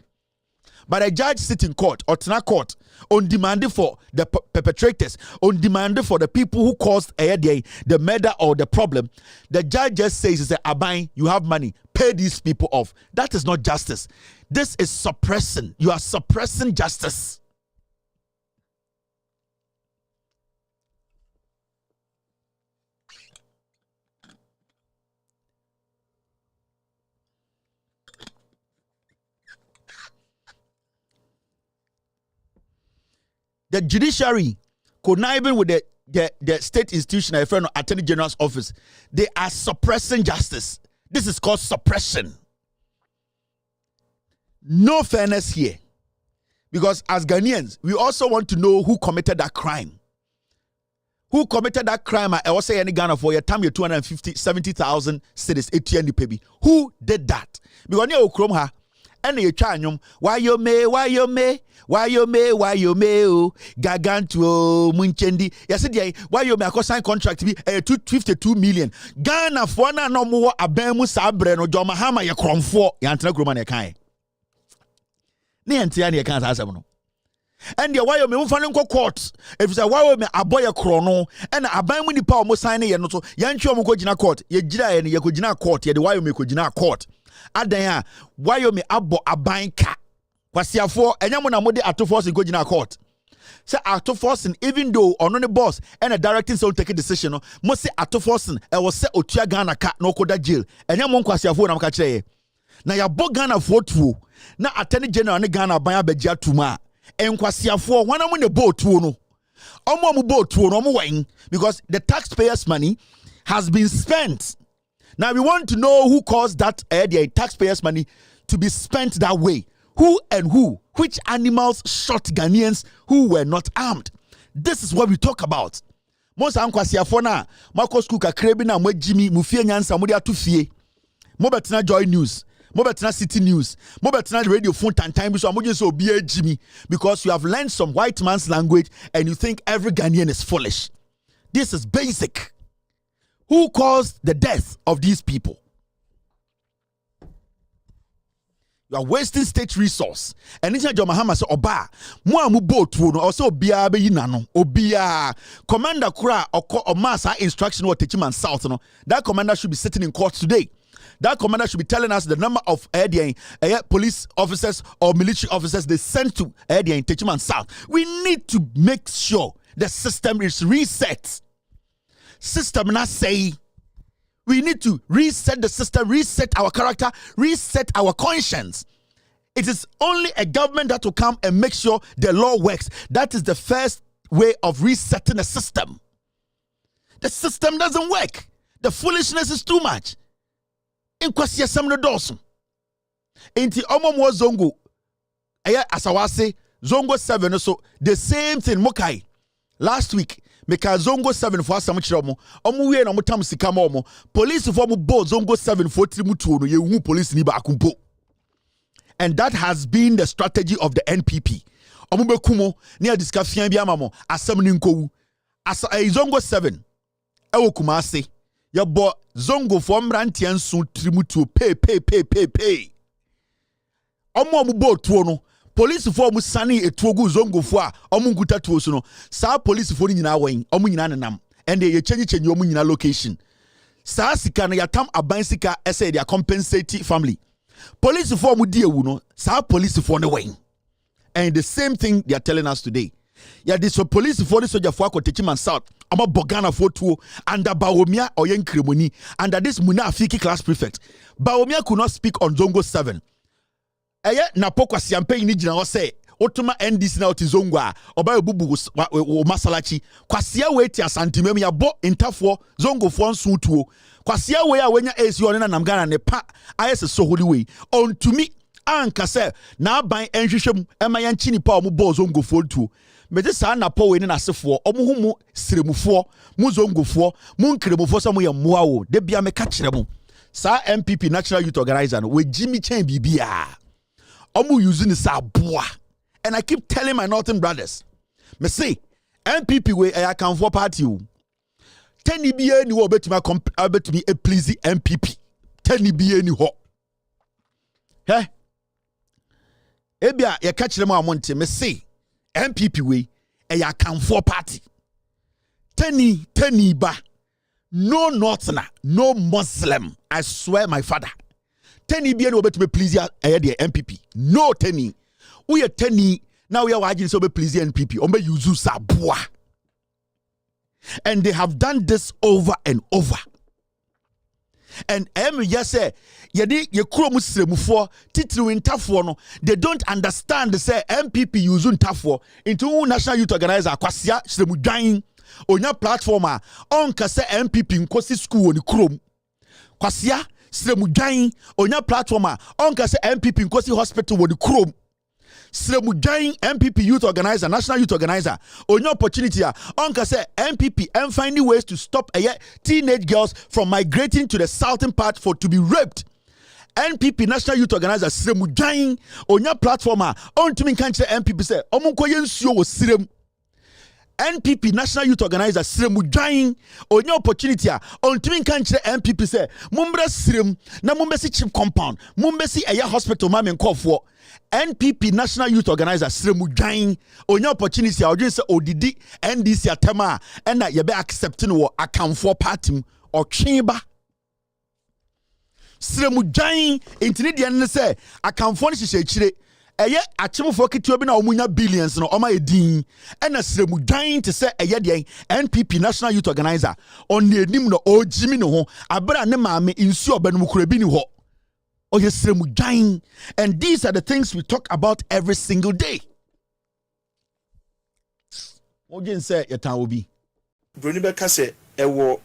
But a judge sit in court or Tana court on demand for the perpetrators, on demand for the people who caused the murder or the problem. The judge just says, Abai, you have money, pay these people off. That is not justice. This is suppression. You are suppressing justice. The judiciary, conniving with the state institution, a friend of Attorney General's office, they are suppressing justice. This is called suppression. No fairness here. Because as Ghanaians, we also want to know who committed that crime. Who committed that crime? I was saying in Ghana for your time, 270,000 cedis, 80 baby. Who did that? Because you Okrom ha. And you try why you may, Gaganto, Munchendi. Yesterday, why you may sign contract to be 252 million. Ghana for no more Abemu Sabre no Jomahama ya Cromfo, Yantana Grumane Kai. Niantiani can't answer no. And the why you may find court. If it's a why me a boy a chrono, and a bang when the power must sign a no so Yancho Mukojina court, Yajira and Yakojina court, yet the why you may Kojina court. Adaya, why you me abo a banka? Kwasia for and yamuna mode ato force in Gojina court. Say ato force, even though on the boss and a directing so take a decision, must say ato force, and was set Otia Ghana cat no koda jail, and yamon kwasia for Namkache. Now ya bo Ghana for two. Now Attorney General and Ghana baya beja tuma. And kwasia for one on the boat to no. Omo boat to no wine, because the taxpayers' money has been spent. Now we want to know who caused that the taxpayers' money to be spent that way. Who and who? Which animals shot Ghanaians who were not armed? This is what we talk about. Most ankwasiafona, Marcos Kuka Krebina, Jimmy, Mufia Nyansa, Modia Tufie, Mobetina Joy News, Mobetina City News, Mobetina Radio Phone Time, so I'm so be Jimmy, because you have learned some white man's language and you think every Ghanaian is foolish. This is basic. Who caused the death of these people? You are wasting state resource. And it's your Mahama say oba mo amu boat no also obia be yinano obia commander kura or master instruction or Techiman South no. That commander should be sitting in court today. That commander should be telling us the number of police officers or military officers they sent to Techiman South. We need to make sure the system is reset. System not say we need to reset the system, reset our character, reset our conscience. It is only a government that will come and make sure the law works. That is the first way of resetting a system. The system doesn't work. The foolishness is too much. In kwasiya samno dosu. Inti omo zongo. Aya asawase zongo 7 so the same thing mokai. Last week meka zongo 7 for asam chira omo. Omo we na mutam sika ma omo. Police for mo bo zongo 7 for trimutu no ye hu police ni ba akumpo. And that has been the strategy of the NPP. Omo be kumo ni a discussion bi amamo asam ni nkowu. Asa zongo 7 ewo Kumasi. Ya bo zongo for mrantia nso trimutu pay. Omo bo tuo no police for mu sane etuogu zongo for a omo nguta tuo so no sa police for nyina wan omo nyina nenam and ye change omo nyina location sa sika no yatam aban sika ese dia compensate family police for mu die wu no sa police for ne wan. And the same thing they are telling us today. Yeah, this police for the soldier for Kotechiman South. I'm a Bogana for two under Bawumia or Yen Kremoni under this Munafiki class prefect. Bawumia could not speak on Zongo 7. Eye na pokwa siampe ini jina wase otuma NDC na otizongwa oba bubu masalachi kwasia we ti asantimem ya bo intafo zongo fo nsutuo kwasia we a wenya AC one na namgana ne pa ayese soholi we ontumi anka se na aban enhwehwem ema yanchi nipa omo bo zongo fo tuo mede sa na po we ne nasefo omo hu mu siremufo mu zongofo mu nkremufo so mo ye moa wo de bia me ka kire mu sa MPP National Youth Organizer no we Jimmy Chen bibia omo using the sabua. And I keep telling my northern brothers, me say MPP we I can for party o 10 BA ni wo betumi e please MPP 10 BA ni ho he ebia ye ka kire mu amonte me say MPP we I can for party 10 ba no northerner no Muslim, I swear my father 10 BA ni wo betumi please the MPP no 10 we are 10 now we are watching so be please the NPP on be use sabua. And they have done this over and over. And just say yedi ye kuro musremufo titiri ntafo no they don't understand say MPP use ntafo into National Youth Organizer kwasia sremudwan onya platform a onka say MPP nkosi school oni krom kwasia sremudwan onya platform a onka say MPP nkosi hospital woni krom Sremudwan MPP Youth Organizer, National Youth Organizer, on your opportunity, Uncle say MPP and finding ways to stop teenage girls from migrating to the southern part for to be raped. NPP National Youth Organizer, Sremudwan on your platform, on to me can't say MPP say, Omunkoyen Sio was Srem. NPP National Youth Organizer, Sremudwan on your opportunity, on to me can't say MPP say, Mumbra Srem, na Mumbesi Chip Compound, Mumbesi Aya Hospital, Mammy call for. NPP National Youth Organizer Sremudwan on your opportunity or just ODD NDC atema and that you be accepting what account for party or chamber Sremudwan intinidian say account for chire eye achimo for kitu bi na omunya billions no oma edin and Sremudwan to say eye dey NPP National Youth Organizer on the enim no ojimi no ho abra ne maame insu obanum kura bi ni ho. And these are the things we talk about every single day. What you say, Yatawobi? Brunibe Kase, ewo,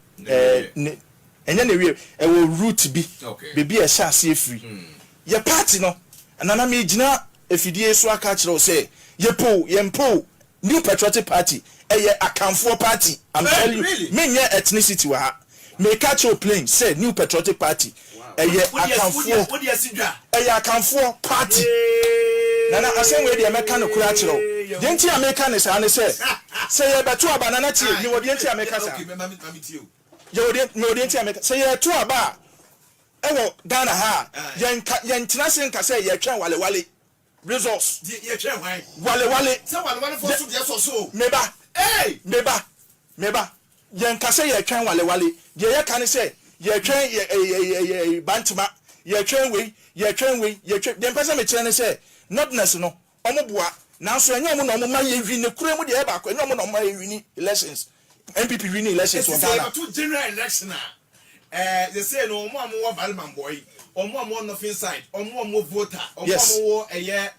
ewo root be, baby a chassis free. Your party no, and an amijina, if you dear so catch say, Yempo, New Patriotic Party, a account for party. I'm telling you, me near ethnicity wa. May catch your plane, say New Patriotic Party. I can for party. Nana, I say where the American cultural. Didn't you American is and say about 2 banana tea, you were the American. You didn't American. Say 2 bar. Ewo Ghana ha. Yan Tinasin can say, Wale resource. Wale. So. Meba. Hey, Meba. Yan can say, Wale. Ye can say. Ye train ye bantama ye train we dem pesa me kire ne say not no omoboa na so enye omo no ma ye wi ne kure mu de e ba ko enye omo no ma ye wi ni elections MPP wi ni elections wo Ghana to general election They say no more Valman boy, or more nothing side, or more voter, or more a year.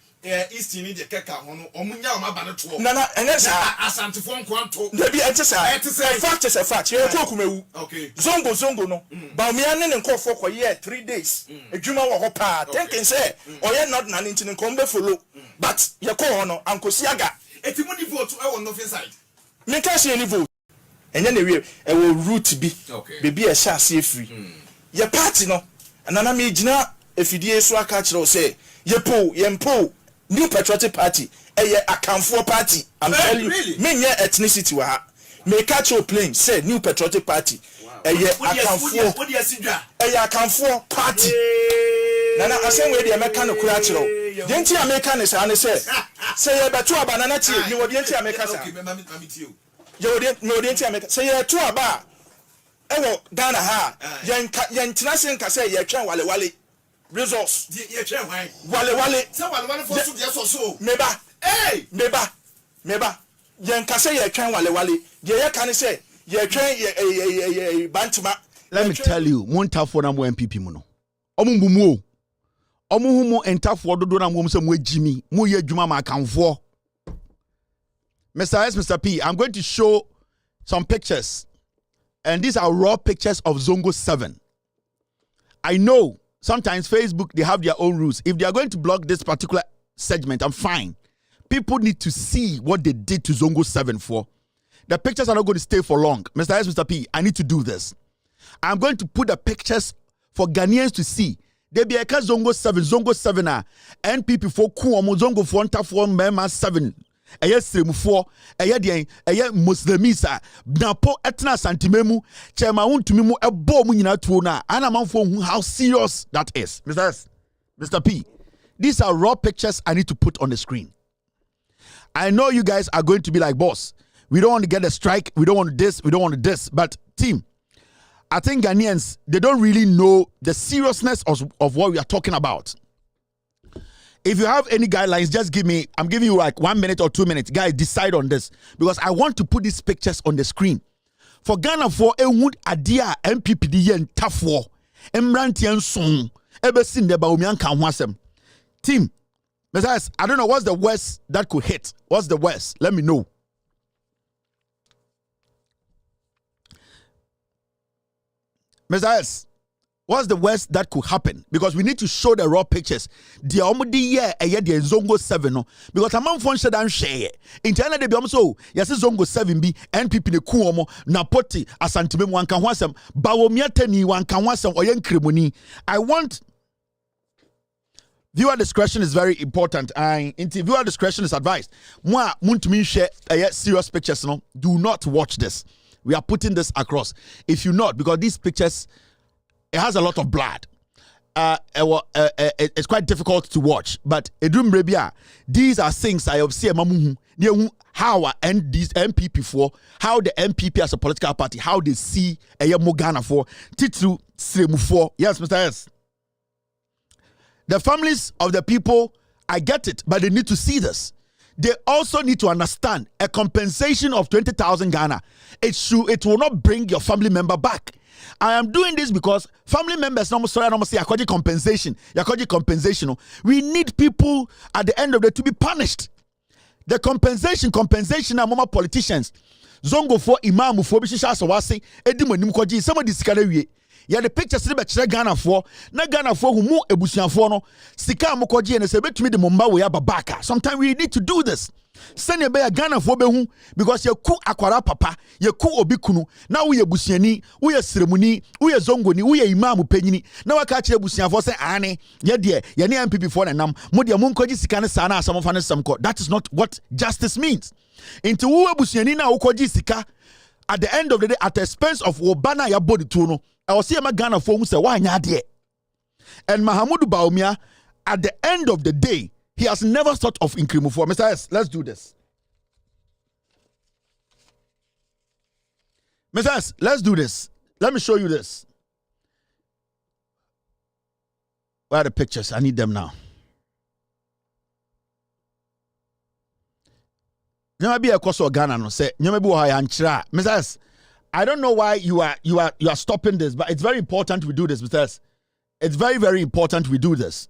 East in the Keka, or Munya Mabanato. Nana, and that's a Santifon Quanto. Maybe I just say, fact is a fact. You're talking okay. Zongo no. Bawumia'S and call for a year, 3 days. A Juma or Hopa, think and say, or you're not an intent combe follow. But your corner, Uncle Siaga. If you want to vote, I want nothing side. Make us any vote. And then a will root be. Baby a chassis free. Your party no. And then I made Jina, if you dear so catch or say, Yempo. New Patriotic Party, a Camphor Party. I'm telling you, me near ethnicity wa. Me catch your plane. Say New Patriotic Party, a Camphor Party. Nana, I say where the American Kuratiro. Didn't you American is and say a betua banana tea, you didn't America. You didn't America. Say a two aba. Ewo Ghana ha. Yan Tinasin can say ye can wale. Results. Wale. Someone for so. Meba. Hey. Meba. Yen kase ye twen wale. Ye can say ye twen ye bantuma. Let me tell you, montafo na mo MPP mu no. Omumbumu o. Omuhumu entafo dodo na mo se mo ejimi, mo ye adwuma ma kanfo. Mr. S, Mr. P, I'm going to show some pictures. And these are raw pictures of Zongo 7. I know sometimes Facebook, they have their own rules. If they are going to block this particular segment, I'm fine. People need to see what they did to Zongo 7 for. The pictures are not going to stay for long. Mr. S, Mr. P, I need to do this. I'm going to put the pictures for Ghanaians to see. They be a Zongo 7 NPP for Kuomo, Zongo 4 Mema 7. Sremu 4 Muslimisa napo etna santimemu chema untumimu ebo mu nyina tuo na ana manfo hu how serious that is. Mr. S, Mr. P, these are raw pictures I need to put on the screen. I know you guys are going to be like, boss, we don't want to get a strike, we don't want this, but team, I think Ghanaians, they don't really know the seriousness of what we are talking about. If you have any guidelines, just give me, I'm giving you like 1 minute or 2 minutes. Guys, decide on this. Because I want to put these pictures on the screen. For Ghana, for a wood idea, MPPD and tough war, Emrantian song, ever seen the Bawumia'S can wasem. Team, Messias, I don't know what's the worst that could hit. What's the worst? Let me know. Messias, what's the worst that could happen? Because we need to show the raw pictures. The omudi year a year the Zongo 7 no. Because a man phone said and share. In China they be so yes Zongo 7 be NPP ne kuomo napoti asantime wan kan wasem Bawumia'S ni wan kan wasem oyen kremoni. I want viewer discretion is very important. Viewer discretion is advised. Moi muntumi share serious pictures no. Do not watch this. We are putting this across. If you not, because these pictures, it has a lot of blood. It's quite difficult to watch. But these are things I have seen how and these MPP for how the MPP as a political party, how they see Ghana for Titru Sremu for. Yes, Mr. S. The families of the people, I get it, but they need to see this. They also need to understand a compensation of 20,000 Ghana. It will not bring your family member back. I am doing this because family members say compensation. We need people at the end of the day to be punished. The compensation among politicians. Zongo for imam for bishisha sawase edimo nimkoji somebody sikare ya the pictures be kire Ghana for na Ghana for hu mu ebusuafo no sika amokoji ne se betumi de momba we ababaka. Sometimes we need to do this. Send a bear Ghana for behu because you ku akwara papa, you ku obikunu. Now we ebusiani, we a ceremony, we a zongoni, we a imam penyini. Now I catch ebusiafo say ane ye de ye ne MPP for nam mo de monkoji sika ne sana some of some court. That is not what justice means. Into who ebusiani na ukoji sika at the end of the day at the expense of Obana ya body tuno. I was see my Ghana for who say why nyade. And Mahamudu Bawumia at the end of the day he has never thought of increment for Mr. S. Let's do this. Mr. S, let's do this. Let me show you this. Where are the pictures? I need them now. Nyama bi ekoso Ghana no say nyama bi wo ha ya nchira. Mr. S, I don't know why you are stopping this, but it's very important we do this because it's very, very important we do this.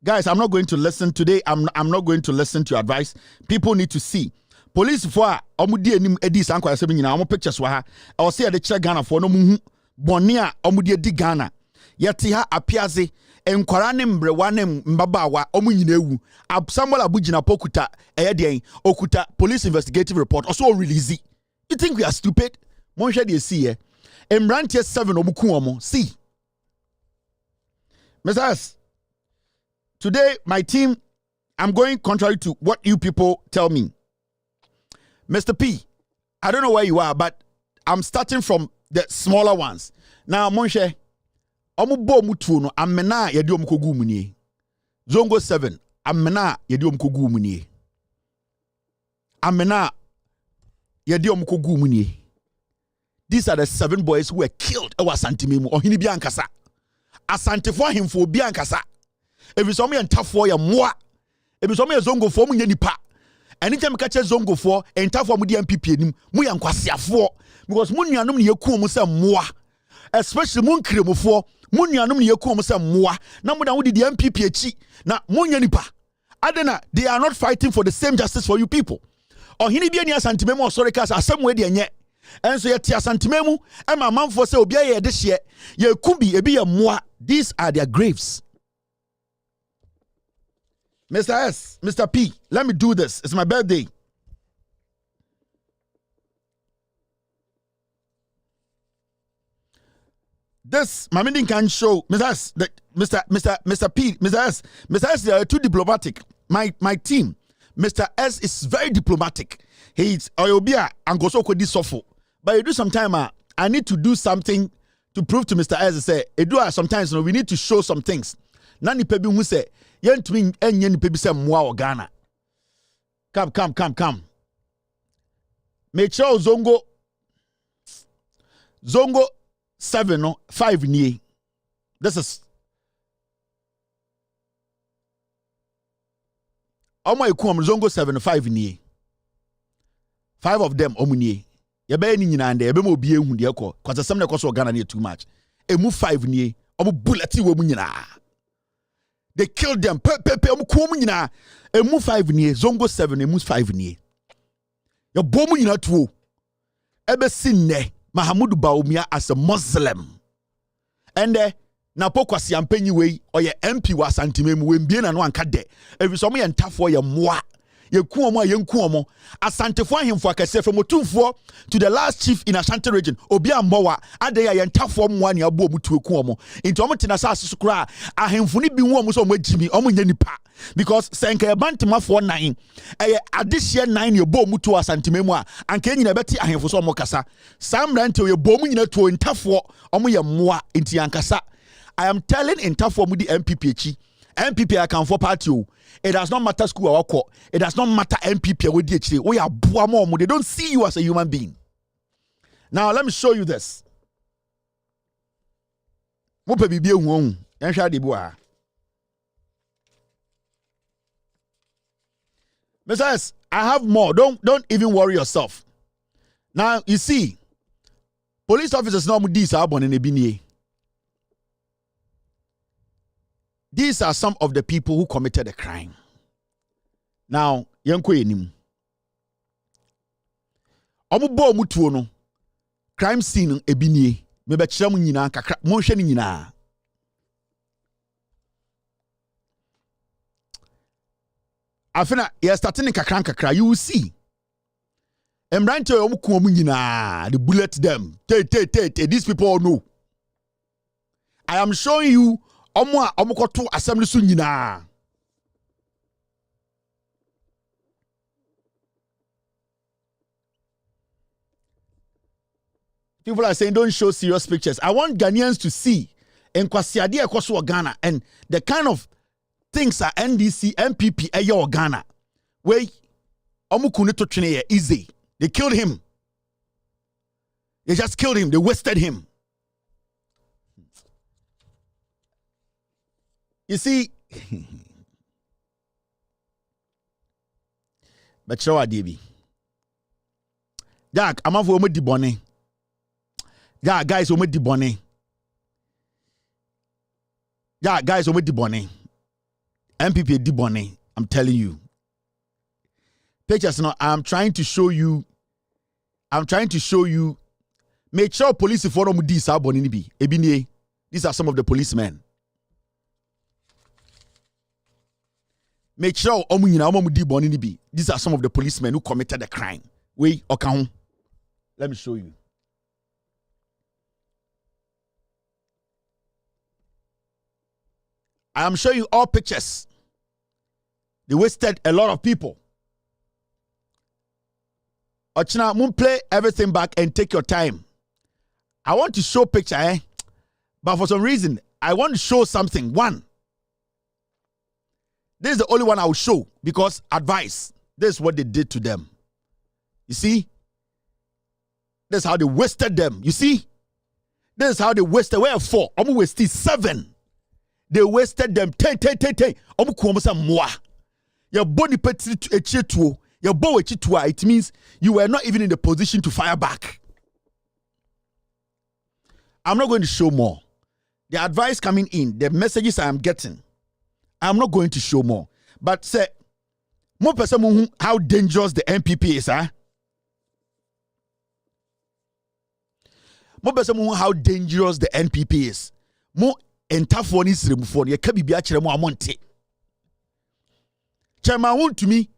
Guys, I'm not going to listen today. I'm not going to listen to your advice. People need to see. Police for omudi enim edi sanko asem nyina omo pictures wa ha. I say the check Ghana for no mu boni a omudi edi Ghana. Yeti ha apiaze enkwara ne mbrewa ne mbabawa omo nyina ewu. Samuel Abugina pokuta eyedien okuta police investigative report also release. You think we are stupid? Mon hwe de see here. Emrantie 7 omuku omo. See. Messias, today my team, I'm going contrary to what you people tell me. Mr. P, I don't know where you are, but I'm starting from the smaller ones. Now, Monshe, Omubo Mutuno, Amena Yadium Kogumuni. Zongo 7, Amena Yadium Kogumuni. Amena Yadium Kogumuni. These are the 7 boys who were killed. Ewa Santimemu, or Hini Biankasa. Asante for him for Biankasa. If it's only a tough for your moi, if it's only a zongo for me, nipa. Anytime catch a zongo for and tough for the MPP, Muyan Quasia because Munyanum Yakum moi, especially Munkrim for Munyanum Yakum moi, number down with the MPP. Now Munyanipa. Adena, they are not fighting for the same justice for you people. Or Hinibiania Santimemo, sorry, cast are somewhere yet. And so Yatia Santimemu, and my mom for say, Obia this year, ye could be a be a moi. These are their graves. Mr. S, Mr. P, let me do this. It's my birthday. This, my meeting can show, Mr. S, that Mr. P, Mr. S, they are too diplomatic. My team, Mr. S is very diplomatic. He's Oyobia and goes over this awful. But you do some time, I need to do something to prove to Mr. S. Say, sometimes we need to show some things. Nani pebi who say, yen to me and yen pebi say mwa Ghana. Come. Make sure Zongo 7 no 5 ni. This is Omo ekum Zongo 7 5 ni. 5 of them omunie. Ye be ni nyina ande ye be mo bie hu de ekọ cause some na ekọ Ghana na too much. Emu 5 ni. Omo bulleti wo mu nyina. They killed them. Omo ku mu nyina. Emu 5 ni. Zongo 7 emu 5 ni. Yo bomu nyina tuo. Ebe sinne Mahamudu Bawumia as a Muslim. And na pokwasi ampenyi wei oye MP wa Santimemu we mbie na no anka de. Ebi so mo ye ntafo ye moa. Ye ku omo ye nku omo. Asantefo ahemfo akese from Otumfo to the last chief in Ashanti region. Obi ambowa ade ya ye ntafo moa ne abo omutu ku omo. Into omo tina sa asese kura ahemfo ni bi hu omo so omo agimi omo nya nipa. Because senka bantima for 9 addition 9 ye bo mutu Asantimemu a anka nyina beti ahemfo so omo kasa. Sam rante ye bo mu nyina to ntafo omo ye moa inti ankasa. I am telling ntafo mu di MPP echi. MPP account for party. It does not matter school or court. It does not matter MPP or DHD. We are buamo. They don't see you as a human being. Now let me show you this. Messias, I have more. Don't even worry yourself. Now you see, police officers now these are born in a bini. These are some of the people who committed a crime. Now, yanko enim. Omo bo mutuo no. Crime scene ebinie. Me be kire mu nyina kakra. Mo hwe ni nyina. Afina, you starting kakra. You will see. Emrante omo ku omo nyina. The bullet them. These people all know. I am showing you omo koto assembly su nyina. People are saying don't show serious pictures. I want Ghanaians to see in Kwasiade ekoso Ghana and the kind of things are NDC, MPP eyo Ghana. Where omo kunu to twene easy. They killed him. They just killed him. They wasted him. You see, But show Adibi. Jack, I'm for me di bonnet. Yeah, guys, me di bonnet. Yeah, guys, me di bonnet. MPP di bonnet. I'm telling you. Pictures now. I'm trying to show you. Make sure police for them this are bonnet be. Ebini. These are some of the policemen. Make sure these are some of the policemen who committed the crime. Wait, okay. Let me show you. I am showing you all pictures. They wasted a lot of people. Ochina, moon play everything back and take your time. I want to show picture, but for some reason, I want to show something. One. This is the only one I will show because advice. This is what they did to them. You see? This is how they wasted them. You see? This is how they wasted. Where 4? I'm wasted 7. They wasted them 10. I'm kuomusa mwa. Your body peti echitu. Your bow echitu. It means you were not even in the position to fire back. I'm not going to show more. The advice coming in, the messages I am getting. I'm not going to show more. But say, more person how dangerous the MPP is, huh? More person how dangerous the NPP is. More entafoni siremufoni. Ye kabi biya chiremo amonte. Chairman to me.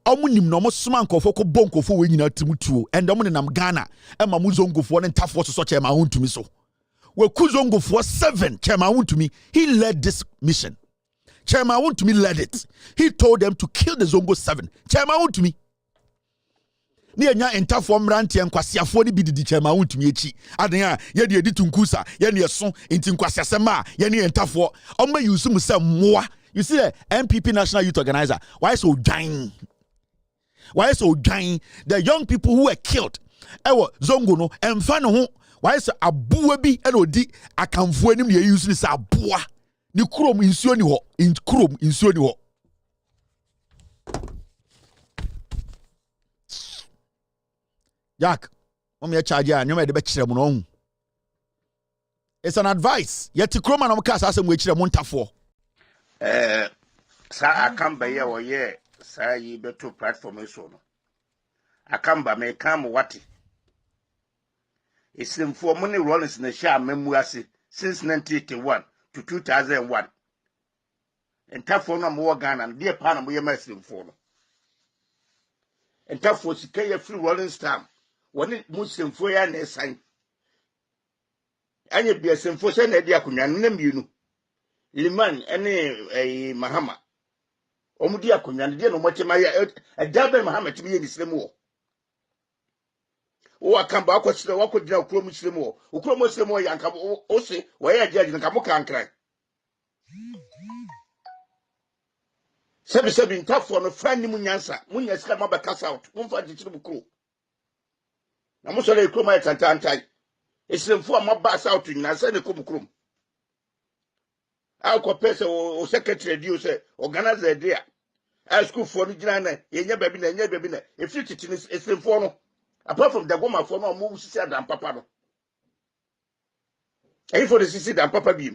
Omunim no mo suma nkofo ko bon nkofo we nyina timutuo. And omu nam Ghana. Ema mu zongofo ne ntafo so chairman to me so. We ku zongofo 7 chairman to me. He led this mission. Chairman to me led it. He told them to kill the Zongo 7. Chairman to me. Ni enya entafo mrantie nkwasiafo ni bididi chairman to me echi. Adenya ye de edi tunkusa, ye ne so enti nkwasiasema, ye ne entafo. Omma yusu mu se moa. You see the MPP National Youth Organizer. Why so dying? Why so dying? The young people who were killed. Ewo Zongo no emfa no ho. Why so abuwa bi e no di akamfo anim ye use ni sa aboa. Ni krom insuo ni ho, in krom insuo ni ho. Jack, me charge ya nyoma de be kire mo no. It's an advice. Yet krom na mo ka asem we kire mo ntafo. Sa akamba ye wo ye sa yi beto platform so no. Akamba me kam wati. Isimfo mo ni Rollins na sha memu ase since 1981. To 2001. And tafo na mo Ghana and dear pana mo yemesim for no. And tafo sikaya free rolling stamp. When Muslim for ya na sign. Anye bia semfo se na dia akonya nem bienu. Liman ene Mahama. Omudi akonya de no mo chema ya Dabe Mahama timi ye Muslim wo. O akamba akwosire wakodina okuro Muslim wo. Okuro Muslim wo yanka o se wo ya jaji nka mo kankran. Sebi ntafo no fa ni munyansa munya sika mabaka south mumfa ditiri bukuro na mo sole ikuro ma tantantai esimfo amaba south nyina se ne kubukuro akọ pese o secretary di o se organizer dia a school for no gina na yenya baby na efi titini esimfo no apart from the goma for no mo sisi adam papa no ayi for the sisi adam papa bi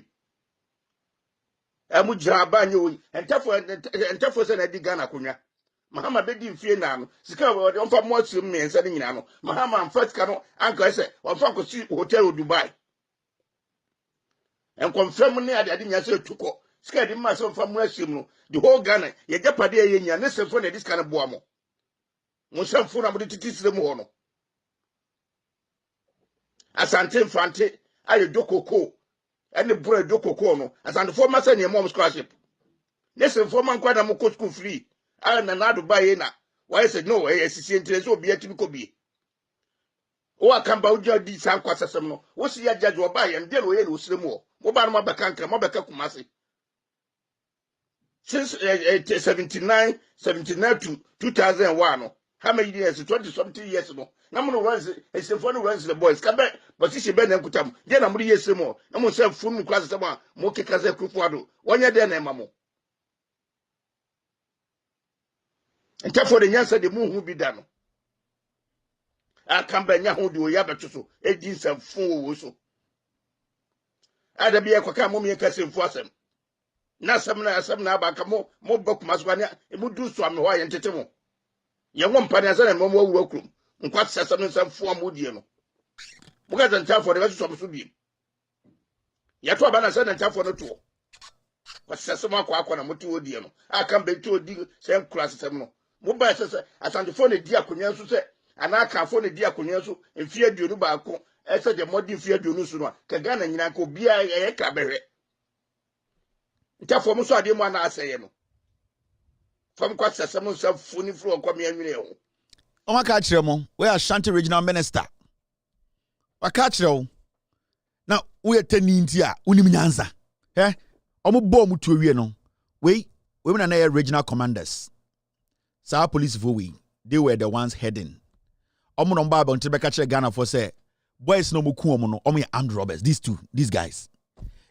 amu jaba nyo entafo se na di Ghana konya Mahama bedi mfie na no sika we onfa mo asum mensa ni nyina no Mahama amfa sika no anka se onfa ko si hotel Dubai en confirm ne ade nya se tuko sika di ma se onfa mo asum no the whole Ghana ye japade ye nya ne se fo na dis kana boa mo samfo na mo de titisire mo ho no asante mfante aye dokoko and the bread do cocoa no as and former send your mom's scholarship. Listen, for man quite a school free. I am not to buy na. Why said no, I see interest will be a typical be. Oh, I can't bow your deeds and quasasam. What's your judge will buy and deal with you more. Mobile Mabacanka, Mabaka Kumasi. Since 79 to 2001. How many years? 20-something years ago. Namu runs a symphony runs the boys. Come back, but she been and kutam. Then I'm really yes more. Namu self full class sama. Moke kaze kufuado. 1 year then mamo. Ntafo de nyansa de mu hu bi da no. Akamba nya ho de o ya beto so edi nsamfo wo so. Ada bi ekwa mo me kase mfu asem. Na asem na aba ka mo bakuma so anya mu du so am ho aye ntete mo. Ye wo mpane asa na mo awura krum. Nkwa sesem nsamfo amodie no. Muka ntafo de beso so bi. Ya to aba na sa na ntafo no to. Kwa sesem akwa na moto odie no. Akamba to odi se nkura sesem no. Mo ba sese asantefo na di akonwa so se anaka fo na di akonwa so mfie aduonu baako ese de modi mfie aduonu so no ka Ghana nyina ka obia ye ka behwe ntafo mo so ade mo ana aseye no fam kwa sesem so funi fro kwa me anwene ho o maka kire mo we Ashanti regional minister waka kire wo na we tani nti a unim nyanza omo bo mu tuo wie no we na na regional commanders Sa police for we, they were the ones heading. Omo no mba until be catch Ghana for say boys no muku omo no omo armed robbers. These guys.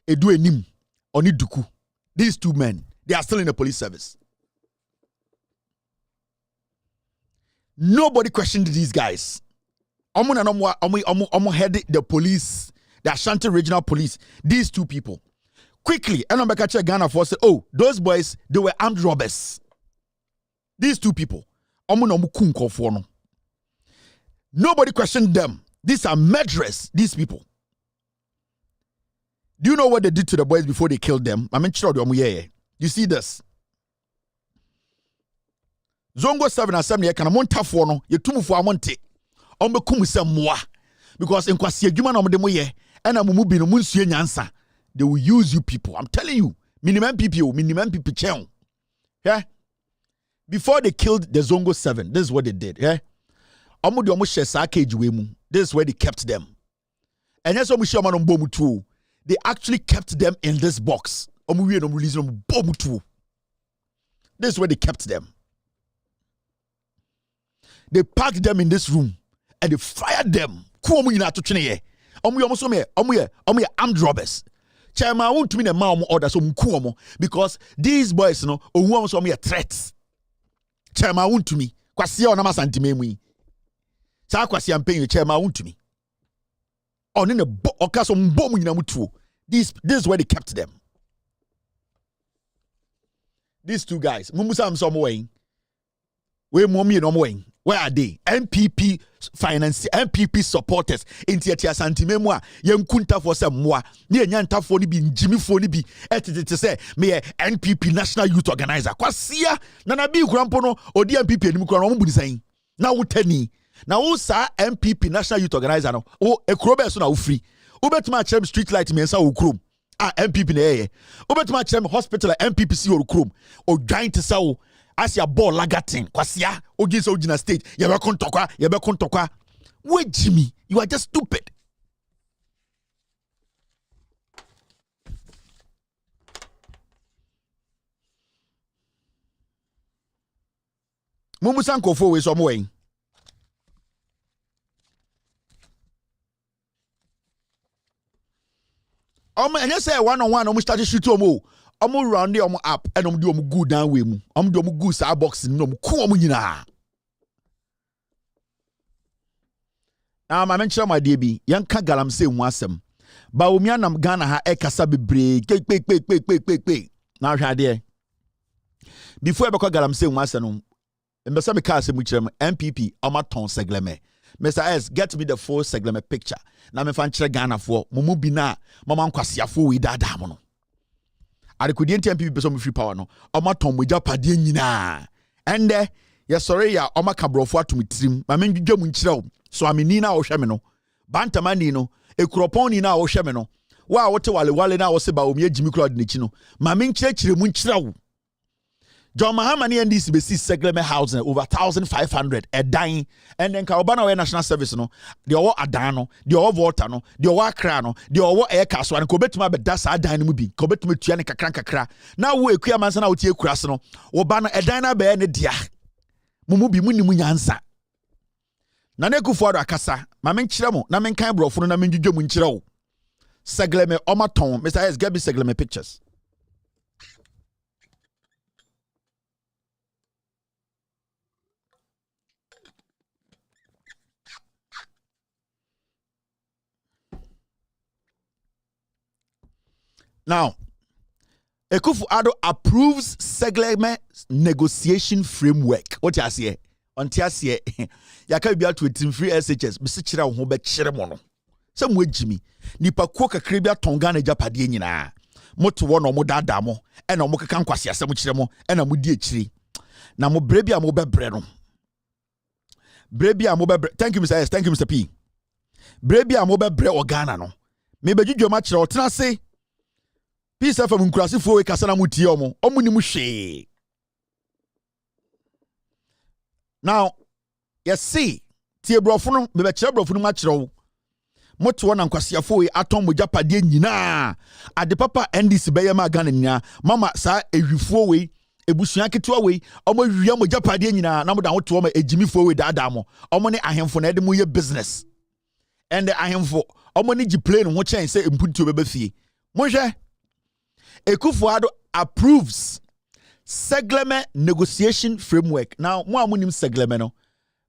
Edu enim oni duku. These two men, they are still in the police service. Nobody questioned these guys. Omo na omo head the police, the Ashanti regional police. These two people. Quickly, and be catch Ghana for say, oh, those boys, they were armed robbers. These two people, nobody questioned them. These are murderers, these people. Do you know what they did to the boys before they killed them? I mean, you see this? Zongo 7 and 7 can amount tough one, you two for a monte. Because in Kwasia Juman on the Moye, and I'm moving a Munsian answer. They will use you people. I'm telling you, minimum people. Yeah. Before they killed the Zongo 7, this is what they did. Yeah, this is where they kept them. And that's what they actually kept them in this box. This is where they kept them. They packed them in this room and they fired them. Armed robbers. Chairman, I want to mean a man order because these boys, you know, are threats. Chairman won't to me. Kwasia on Amasanti Memi. Sa Kwasia am paying chairman won't to me. On in a occasion bomb in Amutu. This is where they kept them. These two guys, Mumusam Somway. Where mommy and Omway. Where are they? MPP finance, MPP supporters. In Tia Santi Memoir. Young Kunta for some more. Near Nyanta Fonibi, Jimmy Fonibi. To say, me NPP National Youth Organizer. Kwasia, Nanabi Grampono, or the MPP and Mukaram saying. Now, Tenny. Now, sir, MPP National Youth Organizer. Oh, a crowber now free. Ubet my chem street light me and sa ukrum. MPP in the air. Ubet my chem hospital MPPC or ukrum. Or giant to saw. As your ball lagatin, kwasia, ogis original state, yebe kontokwa. Wait, Jimmy, you are just stupid. Mumusanko for way some way. And you say one-on-one, almost started shoot omo. Omo round the up and do good down with mu. Do good sa box no ku nyina. Now my mention my DB, yanka Galamsey ho asem. Bawumia'S Ghana ha ekasa bebre. Pe. Now hwa there. Before I be Galamsey ho asem no. Mbesa me ka asem kirem MPP omaton Saglemi. Mr. S, get me the full Saglemi picture. Na me fan kire Ghana for mumu bi na mama nkwasiafo wi dada mo no. Adekudi MPP person free power no. Oma tom moja padie nyina. Ende ye sorry ya oma kabrofo atumitirim. Ma menjudwa mu nkire o. So amini na wo hwe me no. Bantamani no, ekuropon ni na wo hwe me no. Wa wote wale na wo se Bawumia'S Jimmy Crowd n'echi no. Ma menkire mu nkire wo. John Mahama and this be Saglemi housing over 1,500 a dying, and then Kaobana National Service no, the all Adano, the all water no, the all crano, the all air castle, and Kobetuma be that's a dying mubi, Kobetuma Tianica Crankakra. Now we queer man out here crasno, Obana a dina bear ne dia. Mumubi Munimunyansa. Naneku for Akasa, Mamen Chiramo, Namen Cambro, for Namen Jumunchiro. Saglemi Omaton, Mr. S. Get me Saglemi pictures. Now, Akufo-Addo approves Saglemi negotiation framework. What you say? On tiasie, yaka bia to team free SHS. Bisi chira ho be chire mo no. Se mo ejimi. Nipa ko kakra bia tonga na japade nyina. Moto wo no mo dada mo, e na mo keka nkwase asem chire mo, e na mo di echiri. Na mo bre bia mo bebre no. Bre bia mo bebre. Thank you Mr. S. Thank you Mr. P. Bre bia mo bebre Ghana no. Me bedwudwo ma chire o tena se. Peace FM nkurasifo we kasa na mutie omo. Omo ni mu hwe. Now, you see, tie brofo no me be kire brofo no ma kire wo. Moto na nkwasiafo we aton mojapade nyina. Ade papa NDC be yema Ghana nyina. Mama sa ehwifo we ebusua ketewa we omo wia mojapade nyina na moda hoto omo ejimifo we daada mo. Omo ne ahemfo na ede mo ye business. And the ahemfo omo ne gi plane ho chen se mpuntuo beba fie. Monhwe Akufo-Addo approves Saglemi negotiation framework. Now, mo amunim Saglemi no.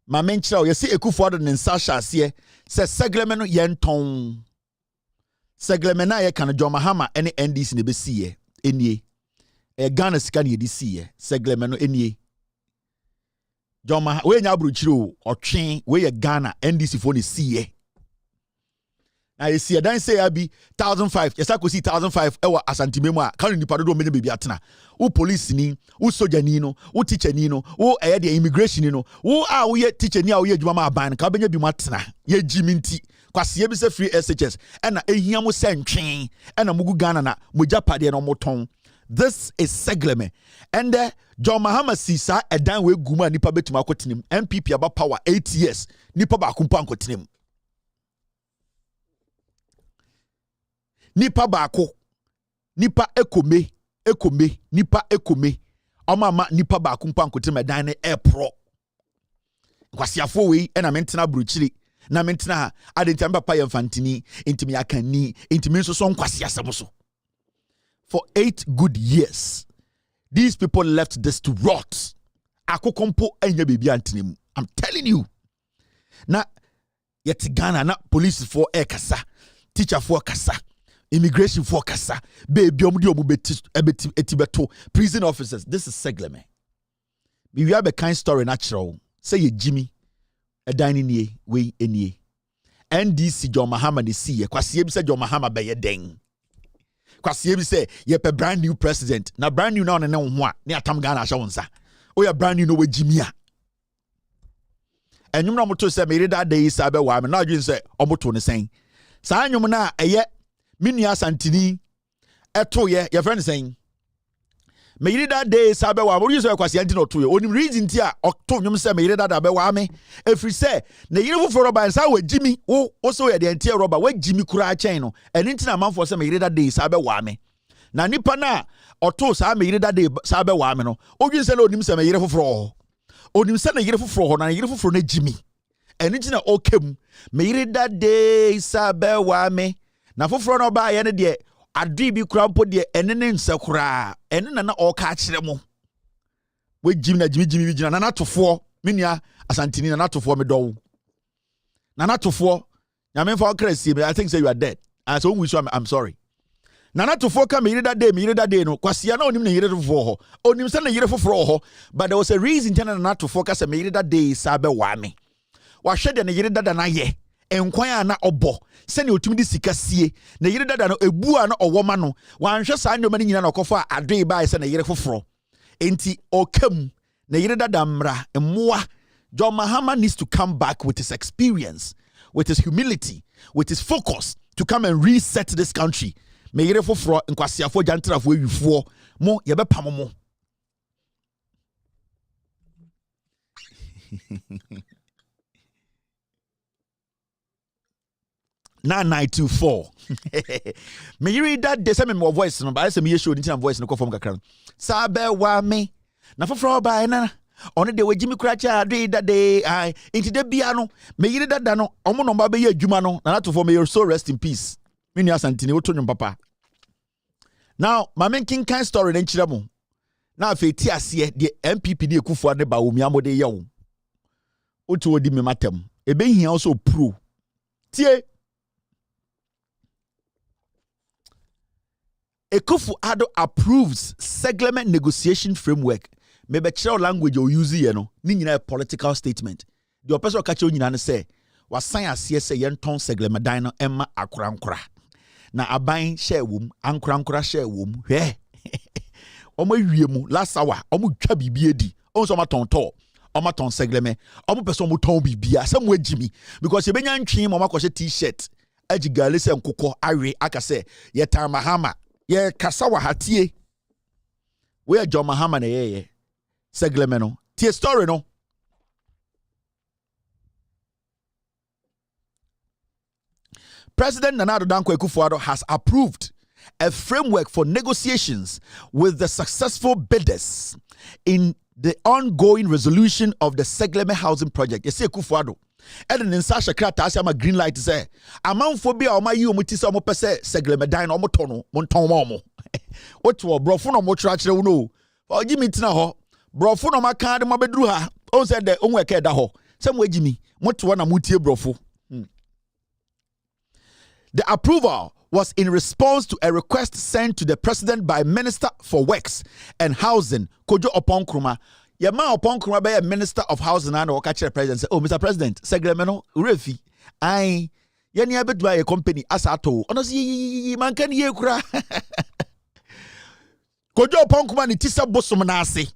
Ma menchira o yesi Akufo-Addo ne nsa hyase se Saglemi no yenton. Saglemi na ye kan John Mahama ene NDC ne besiye enie. Ghana sika ne yedi siye. Saglemi no enie. John Mahama we nya abrochiro otwen we ye Ghana NDC fo ne siye. Na yesi dan say abi 1,500 yesa ko si 1,500 ewa asantimemu a kan nipa do me bebi atena wo police ni wo soldier ni no wo teacher ni no wo de immigration ni no wo a wo ye teacher ni a wo ye adwuma ma aban ka benya bi mu atena ye giminti kwase ye bi se free SHS na ehia mo sentwen na mugu Ghana na mojapade no moton. This is Saglemi and John Mahama sisa edan we guma nipa betuma akotenem MPP aba power 8 years nipa ba kumpa akotenem. Nipa baako nipa ekome nipa ekome omama nipa baako mpa nkote medan ne airpro kwasiafo we na mentena bruchiri na mentena ha adentia papa ye mfantini intimi yakani intimi nso so nkwasiasem so. For 8 good years these people left this to rot. Akokompo enya bebi antenem. I'm telling you. Na yet Ghana na police for kasa, teacher for kasa, immigration for kasa, baby etibeto, prison officers. This is Saglemi. We have a kind story natural. Say ye Jimmy, a dining ye, we any. NDC John Mahama de see, kwasi ebi say John Mahama be ye deng. Kwasi ebi say ye pe brand new president. Na brand new now ne nwa, ne atam Ghana asha wonsa. O ya brand new no we Jimmy a. And you know to say me that day is abe wa me na adwin say omoto ne sen. Sa anyum na eye Minia Santini eto ye friend saying me yiri that day sabe wa mo use kwase anti no to ye onim reason ti a oto nyum se me yiri that abe wa me efri se na yiri fu roba nsa wa jimi wo so ye de anti roba wa jimi kura chen no eni nti na manfo se me yiri that day sabe wa me na nipa na oto sa me yiri that day sabe wa me no odwin se na onim se me yiri fufuro onim se na yiri fufuro ho na yiri fufuro na jimi eni nti na okem me yiri that day sabe wa me na foforo no ba ye ne de adu bi kura mpo de enene nsakura enene na o ka kire mo we jim na jimi bi na natofo menia asantini na natofo me do na natofo nyame faokrasi I think say you are dead and so we I'm sorry na natofo ka me yire that day no kwase na onim na yire fofo ho onim se na yire foforo ho but there was a reason ten na natofo ka se me yire that day sabe wa me wa hwe de na yire dada na ye enkwan na obo se ne otumi di sika sie na yire dada no ebu a na owoma no wanhwe saa ndoma ni nyina na okofa adwe ba se na yire foforo enti okam na yire dada mra emmoa. John Mahama needs to come back with his experience, with his humility, with his focus to come and reset this country. Me yire foforo nkwasiafo jantrafo ewifo mo ye be pam mo 9924. Me you read that they say me more voice no, but I say me show the voice no from kakran. Sabe wa me. Na foforo ba na. Ono de we Jimmy Kracha do that day I into the bia no. Me you that no. Omo no ba be adwuma no. Na to for me your soul rest in peace. Me ni asantini wo to nwom papa. Now, my making kind story den chira mo. Na afi ti ase de MPP de Akufo ne Bawumia'S de ye wo. Otu odi me matem. Ebe hia also pro. Tie Akufo-Addo approves Saglemi negotiation framework. Maybe chiro language you use here no. Ni nyina political statement. The person catch you nyina say wasan asie say yenton Saglemi dan no emma akorankora. Na aban share wom, ankorankora share wom. Hwe. Omo wie mu last hour, omo twa bibie di. Onso ma tonto. Omo ton Saglemi. Omo person mo ton bibia. Some we jimi because you benya ntwe mo makose t-shirt. Aji galese nkokɔ awe aka sɛ ye tamahama ye kasa wa hatie we John Mahama na ye Saglemi no tie story no. President Nana Addo Dankwa Akufo-Addo has approved a framework for negotiations with the successful bidders in the ongoing resolution of the Saglemi housing project. You see Akufo-Addo and in Sasha Kratas ama green light say amanfo bi a oma yi omuti se omo pese Saglemi dan omo tono monton omo oto brofo no mo tra kire wo no ogi mi tina ho brofo no maka de mabeduru ha on say de onwe ka da ho se mo agimi moto na mutie brofo. The approval was in response to a request sent to the president by Minister for Works and Housing Kojo Oponkruma. Yama Oponkruma be a Minister of Housing and Okachire President say, "Oh, Mr. President, Saglemi no refi. Ai, ye ni abedwa a company asato. Ono si man kan ye kura." Kojo Oponkruma ni tisa bosom na ase.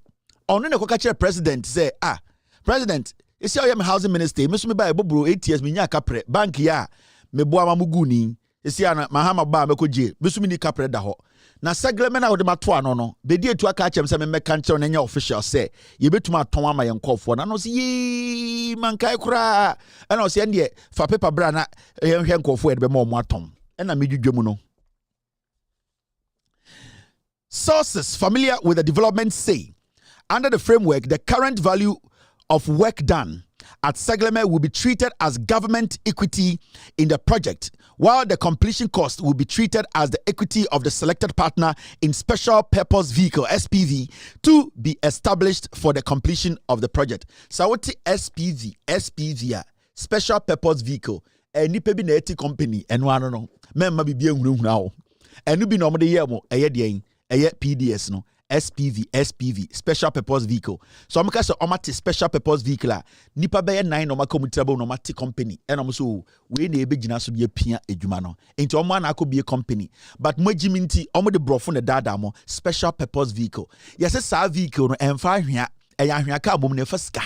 Ono ne Okachire President say, "Ah, President, you see I am housing minister. Me so me buy bobro 8 years me nya kapre bank ya me boa mamuguni. Esi ana Mahama ba mekoje besu mini kapre da ho na Saglemi na wode mato ano no be die tu aka chem se me meka nche no nya official say ye betuma aton ama ye nkofo na no se yi mankai kura e na o se ndie fa paper bra na ye hwe nkofo e be ma omo aton e na medwudwemu no. Sources familiar with the development say under the framework the current value of work done at Saglemi will be treated as government equity in the project, while the completion cost will be treated as the equity of the selected partner in special purpose vehicle SPV to be established for the completion of the project. So what SPV special purpose vehicle nipa bi na eti company eno ano no memma bibia hunahuna eno bi no mo de ye mo eye PDS no SPV special purpose vehicle. So I'm going to say special purpose vehicle nipa be 9 no makomutrabo no mati company and I'm so we na ebe gina so be pia edwuma no enti omo na akọ be company but mojiminti omo de brofo na dada mo special purpose vehicle. Yes sa vehicle no emfa hwea eya hwea ka bom na faska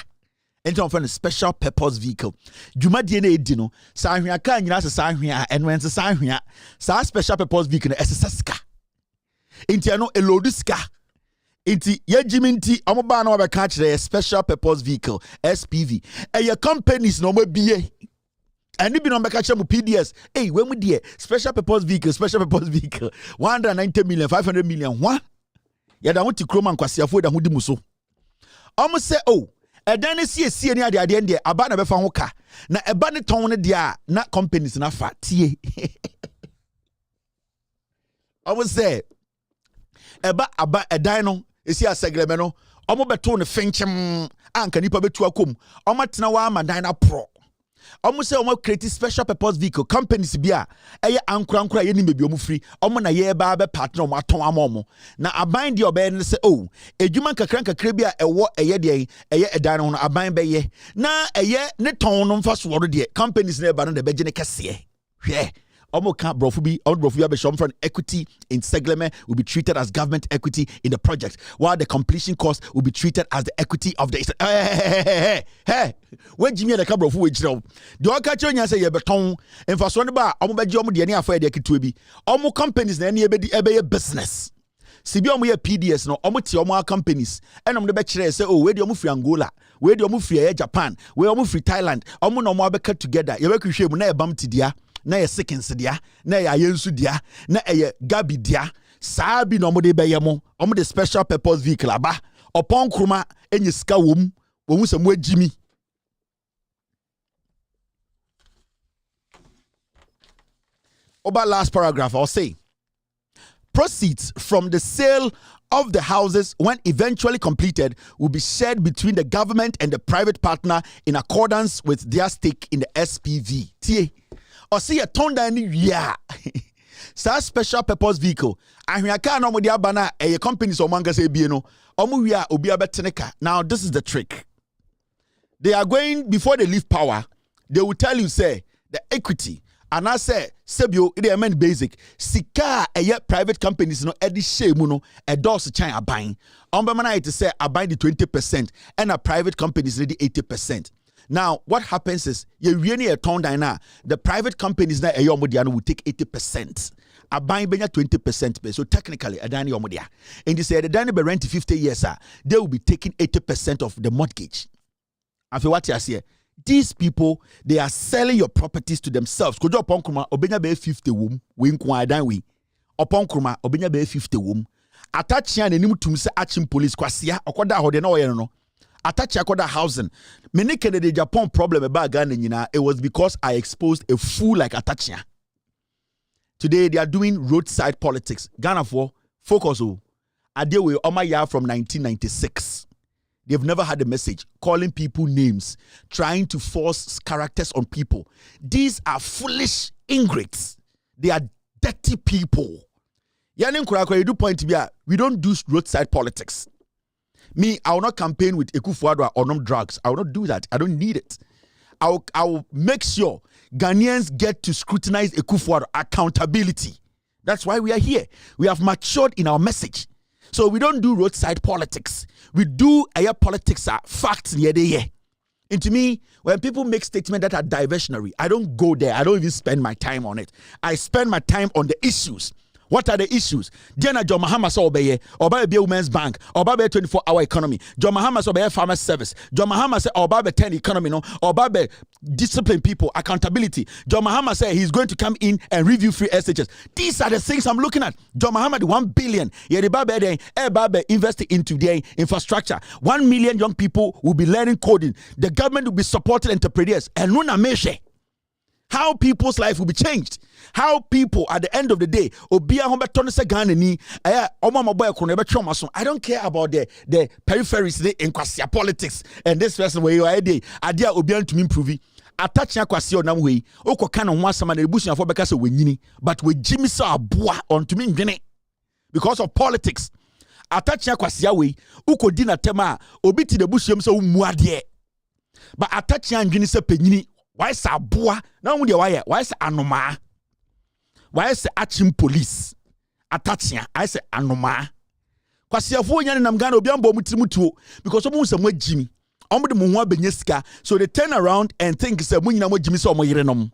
enti on for special purpose vehicle dwuma die na edi no sa hwea ka nyina sa hwea eno ense sa hwea sa special purpose vehicle no esesa ska enti ano elodiska Iti yejiminti amoba na wabeka kire special purpose vehicle SPV. Eye companies no mo biye. Ani bi no beka kire mu PDS. Hey, when we die special purpose vehicle 190 million 500 million. What? Ya da wuti kroma nkwasiafo da hudi muso. Omo se oh, edan ne sie ni ade ndie aba na befa ho ka. Na eba ne ton ne dia na companies na fa tie. Omo se eba aba edan no esi Saglemi no omo beto ne fenchem anka nipa betu akom omo tena wa amadan na pro omo se omo create special purpose vehicle companies bia eye ankura ye ni mebi omo free omo na ye ba be partner omo aton amomo na aban de obe ne se oh edwuma kakra bia ewo eye de eye edan no aban be ye na eye ne ton no mfa so de companies na ba no de beje ne kese hwe Omo can't brofubi from equity in Saglemi will be treated as government equity in the project, while the completion cost will be treated as the equity of the hey. When Jimmy the cabro fu ejiro. The oka chonya say ye beton emfaso ne ba omo beje omo de ne afa de ketu bi. Omo companies na ne ebe business. Sibi omo ye PDS no omo ti omo companies enom de be kire say oh we de omo free Angola, we de omo free Japan, we omo free Thailand. Omo no omo abeka together. Ye be kwhwe mu na e bam ti dia. Na ye seconds dia na ye ayensu dia na ye gabi dia saa bi no mo de beye mo omo de special purpose vehicle aba opon kroma enyi sika wom wo se mo agimi oba last paragraph I'll say proceeds from the sale of the houses when eventually completed will be shared between the government and the private partner in accordance with their stake in the SPV. Tie or see a ton down ya Sa special purpose vehicle. Ahwiaka no mo di abana eye companies o manga say bie no. Omo wi a obi abeteneka. Now this is the trick. They are going before they leave power. They will tell you say the equity and I say sebio it mean basic sika private companies no edi shame no e dose chan aban. Ombemana it say aban the 20% and a private companies ready 80%. Now, what happens is, you really a town diner. The private companies now will take 80%. A buying 20%. So technically, a dani omodia. And they say the dani be rent 50 years, they will be taking 80% of the mortgage. And for what you say, these people, they are selling your properties to themselves. Kojo upon kruma obenya be 50 wom, we nkwa dan we. Upon kruma obenya be 50 wom. Atachia ne nim tum se achim police kwasia okoda hode na oye no. Attach akoda housing. Many Kennedy Japan problem about Ghana, it was because I exposed a fool like Atachia. Today they are doing roadside politics. Ghana for focus. Adewe Omaya from 1996. They've never had a message calling people names, trying to force characters on people. These are foolish ingrates. They are dirty people. Yanin Kurakwa, you do point to be we don't do roadside politics. Me, I will not campaign with Ekufuadua or no drugs. I will not do that. I don't need it. I will make sure Ghanaians get to scrutinize Ekufuadua. Accountability. That's why we are here. We have matured in our message. So we don't do roadside politics. We do politics are facts near the year. And to me, when people make statements that are diversionary, I don't go there. I don't even spend my time on it. I spend my time on the issues. What are the issues? Diana John Mahama saw obey Bawumia'S bank, Obabe 24-hour economy. John Mahama saw obey farmer service. John Mahama said Obabe 10 economy, no, Obabe discipline people, accountability. John Mahama said he's going to come in and review free SHS. These are the things I'm looking at. John Mahama, the 1 billion, Babe invested into their infrastructure. 1 million young people will be learning coding. The government will be supporting entrepreneurs. And Nuna Meshe. How people's life will be changed. How people at the end of the day, I don't care about the peripheries in Kwasia politics and this person where you are a idea obian to improve. Attach Kwasio Namway, Oko can on one summer the bush for because of winini, but with Jimmy saw bois on to me because of politics. Attach Kwasia way, Uko dina tema, obiti the bush so muadie. But attach Jimmy se penini. Why is a boa? Now why is anoma? Why is achim police? Attaching, I say anoma. Kwasi afo nyane nam Ghana obi ambo mutirimutuo because omo nsamwa Jimmy. Omo de mo ho abenyeska. So they turn around and think say mo nyina mo Jimmy so omo yerenom.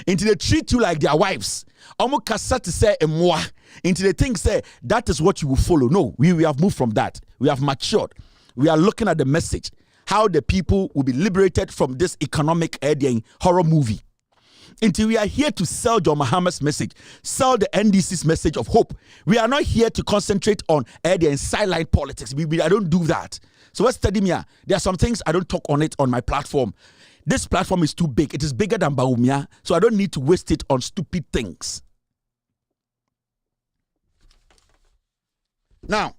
Until they treat you like their wives. Omo kasa to say emwa. Until they think say that is what you will follow. No, we have moved from that. We have matured. We are looking at the message. How the people will be liberated from this economic horror movie. Until we are here to sell John Mahama's message, sell the NDC's message of hope. We are not here to concentrate on sideline politics. I don't do that. So let's study me. There are some things I don't talk on it on my platform. This platform is too big. It is bigger than Bawumia, so I don't need to waste it on stupid things. Now,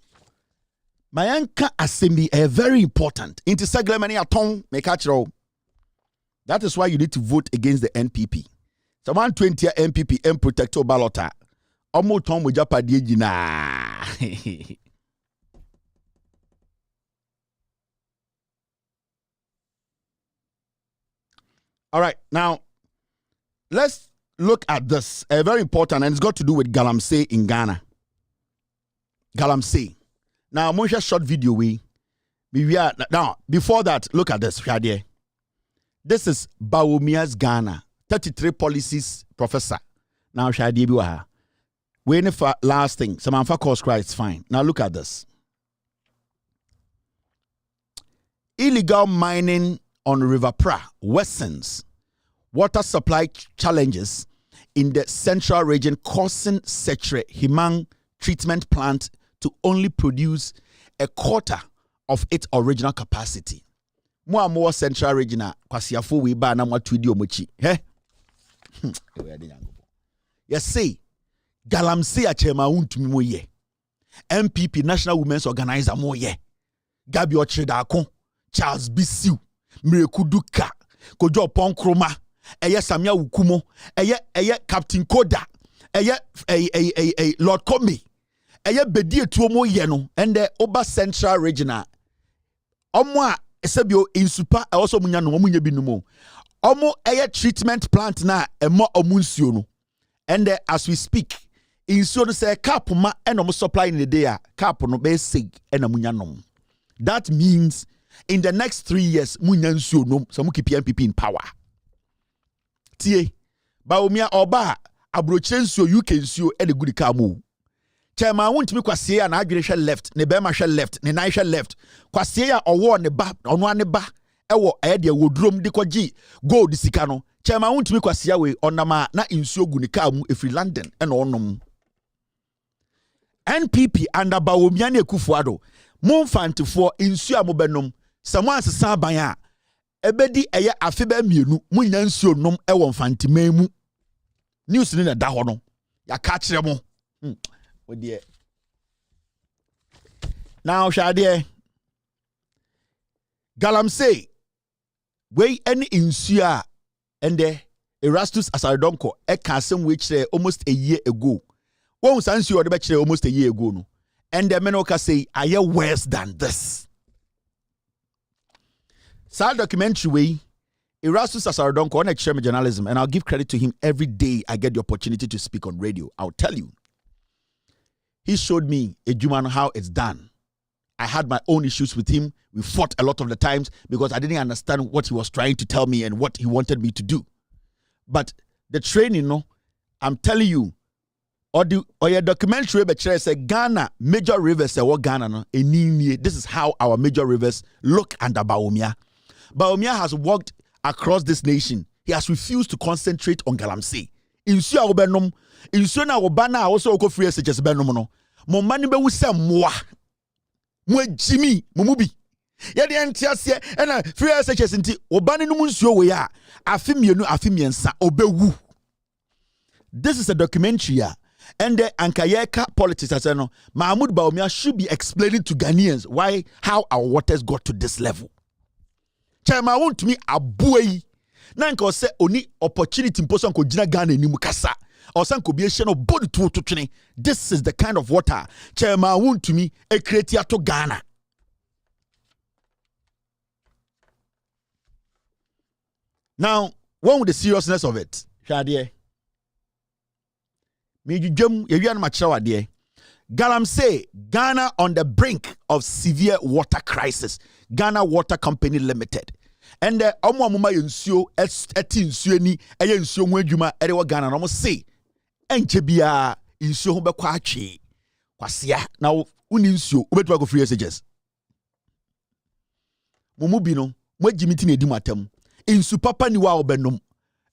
my anchor assembly are very important. Into Saglemi aton make natural. That is why you need to vote against the NPP. So 120 NPP and protector ballota. Omo ton mo japa na. All right, now let's look at this. Very important, and it's got to do with Galamsey in Ghana. Galamsey. Now, I'm going to short video. Now, before that, look at this. This is Bawumia'S Ghana. 33 policies, professor. Now, waiting for last thing. Some for course cry, it's fine. Now, look at this. Illegal mining on River Pra worsens water supply challenges in the central region, causing Setre Himang treatment plant to only produce a quarter of its original capacity. More central region, kwasiafo we ba na mwatudi omochi. Yes, say Galamsey achema untumi moye. MPP National Women's Organizer moye. Gabi Ochedako, Charles Bisiu, Mirekuduka, Kojo Ponkroma, Eye Samia Ukumo, Eye Captain Koda, a Lord Comey eye bedie tuomo ye no and the Oba Central Regional omo a esebio insupa also munya no munya binumo omo eye treatment plant na emo omunsuo no and as we speak insuo no say cap ma enom supply in the day cap no be sig ena munya nom. That means in the next 3 years munya nsuo nom so mu keep MPP in power. Tie Bawumia oba abrochire nsuo UK nsuo e de good ka mu. Chema wontimi kwasie ya na adwene hwe left ne bema hwe left ne nan hwe left kwasie ya owo ne ba ono ane ba ewo de wodrom de kwaji gold sika no chema wontimi kwasie we onama na nsuo gu ne ka mu efri London e na onom. NPP under Bawumia ne Kufuado momfantifo nsuo a mobenom samo ansesa ban a ebedi eye afeba mienu munya nsuo nom e wo mfantiman mu news ni na da ho no ya ka kire mo now Shade Galamsey we any insua and the Erastus Asaridonko e can some which almost a year ago. One sans you the almost a year ago no. And the menoka say I hear worse than this. Sad documentary way Erastus Asaridonko on extreme journalism, and I'll give credit to him every day I get the opportunity to speak on radio. I'll tell you. He showed me a Juman how it's done. I had my own issues with him. We fought a lot of the times because I didn't understand what he was trying to tell me and what he wanted me to do. But the training, no, I'm telling you, or your documentary say Ghana major rivers what Ghana no. This is how our major rivers look under Bawumia. Bawumia has walked across this nation. He has refused to concentrate on Galamsey. Insua obenom insua na obana also ko free SHS benom no mo mani be wusem moa mo jimi mumubi ye de entiase e na free SHS nti obani no nsuo we a afimienu afimiensa obewu. This is a documentary and the ankayeka politics as no Mahmoud Bawumia should be explaining to Ghanaians how our waters got to this level. Chama want me abuei nanka ose oni opportunity mposo nko gina Ghana ni mukasa osanko bi ehye no body to twene. This is the kind of water Chairman want to me e create to Ghana. Now, one with the seriousness of it, Shadie. Me jum ye wi na machiwa de. Galamsey, Ghana on the brink of severe water crisis. Ghana Water Company Limited. And the omwa nsuo eti nsuo ni eye nsuo ho adwuma erewa Ghana no mo say enche bia nsuo ho bekwa atwe kwasia na uni nsuo obetua go free SHS mumu bi no mo agimiti na edimu atam nsu papa ni wa obenom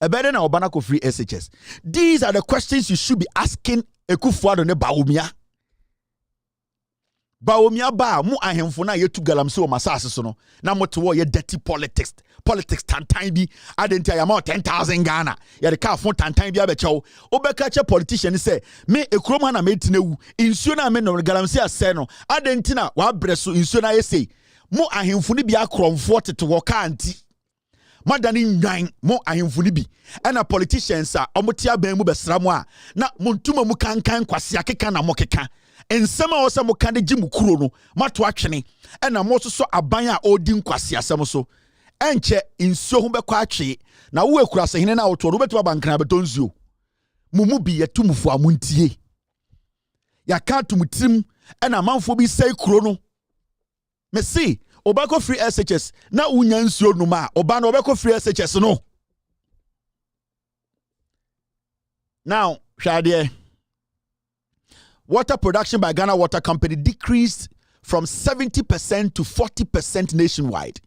ebede na obana ko free SHS. These are the questions you should be asking Ekufuado ne Bawumia. Bawumia ba mu ahemfo na yetu Galamsey o masase so no na moto ye dirty politics tantan bi adenti ayama 10,000 Ghana ye de ka fon tantan bi abechew obeka che politician say me ekrom ha na metinewu insuo na me no Galamsey ase no adenti na wa breso insuo na ye say mu ahemfo ni bi akromfo tete wo ka anti madani nwan mo ahemfo ni bi na politicians a omotia ban mu besra mu a na montuma mu kankan kwase akeka na mo keka ensema osa mo kan de gimu kuro no mato atwene na mo so aban a odi nkwase asem so enche insuo ho bekwa atwe na wo ekura sehene na oto beto bankana betonzuo mumu bi yetumufu amuntie ya ka tumutrim na manfo bi sei kuro no me see obako free SHS na unya nsuo no ma oba na obako free SHS no. Now Shade, water production by Ghana Water Company decreased from 70% to 40% nationwide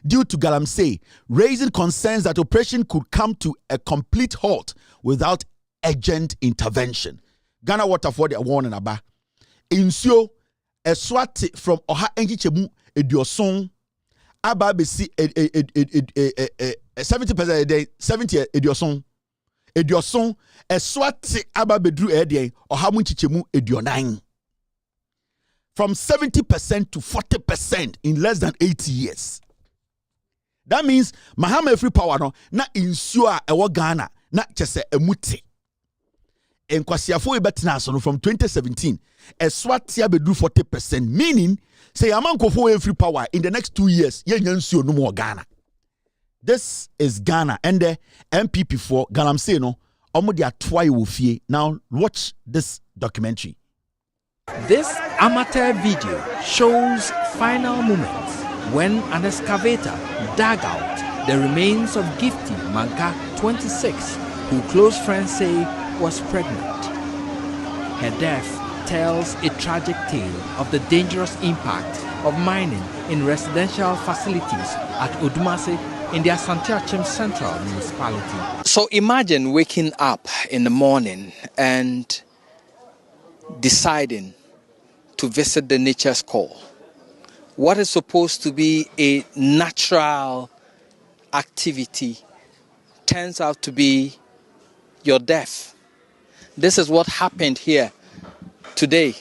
due to Galamsey, raising concerns that operation could come to a complete halt without urgent intervention. Ghana Water for the warning aba. Insuo eswati from oha enjichemu edioson aba besi 70% 70 edioson eswati aba bedru ede oha mu nchichemu edionan. From 70% to 40% in less than 80 years. That means Mahama free power no na insuo a ewo Ghana na chese emuti. in Kwasiafo Betinason from 2017, a SWAT bedu 40%, meaning say a man go free power in the next 2 years, no more Ghana. This is Ghana and the MPP for Galamsey no omodia twa wofie. Now watch this documentary. This amateur video shows final moments when an excavator dug out the remains of Gifty Manka, 26, who close friends say was pregnant. Her death tells a tragic tale of the dangerous impact of mining in residential facilities at Odumase in the Asante-Achim Central Municipality. So imagine waking up in the morning and deciding to visit the nature's call. What is supposed to be a natural activity turns out to be your death. This is what happened here today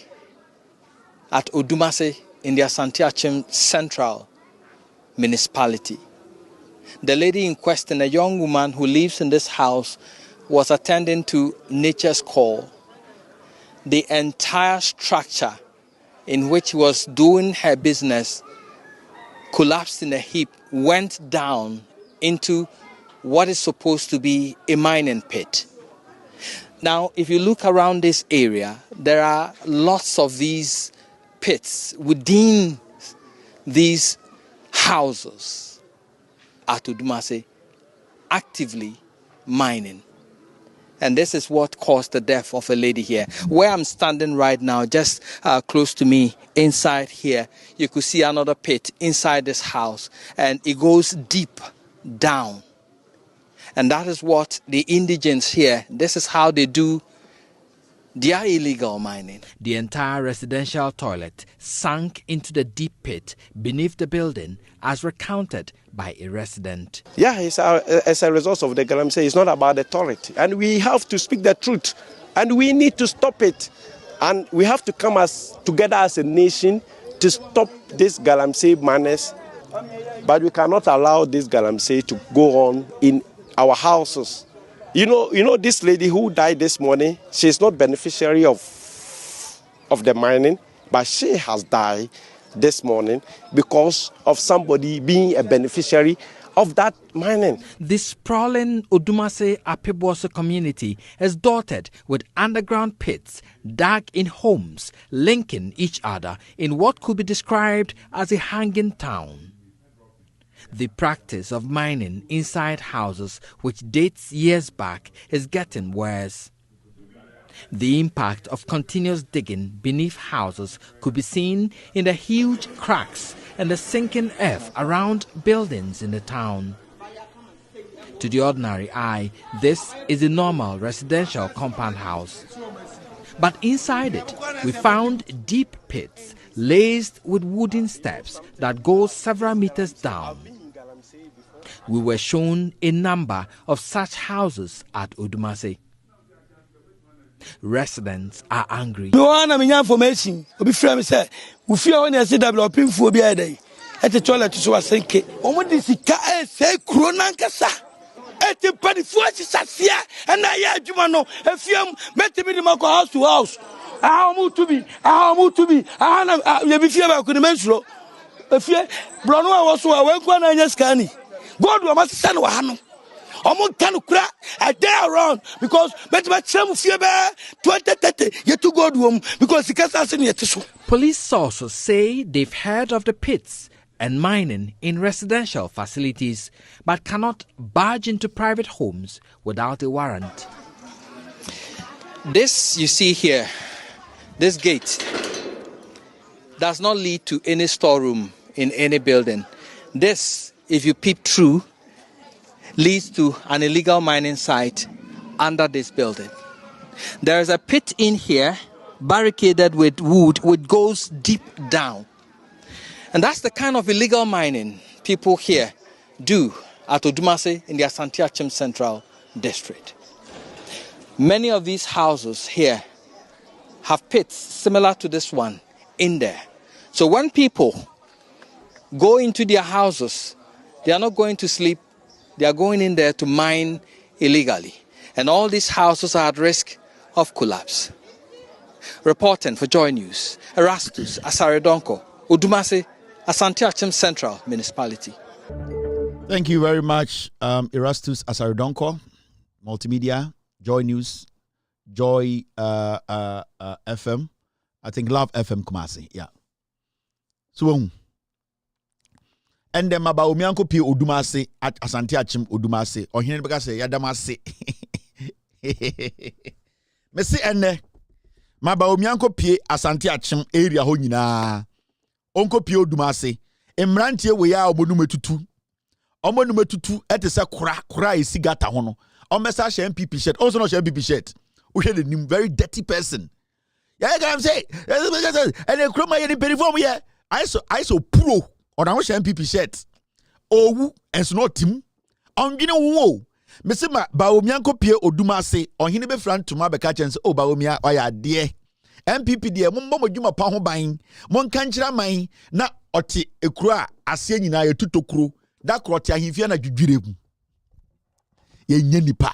at Odumase in the Asante-Achim Central Municipality. The lady in question, a young woman who lives in this house, was attending to nature's call. The entire structure in which she was doing her business collapsed in a heap, went down into what is supposed to be a mining pit. Now, if you look around this area, there are lots of these pits within these houses at Odumase actively mining. And this is what caused the death of a lady here. Where I'm standing right now, just close to me, inside here, you could see another pit inside this house, and it goes deep down. And that is what the indigents here, this is how they do their illegal mining. The entire residential toilet sank into the deep pit beneath the building, as recounted by a resident. Yeah, it's as a result of the Galamsey. It's not about the toilet. And we have to speak the truth. And we need to stop it. And we have to come together as a nation to stop this Galamsey madness. But we cannot allow this Galamsey to go on in our houses. You know this lady who died this morning, she's not beneficiary of the mining, but she has died this morning because of somebody being a beneficiary of that mining. This sprawling Odumase Apeboso community is dotted with underground pits dug in homes, linking each other in what could be described as a hanging town. The practice of mining inside houses, which dates years back, is getting worse. The impact of continuous digging beneath houses could be seen in the huge cracks and the sinking earth around buildings in the town. To the ordinary eye, this is a normal residential compound house. But inside it, we found deep pits laced with wooden steps that go several meters down. We were shown a number of such houses at Odumase. Residents are angry. No one information. We fear me say we fear when you see developing phobia day. At the toilet to was sinking. Omo disika say krona nkasa. Eti panifo asisia and I adwuma no afiam metimi dem akọ house to house. Ah omo to be. Ah na ye bi fear ba ko ni mensulo. Afie blono a wo so a we kwa na anya skani. God will must send Wahano. Omo can cry a day around because but some fear 2030 yet to God home because he can't answer yet. Police sources say they've heard of the pits and mining in residential facilities, but cannot barge into private homes without a warrant. This you see here, this gate does not lead to any storeroom in any building. This, if you peep through, leads to an illegal mining site under this building. There is a pit in here, barricaded with wood, which goes deep down. And that's the kind of illegal mining people here do at Odumase in the Asante-Achim Central District. Many of these houses here have pits similar to this one in there. So when people go into their houses, they are not going to sleep. They are going in there to mine illegally. And all these houses are at risk of collapse. Reporting for Joy News, Erastus Asaredonko, Odumase, Asante Achim Central Municipality. Thank you very much, Erastus Asaredonko, Multimedia, Joy News, Joy FM, I think Love FM Kumasi, yeah. So, and then Bawumia'S P Odumase at Asante Achim Odumase, or here because Yadamase. Messi ene Bawumia'S P Asante Achim area ho nyina. Onko P Odumase. Emrantie we ya obonumetutu. Omonumetutu etese kura esigata ho no. Omesa she MPP shirt. Also no she MPP shirt. We hear the name very dirty person. Yeah, I'm say. And the chroma ye perform here. I so pro on our MPP shirt. Oh, and so not him. On gina wo. Mese Bawumia'S P Odumase on hine be front to my bekachens. Oh, Bawumia, why ya dear. MPP dear, mo djuma pa ho ban. Mon kanchira man na oti ekura asie nyina ye tutokuro. Da kroti ahimfia na dwudwirem. Ye nya nipa.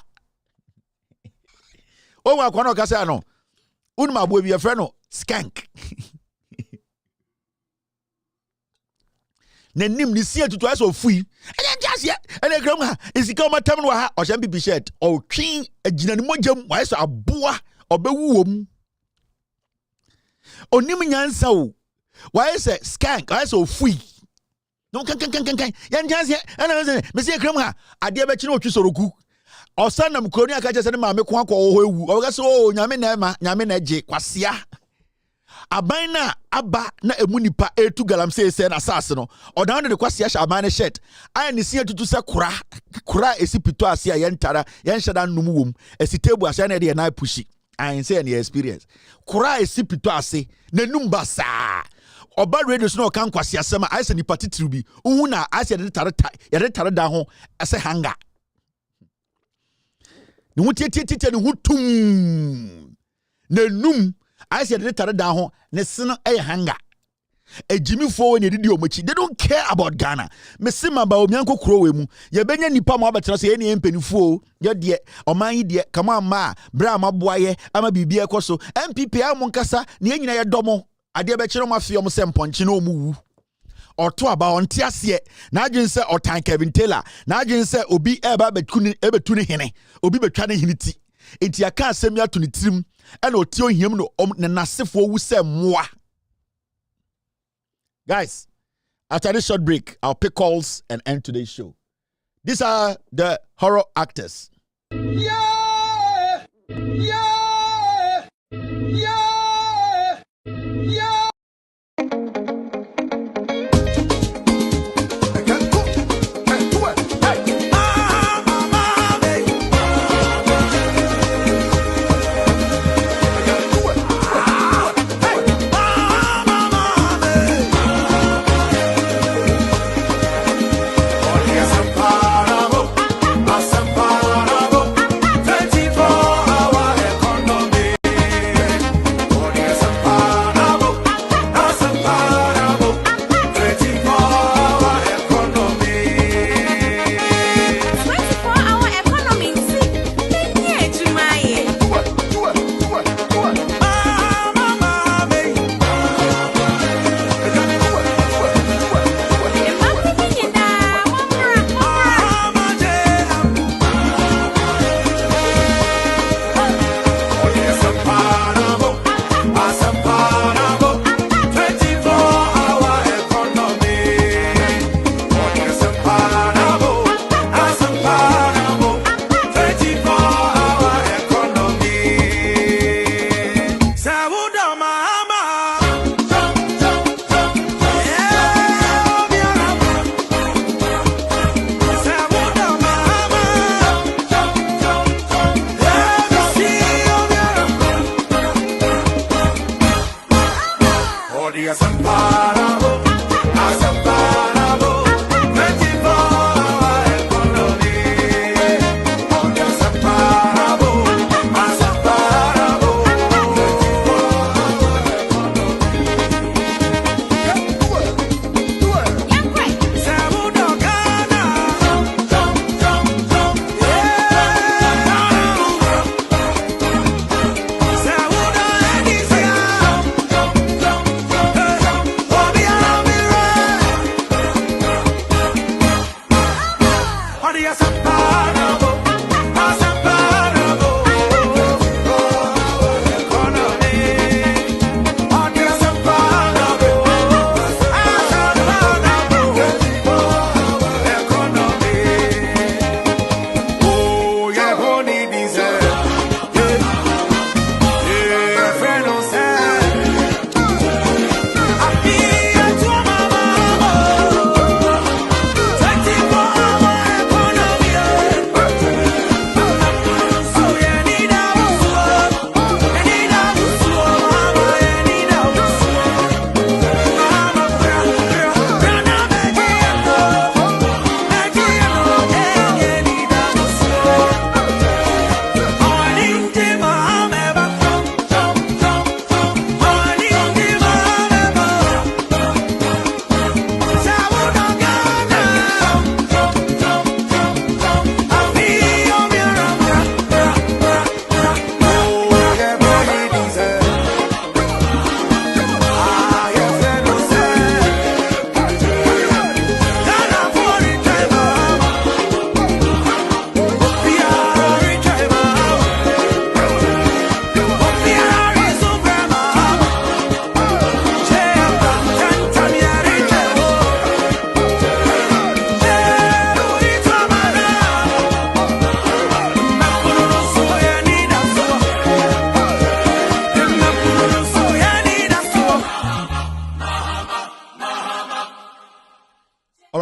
O wa kono ka say no. Unma bo bi e frɛ no skank. Nenim ni sie tutu aso fui. Ene jasie, ene gram ha, isika o matam no ha, o MPP shirt, o twin agina ni mojam, wa so aboa, obewuwom. Onim nyansa o. Wa say skank, wa so fui. No kan. Yan jasie, ene me se gram ha, ade be chi no twi soroku. Osanam kroni aka je se ne maame ko akọ ho ewu. O ga se o nyame na ma, nyame na je kwasea. Aban na aba na emu nipa etu galamsey se na asase no odan de kwase ahya aban ne shirt ayi ne sia tutu se kura esipito ase a yentara yenhyada nnum wom esitebu ahya na de na pushi ayi se ne experience kura esipito ase na num basa oba radio so no kan kwase asema ayi se nipa titiri bi uhu na ase de tare da ho ase hanga ne hu tietie ne hu tum na num I said they tare down ne sino hanga. A Jimmy Fo ne didi omochi. They don't care about Ghana. Me sima Bawumia'S kro we mu. Ye benya nipa mo abetra se ene empanifuo. Ye de oman yi de kama ma bra ma boaye ama bibia ekoso. MPP amonkasa ne nyina ye domo. Ade be kire mo afie mo semponche na omu wu. Oto aba onte ase na adwen se otan Kevin Taylor na adwen se obi eba betu ne hene. Obi betwa ne hene ti. Enti aka asem ya to ne tirim and otio him no ne nasefo wu se moa. Guys, after this short break, I'll pick calls and end today's show. These are the horror actors. Yeah! Yeah! Yeah! Yeah!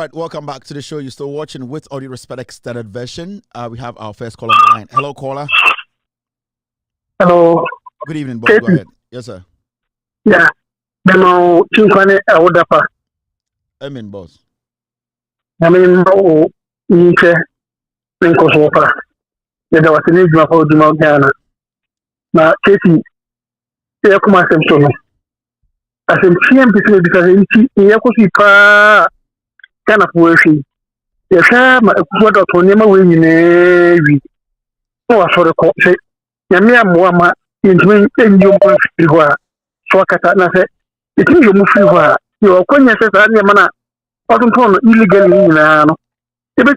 right, welcome back to the show. You're still watching with Audio Respect Extended Version. We have our first caller on the line. Hello, caller. Hello. Good evening, boss. Go ahead. Yes, sir. Yeah. Demo Chinkwane Awodapa. Amen, boss. I mean, no, Niche, Ninkosopa. There was a need for the Ghana. Now, Katie, here come some solo. As in TM because in Yakusi Ghana for she. Yes, I'm a quarter for Nema winning Navy. No, I saw the court say, Yamia Muama in your free. So I said, it is your free. Your coin says, Mana, wasn't illegally. People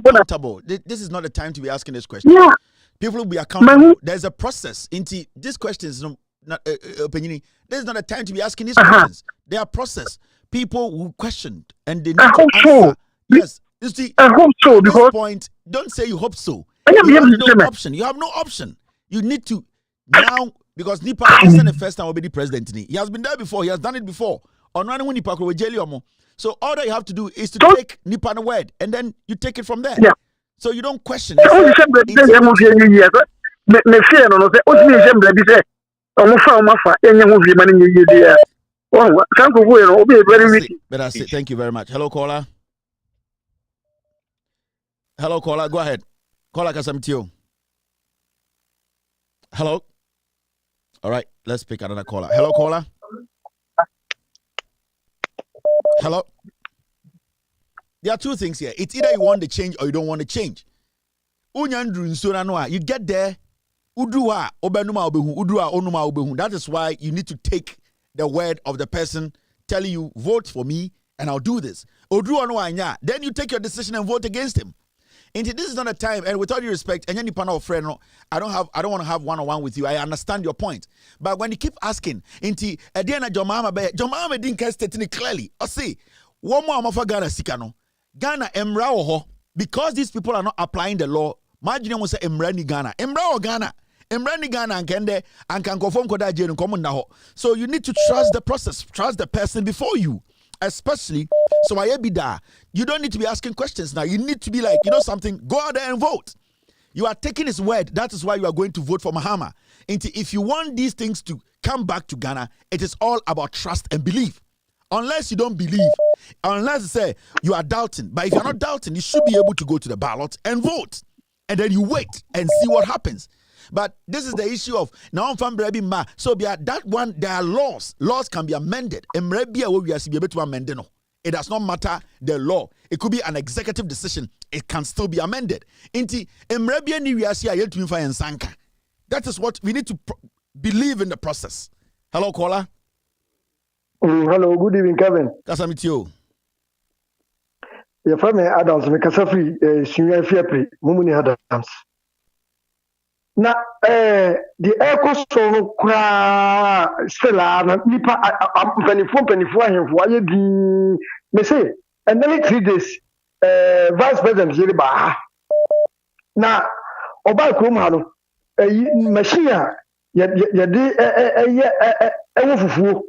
be accountable. This is not the time to be asking this question. Yeah. People will be accountable. There's a process. This question is not opinion. There's not a time to be asking these questions. There are process. People will question and they need to answer. So. Yes. You see, I hope so. At because this point, don't say you hope so. You have no option. You have no option. You need to now, because Nipa isn't the first time will be the president. He has been there before. He has done it before. So all that you have to do is to take Nipa the word, and then you take it from there. Yeah. So you don't question. But I say thank you very much. Hello, caller. Hello, caller. Go ahead. Caller, Kasamtio. Hello. All right. Let's pick another caller. Hello, caller. Hello. There are two things here. It's either you want the change or you don't want the change. You get there. That is why you need to take the word of the person telling you, vote for me and I'll do this. Then you take your decision and vote against him. And this is not a time, and with all due respect, and any panel of friend, I don't want to have one-on-one with you. I understand your point. But when you keep asking, at the end of Jomama didn't get stating clearly. I see, one more for Ghana Sikano. Ghana Emra because these people are not applying the law. Imagine say Emrani Ghana. Emra or Ghana. Emrani Ghana and can conform koda jail and come on. So you need to trust the process, trust the person before you. Especially, so I be there. You don't need to be asking questions now. You need to be like, you know something, go out there and vote. You are taking his word. That is why you are going to vote for Mahama. And if you want these things to come back to Ghana, it is all about trust and belief. Unless you don't believe, unless you say you are doubting, but if you're not doubting, you should be able to go to the ballot and vote. And then you wait and see what happens. But this is the issue of now from ma. So that one, there are laws. Laws can be amended. It does not matter the law. It could be an executive decision. It can still be amended. That is what we need to believe in the process. Hello, caller. Hello, good evening, Kevin. Kasamitio. Your family Adams, me Kasafi, senior Fiapri, Mumuni Adams. Na the echo so kwa stella nipa penifo ahemfo aye bi me say and then 3 days vice president yiri ba na oba krom ha no machine a ye de ewo fufuo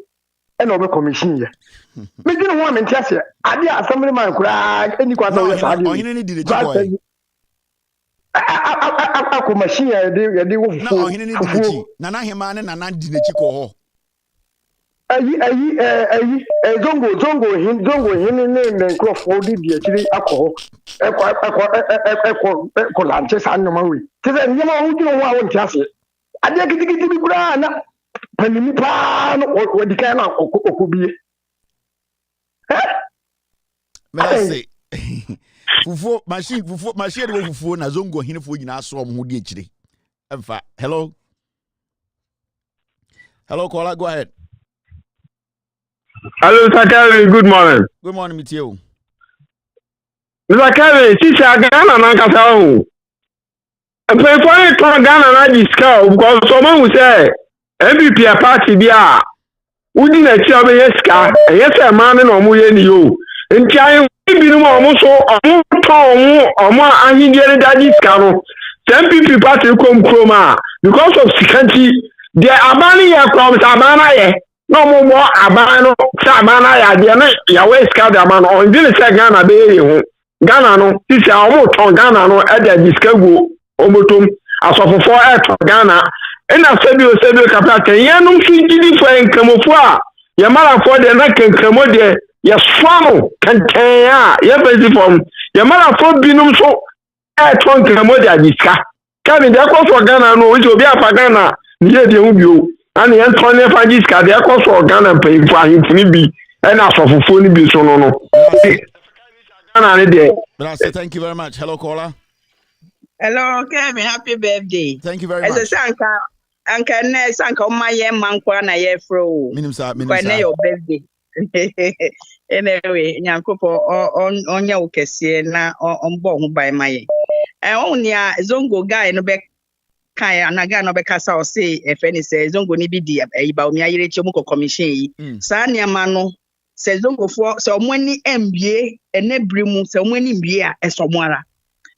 e na obe commission ye me gina ho me ntiase ade assembly man kura eni kwa so ye saade ohine ni di boy ako machine ya de wo fufu na ohine ni dinechi na na hema ne na dinechi ko ho ayi zongo hin ne nkrofo di di akiri akọ eko lanche sa nnoma we te se nyama hu dino ho a won tiase ade kitikiti bi bra na panimi pa no odika na okobie me I say fufu machine de fufu na zongo hin fo nyina so mo di akiri emfa hello caller, go ahead. Hello, Sir Kevin. Good morning. Good morning, Mitio. Mr. Kevin, since I Ghana na kasa o. And for Ghana na discount because someone will say MPP a party bia. Udi na chi obe yeska. Yes, man na omo ye ni yo. Nti ayi bi no omo so omo to omo ahindie da discount no. MPP party kom kroma because of security. They abani ya from Sabana ye. no more abano sabana ya de na ya we ska de amano on di se Ghana be ye ho Ghana no ti se omo ton Ghana no e de diskago omotom asofofo e ton Ghana ena sebi kapata yenum fi gidi fo enkamofo a ya mara fo de na kankamo de ya swamo kantan a ya bezi form ya mara fo binum so e ton kankamo de diska kami de ko fo Ghana no o obi afa Ghana ni ye de hu bio ani en ton ne fa diska de ko fo Ghana pe fo ahimfuni bi e na asofofo ni bi so no Ghana ne de. Thank you very much. Hello caller. Hello, Kevin. Happy birthday. Thank you very much. As a Anka ne sanka o maye mankwa na ye fro. Minim sa. Your birthday. Anyway, nyankopo onya ukese na ombo ho bai maye. Onya zongo guy no be kai anaga no be kasa o say e fe ni say zongo ni bi di Bawumia'S mu ko commission yi. Sa niama no se zongo fo se omani mbie enebrimu se omani mbie a esomoara.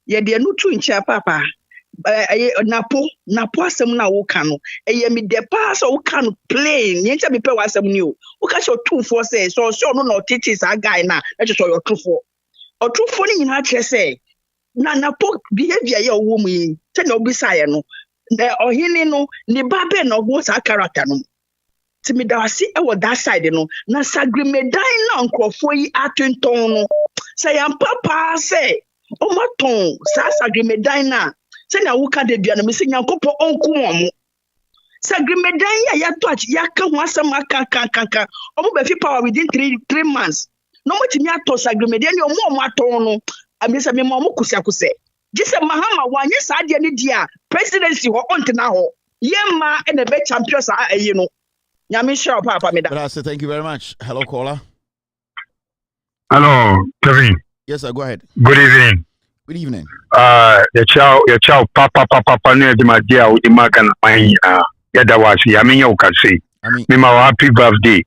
Ye de no tu ncha papa napo asem na wo ka no eye mi de pa so wo ka no plain ye ncha me pe wasem ni o wo ka sho tu fo say so no na otiti sa guy na e so your tu fo ni nyina kire say na napo behavior ye wo mu yi te na obisa ye no na ohini no ni ba be na wo sa character no ti mi da wasi e wo that side no na Saglemi na nkrofo yi atonton no say am papa say o maton sa Saglemi na say na wo ka de bia na me say nyankopo onku omo Saglemi ya to achi ya ka ho asem aka o mo be fi power within 3 months no mo timi ato Saglemi ni o mo aton no ami say me mo kusiakuse gise mahama wanye sa de ni dia presidency ho ontina ho yemma e na be champions a ayi no nyame sure papa me da. Thank you very much. Hello caller. Hello, Kevin. Yes, sir, go ahead. Good evening. Good evening. Your child, papa, near the Madia, with the Magan, Yada was here. I mean, you can see. Me, my happy birthday.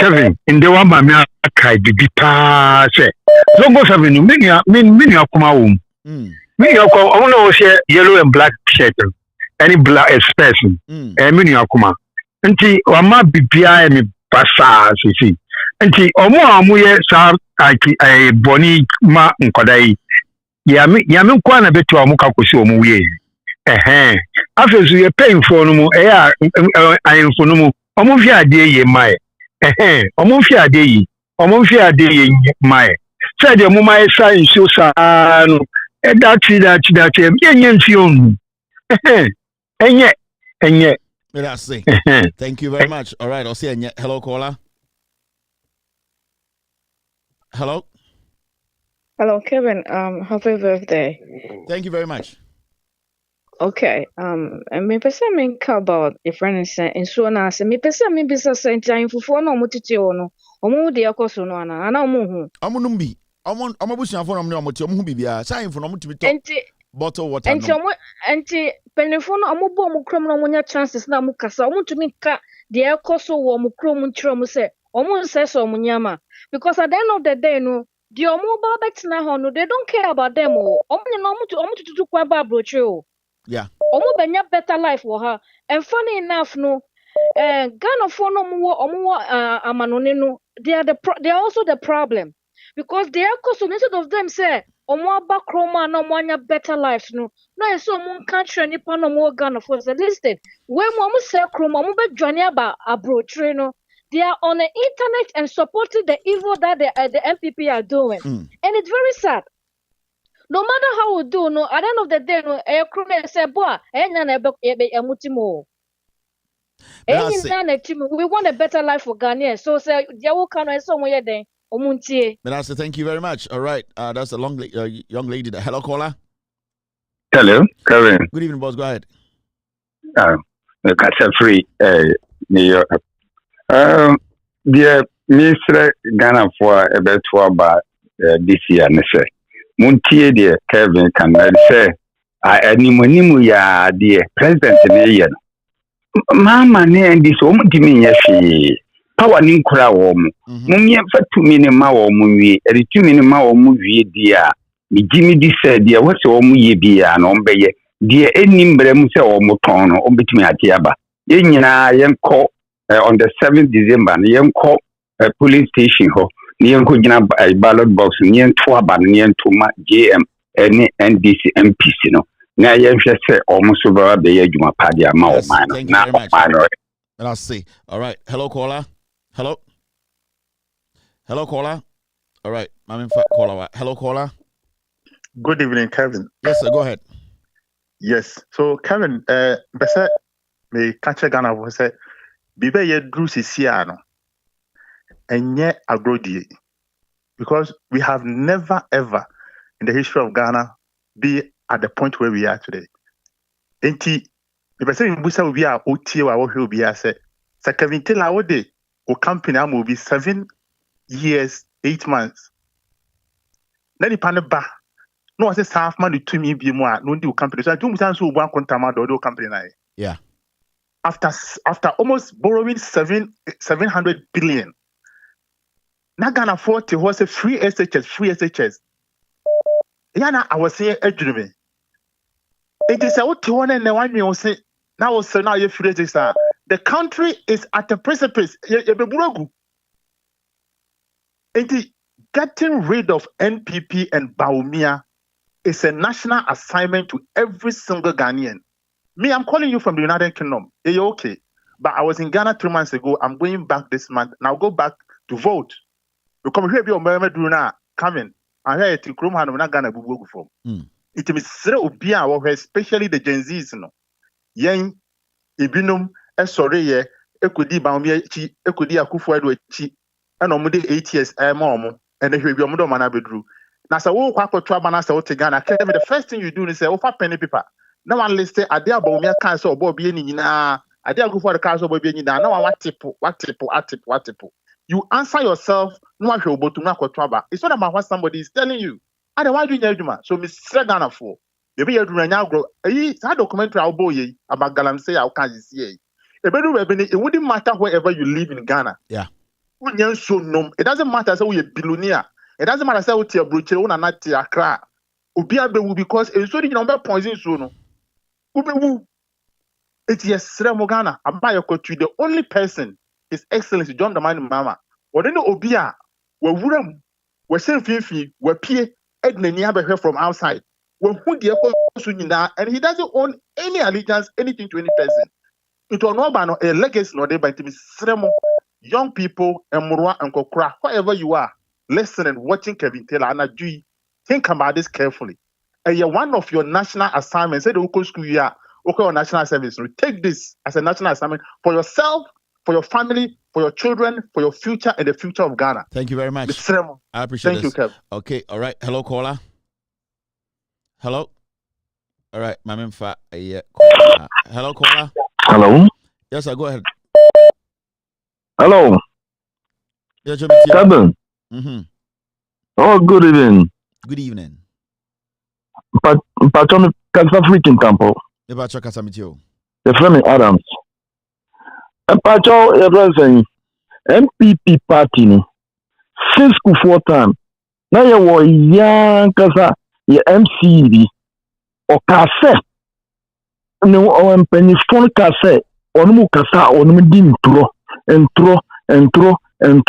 Kevin, in the one, my kai, the pass. Logos have been many of my home. Many of our share yellow and black shirt, any black person, and many of Kuma. Until Wama BPI and Passa, see. Until Omo Amuye sa a boni ma nkodai yami kwana betu amuka kosi omuye afezu ye pay for no mu ayemfo no mu omo fi ade ye mai omo fi ade ye mai say de mo mai sa nso sa no that enye nti onu enye thank you very much. All right, I'll see you. Hello caller. Hello. Hello, Kevin. Happy birthday. Thank you very much. Okay. And me person me about a friend and so na say me person me bisa say time for no motiti ono. Omo de akoso no ana omo hu. Omo numbi. Omo busuafo no omo ti omo hu bibia. Say for no omo timi to. Bottle water. Enti penefo no omo bo omo krom no omo nya chances na omo kasa. Omo tumi ka de akoso wo omo krom nchiro omo say omo nse so omo nyama. Because at the end of the day, no, the mobile bets now, no, they don't care about them. To kwaba yeah. Benya better life for her. And funny enough, no, Ghana for no more amanonino. They are also the problem because they are also instead of them say back Roma no more better lives no. No, so mon country ni pa no more Ghana for the listed. When mom say Chroma, be journey about abroad no. They are on the internet and supporting the evil that the MPP are doing. And it's very sad. No matter how we do, no, at the end of the day, no, say, boy, we want a better life for Ghanaians. So say, somewhere there. But I say thank you very much. All right. That's a young lady. Hello, caller. Hello, Kevin. Good evening, boss. Go ahead. Free, New York. Dear Mr. Ghana for a bit about this year, and say, Muntie, dear Kevin, can I say, Animonimu ya, dear President in the year. Mamma, and this woman to me, yes, power in crowd, Mummy, for 2 minutes, Mao movie, a 2 minute Mao movie, dear. Jimmy said, dear, what's your movie, dear, and on bay, dear, any bremse or moton, or between a tiaba. Yen call. on the 7th December, near police station, near Kujina ballot box, near Twaba, near Tuma, JM, and NDC MPC. Now, you say almost over the age of Padia Mao minor. Thank you very much. Let's see. All right. Hello, caller. Hello. Hello, caller. All right. I'm in fact caller. Hello, caller. Good evening, Kevin. Yes, sir. Go ahead. Yes. So, Kevin, bese me catch Ghana was say, Bibe ye drew Sisiano, and yet agrodie. Because we have never ever in the history of Ghana be at the point where we are today. Enti, the person in Busa will be our OT or what will be a say, Kevin tell our day, or company will be 7 years, 8 months. Then the panel ba. No, I say half man to me be more. No, do company. So I do so one contama do company. Yeah. After almost borrowing 700 billion, not gonna afford to host a free SHS. Yeah, I was saying a dream. It is a what one and one me say now. So now you free SHS. The country is at a precipice. Getting rid of NPP and Bawumia is a national assignment to every single Ghanaian. Me, I'm calling you from the United Kingdom. Are you okay? But I was in Ghana 3 months ago. I'm going back this month, and I'll go back to vote. You come here, be on my now coming. I hear it. Krum Hanu na Ghana bubu form. It is so obia, especially the Gen Zs. No, yen ibinum sorry ye ekudi Bawumia chi ekudi Akufo-Addo chi. And omudi 8 years mom and the hwe omodo mana bedru. Na sa wo kwa kwatwa bana sa wo te Ghana. The first thing you do is say offer penny paper. Now one list ade Bawumia kan so obo bie ni nyina ade Akufo-Addo kan so obo bie nyina na what tipo. You answer yourself no ahwe obotu na kwatwa ba. It's not about what somebody is telling you. Ade why do you nyaduma? So me sre Ghana for. Ebe yadru nya agro. Eyi sa documentary awbo ye about Galamsey how can you see? It wouldn't matter wherever you live in Ghana. Yeah. It doesn't matter say we a billionaire. It doesn't matter say we a brochure una na ti Accra. Obia be because it's so the number points in so no. It's yes Ghana. The only person His Excellency John Dramani Mahama. What no Obia we wuram we send fifi we pie edna ni hear from outside. We who the and he doesn't own any allegiance anything to any person. It will not be a legacy no dey by Sremo. Young people, and Murwa and Kokra, wherever you are, listening, watching Kevin Taylor, and Ajui, think about this carefully. And you're one of your national assignments, say the local school you are, okay, national service. Take this as a national assignment for yourself, for your family, for your children, for your future, and the future of Ghana. Thank you very much. I appreciate it. Thank you, Kev. Okay, all right. Hello, caller. Hello. All right, my man. Hello, caller. Hello. Yes, sir. Go ahead. Hello. Kevin. Oh, good evening. Good evening. Patron Kasafrikin Campo. The Pacho Casamitio. The Fleming Adams. And Pacho saying MPP party since before time. Now you were young Kasa, your MCB or Kase. No, or penny phone Kase or no Kasa or no dim tro. Entro, and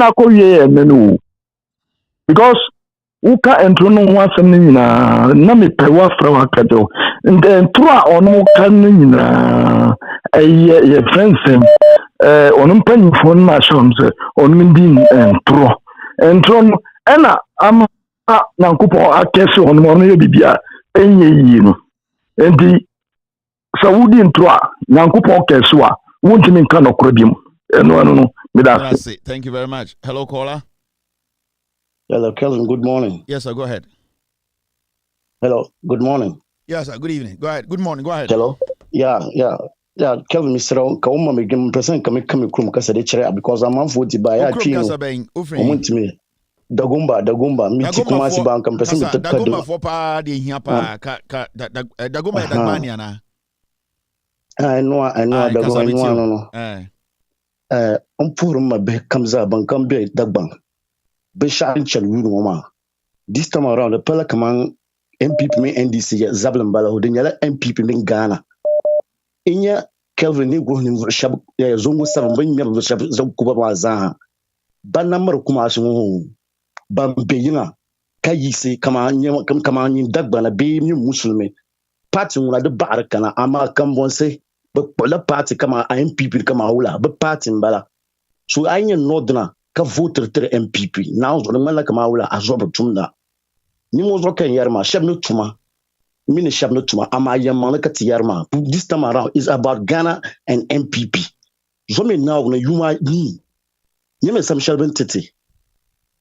I call ye menu because Uka entro no one something Nami Pewa from Akato, and then Tua or no canning a friend on penny phone machines on Mindin and Tron, Anna, I'm Nankupo Akeso on Mono Bibia, and the Saudi and Tua, Nankupo Keswa. Won't you mean kind of credium? No. Thank you very much. Hello, caller. Hello, Kelvin. Good morning. Yes, sir. Go ahead. Hello. Good morning. Yes, sir. Good evening. Go ahead. Good morning. Go ahead. Hello. Yeah. Kelvin, Mr. Kauma, me give present come krum kasa de chere because I'm on 40 by ya twi. Omuntimi. Dagumba. Mi ti kuma si bank person to Dagumba for pa de hia pa Dagumba Dagbania na. I know, no. Pur ma be kamza ban kam be dagban. Be shan chal wuru ma. This time around the pela kaman MPP me NDC Zablan Bala who didn't MPP in Ghana. Inya Kelvin ni go ni shab zongo 7 ban yar do shab zo kuba ma za ban namar kuma shi mu ban beyina kayisi kama nyi dagba na be ni musulmi party nguna de bar kana ama kan bonse ba pola party kama MPP kama hula ba party mbala so anya nodna ka voter ter MPP now zo ngala kama hula azoba tumda ni mo zo kan yarma shab no tuma mini shab no tuma ama yamma ka tiyarma this time around is about Ghana and MPP zo me now na yuma ni yeme sam shalben tete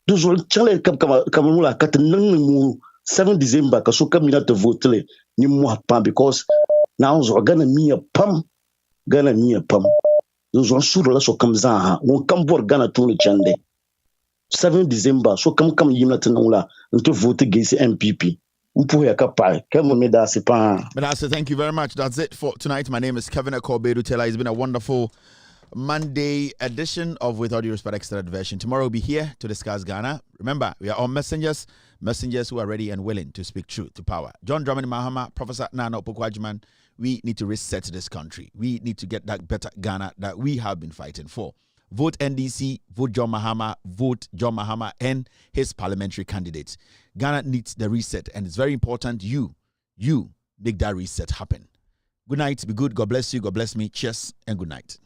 do zo chale kama mula kat nan mu 7 December ka so kam ni to vote le ni mo pa because now zo Ghana mi pam zo suru la so kam za ha won kam bor Ghana to ni chande 7 December so kam yimna tanula to vote against MPP. Thank you very much. That's it for tonight. My name is Kevin Akobe-Dutela. It's been a wonderful Monday edition of With All Due Respect Extended Version. Tomorrow we'll be here to discuss Ghana. Remember, we are all messengers who are ready and willing to speak truth to power. John Drummond Mahama, Professor Nana Opoku-Agyeman, we need to reset this country. We need to get that better Ghana that we have been fighting for. Vote NDC, vote John Mahama and his parliamentary candidates. Ghana needs the reset, and it's very important you make that reset happen. Good night, be good, God bless you, God bless me, cheers, and good night.